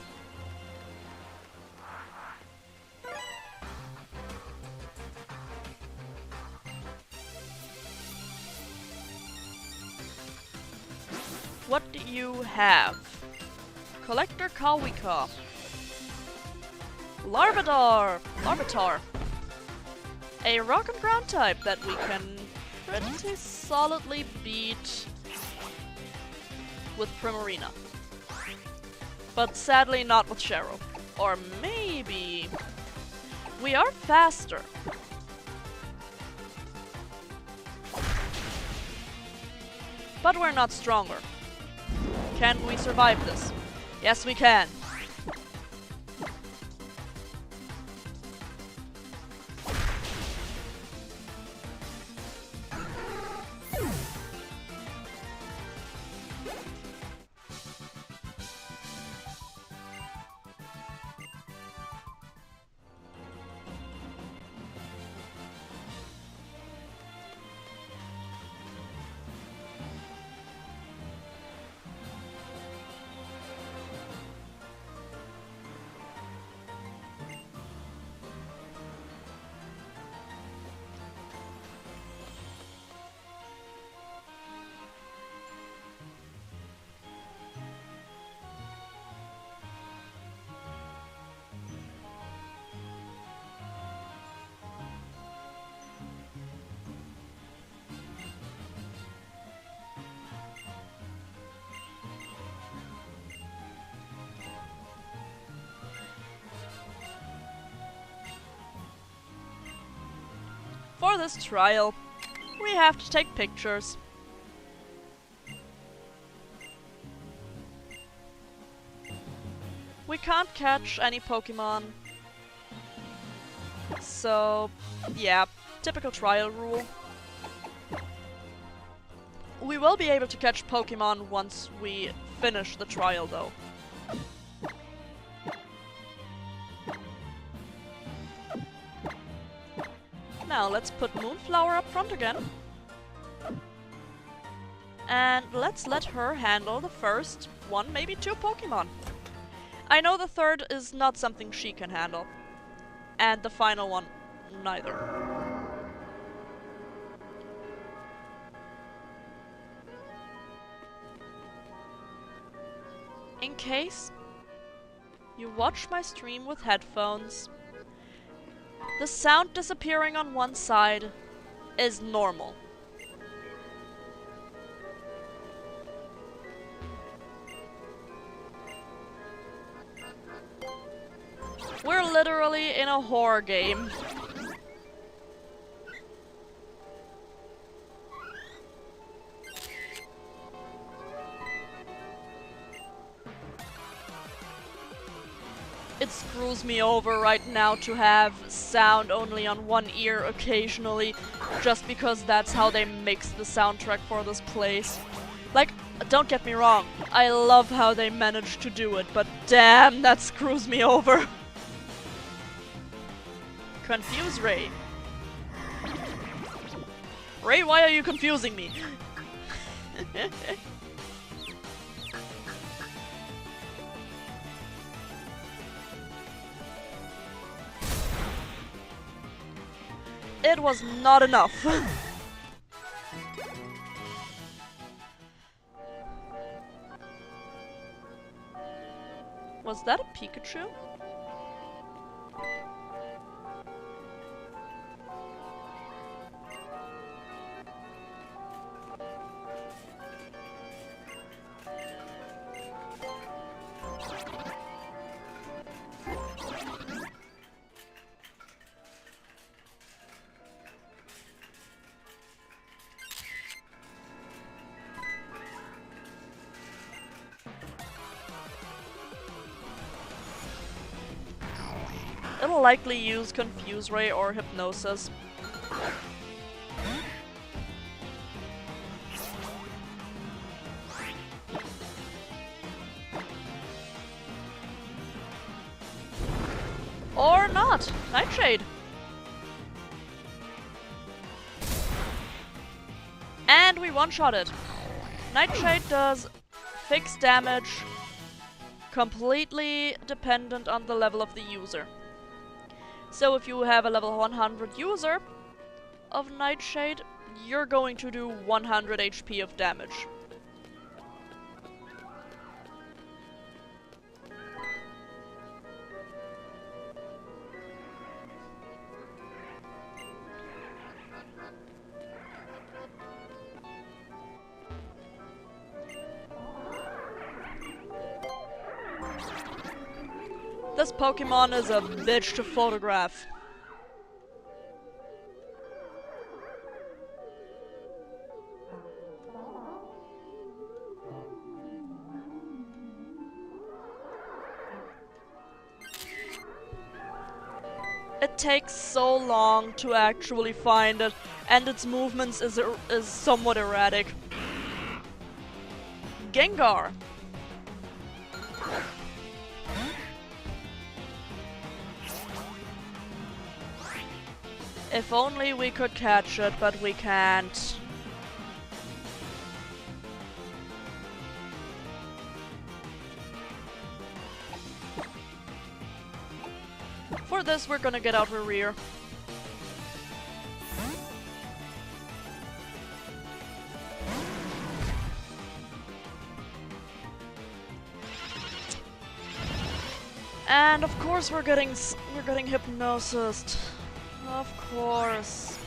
Speaker 1: What do you have? Collector Kawika. Larvitar. A rock and ground type that we can pretty solidly beat with Primarina. But sadly not with Shero. Or maybe... we are faster. But we're not stronger. Can we survive this? Yes, we can. For this trial, we have to take pictures. We can't catch any Pokemon. So, yeah, typical trial rule. We will be able to catch Pokemon once we finish the trial, though. Now let's put Moonflower up front again. And let's let her handle the first one, maybe two Pokemon. I know the third is not something she can handle. And the final one, neither. In case you watch my stream with headphones, the sound disappearing on one side is normal. We're literally in a horror game. It screws me over right now to have sound only on one ear occasionally, just because that's how they mix the soundtrack for this place. Like, don't get me wrong, I love how they managed to do it, but damn, that screws me over. Confuse Ray. Ray, why are you confusing me? It was not enough. Was that a Pikachu? it'll likely use Confuse Ray or Hypnosis. Or not! Nightshade! And we one-shot it! Nightshade does fixed damage, completely dependent on the level of the user. So if you have a level 100 user of Nightshade, you're going to do 100 HP of damage. This Pokemon is a bitch to photograph. It takes so long to actually find it, and its movements is somewhat erratic. Gengar! If only we could catch it, but we can't. For this, we're gonna get out the rear. And of course we're getting hypnosised. Of course.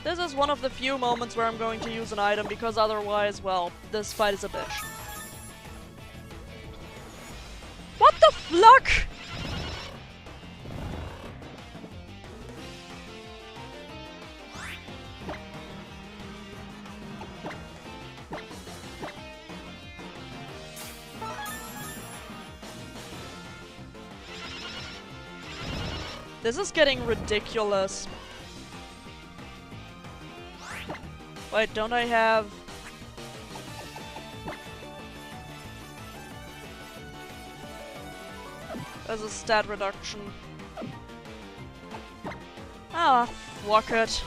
Speaker 1: This is one of the few moments where I'm going to use an item, because otherwise, well, this fight is a bitch. What the fluck?! This is getting ridiculous. Wait, don't I have... There's a stat reduction. Ah, fuck it.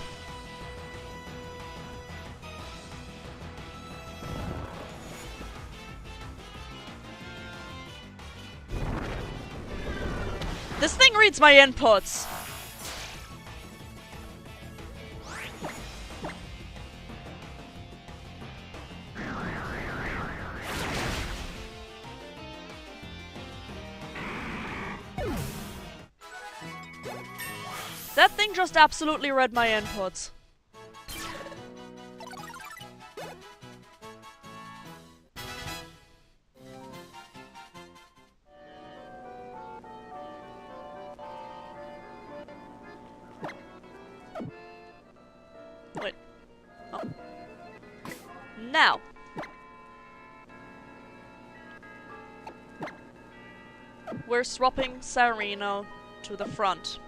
Speaker 1: This thing reads my inputs! That thing just absolutely read my inputs. Wait. Oh. Now. We're swapping Sarino to the front.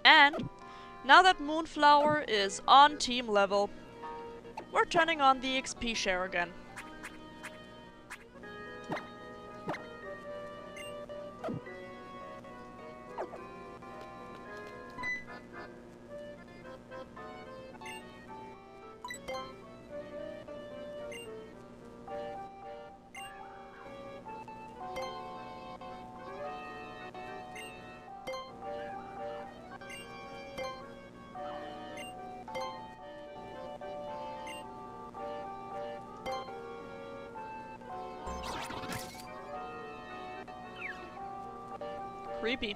Speaker 1: And, now that Moonflower is on team level, we're turning on the XP share again. Creepy.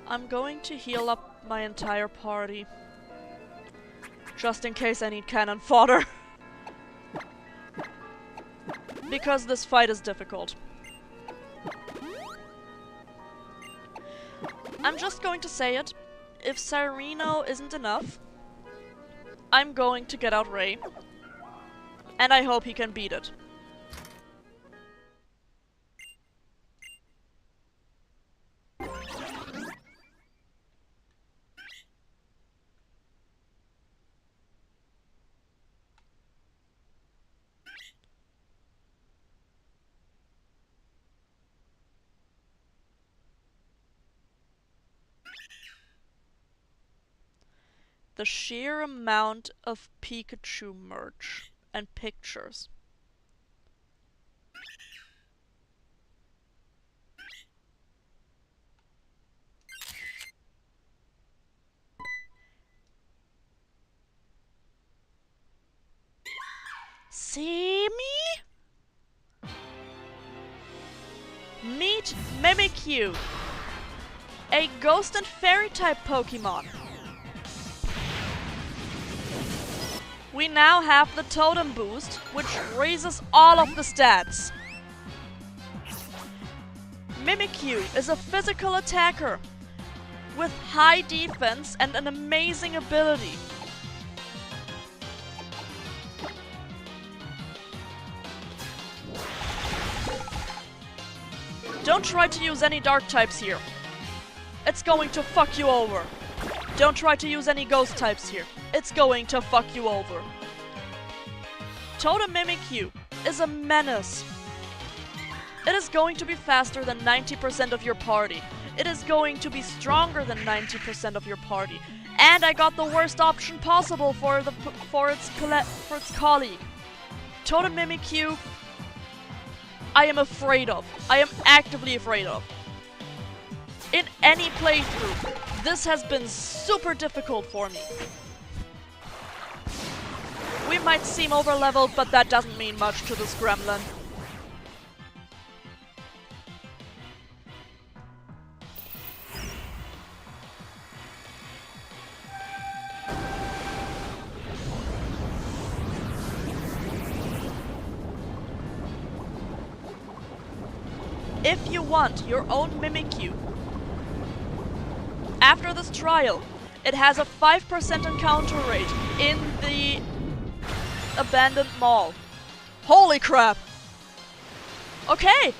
Speaker 1: I'm going to heal up my entire party. Just in case I need cannon fodder. Because this fight is difficult. I'm just going to say it. If Sarino isn't enough, I'm going to get out Ray. And I hope he can beat it. The sheer amount of Pikachu merch and pictures. See me? Meet Mimikyu, a ghost and fairy type Pokemon. We now have the Totem boost, which raises all of the stats. Mimikyu is a physical attacker with high defense and an amazing ability. Don't try to use any dark types here. It's going to fuck you over. Don't try to use any ghost types here. It's going to fuck you over. Totem Mimikyu is a menace. It is going to be faster than 90% of your party. It is going to be stronger than 90% of your party. And I got the worst option possible for its colleague. Totem Mimikyu, I am afraid of. I am actively afraid of. In any playthrough, this has been super difficult for me. We might seem overleveled, but that doesn't mean much to this gremlin. If you want your own Mimikyu, after this trial, it has a 5% encounter rate in the abandoned mall. Holy crap! Okay!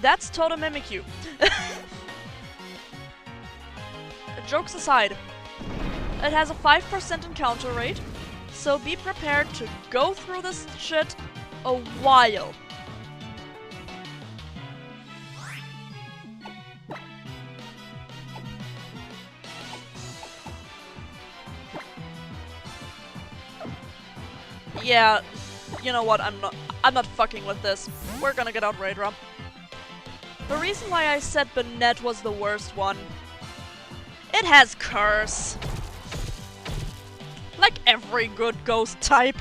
Speaker 1: That's Totem Mimikyu. Jokes aside, it has a 5% encounter rate, so be prepared to go through this shit a while. Yeah, you know what, I'm not fucking with this. We're gonna get out Raidra. The reason why I said Banette was the worst one, it has Curse. Like every good ghost type.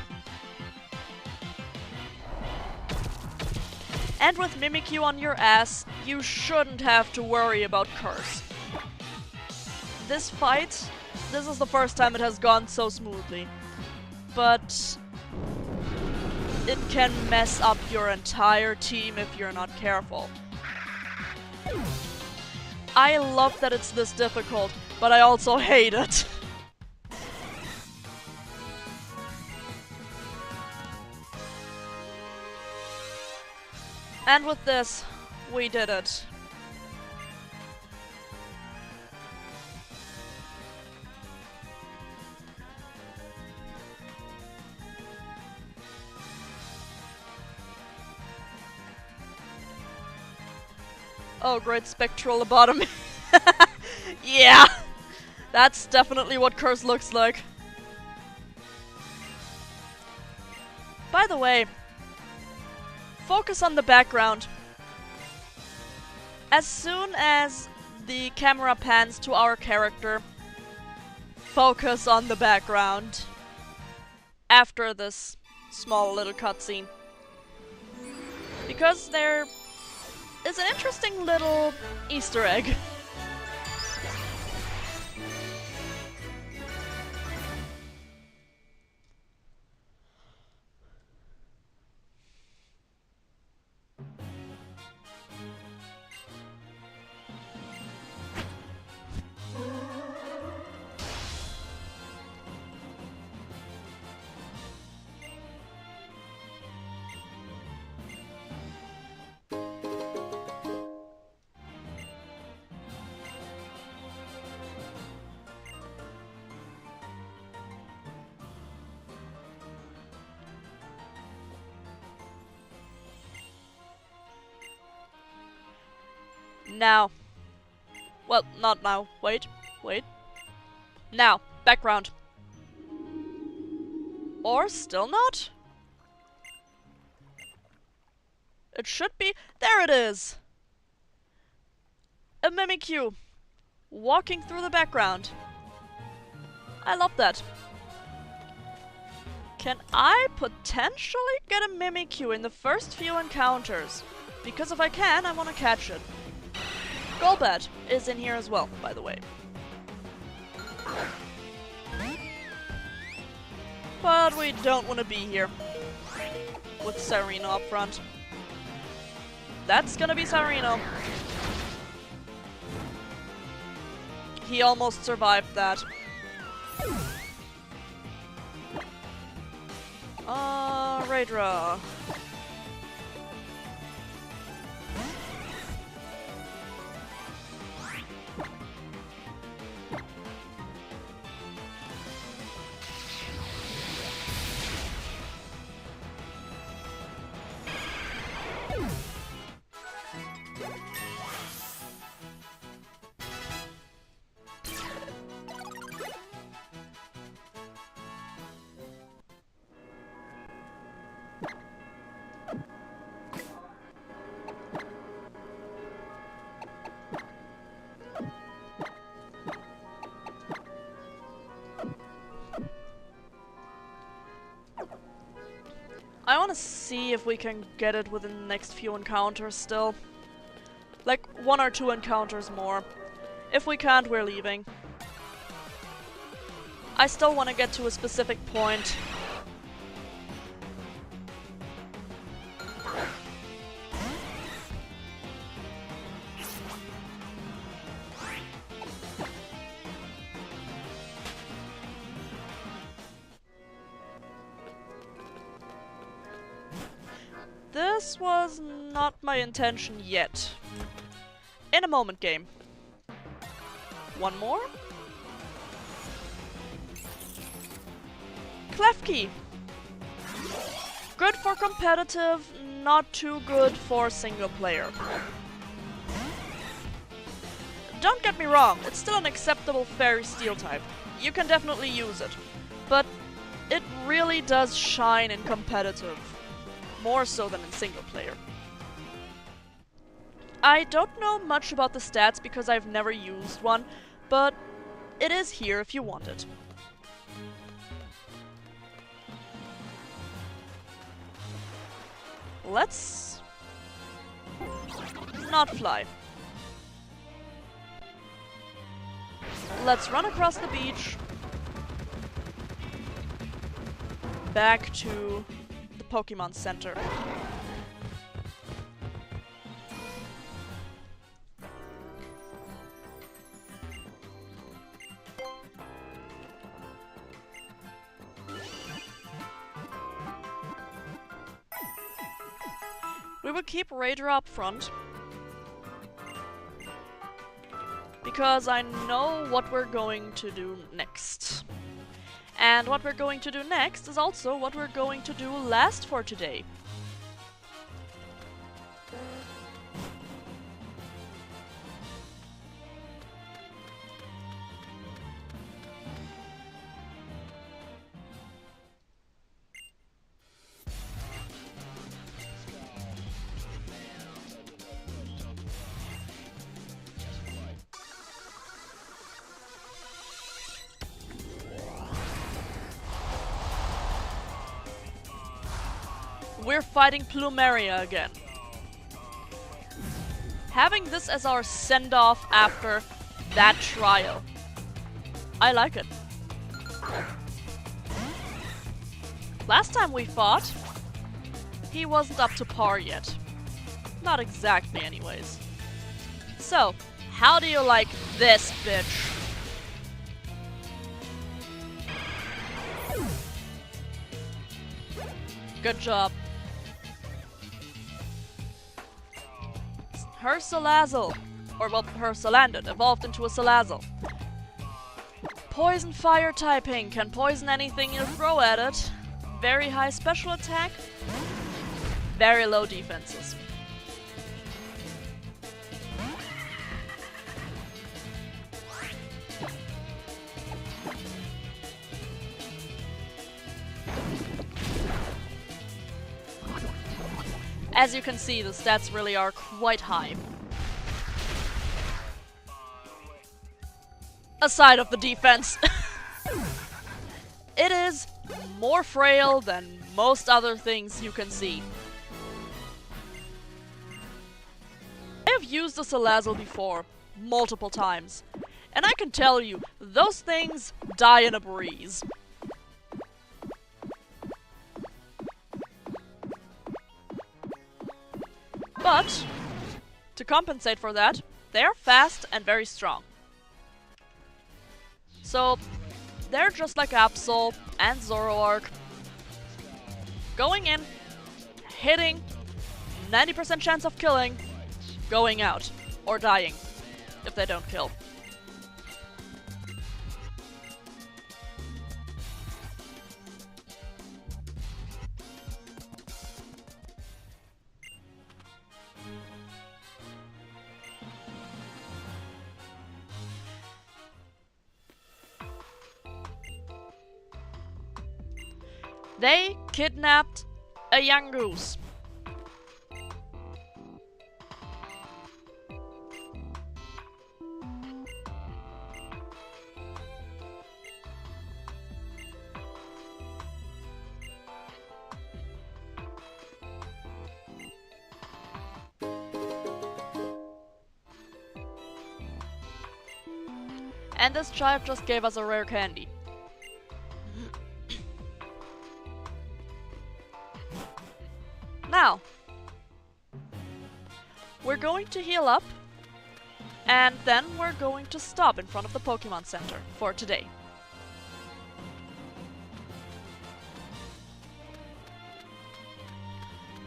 Speaker 1: And with Mimikyu on your ass, you shouldn't have to worry about Curse. This fight, this is the first time it has gone so smoothly. But it can mess up your entire team if you're not careful. I love that it's this difficult, but I also hate it. And with this, we did it. Oh, great spectral lobotomy. Yeah! That's definitely what Curse looks like. By the way, focus on the background. As soon as the camera pans to our character, focus on the background. After this small little cutscene. Because there is an interesting little Easter egg. Now. Well, not now. Wait. Now. Background. Or still not? It should be. There it is! A Mimikyu. Walking through the background. I love that. Can I potentially get a Mimikyu in the first few encounters? Because if I can, I want to catch it. Golbat is in here as well, by the way. But we don't want to be here. With Sarino up front. That's gonna be Sarino. He almost survived that. Raidra. I want to see if we can get it within the next few encounters still. Like, 1 or 2 encounters more. If we can't, we're leaving. I still want to get to a specific point. This was not my intention yet. In a moment, game. One more? Klefki! Good for competitive, not too good for single player. Don't get me wrong, it's still an acceptable Fairy Steel type. You can definitely use it. But it really does shine in competitive. More so than in single player. I don't know much about the stats because I've never used one, but it is here if you want it. Let's not fly. Let's run across the beach. Back to the Pokemon Center. We will keep Raider up front. Because I know what we're going to do next. And what we're going to do next is also what we're going to do last for today. We're fighting Plumeria again. Having this as our send-off after that trial. I like it. Last time we fought, he wasn't up to par yet. Not exactly anyways. So, how do you like this, bitch? Good job. Her Salazzle, or well, her Salandit evolved into a Salazzle. Poison fire typing, can poison anything you throw at it. Very high special attack, very low defenses. As you can see, the stats really are quite high. Aside of the defense. It is more frail than most other things you can see. I have used the Salazzle before, multiple times, and I can tell you, those things die in a breeze. But, to compensate for that, they're fast and very strong. So, they're just like Absol and Zoroark. Going in, hitting, 90% chance of killing, going out, or dying, if they don't kill. They kidnapped a young goose. And this child just gave us a rare candy. Now, we're going to heal up, and then we're going to stop in front of the Pokemon Center for today.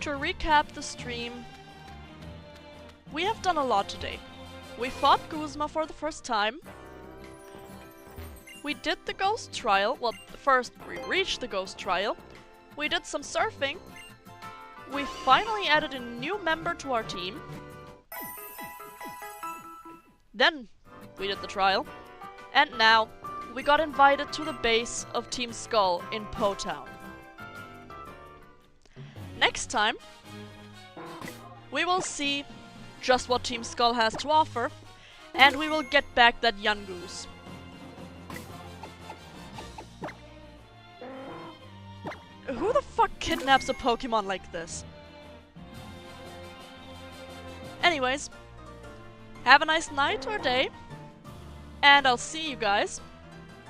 Speaker 1: To recap the stream, we have done a lot today. We fought Guzma for the first time. We did the Ghost Trial. Well, first we reached the Ghost Trial. We did some surfing. We finally added a new member to our team. Then we did the trial. And now we got invited to the base of Team Skull in Po Town. Next time, we will see just what Team Skull has to offer, and we will get back that Yungoos. Who the fuck kidnaps a Pokemon like this? Anyways, have a nice night or day, and I'll see you guys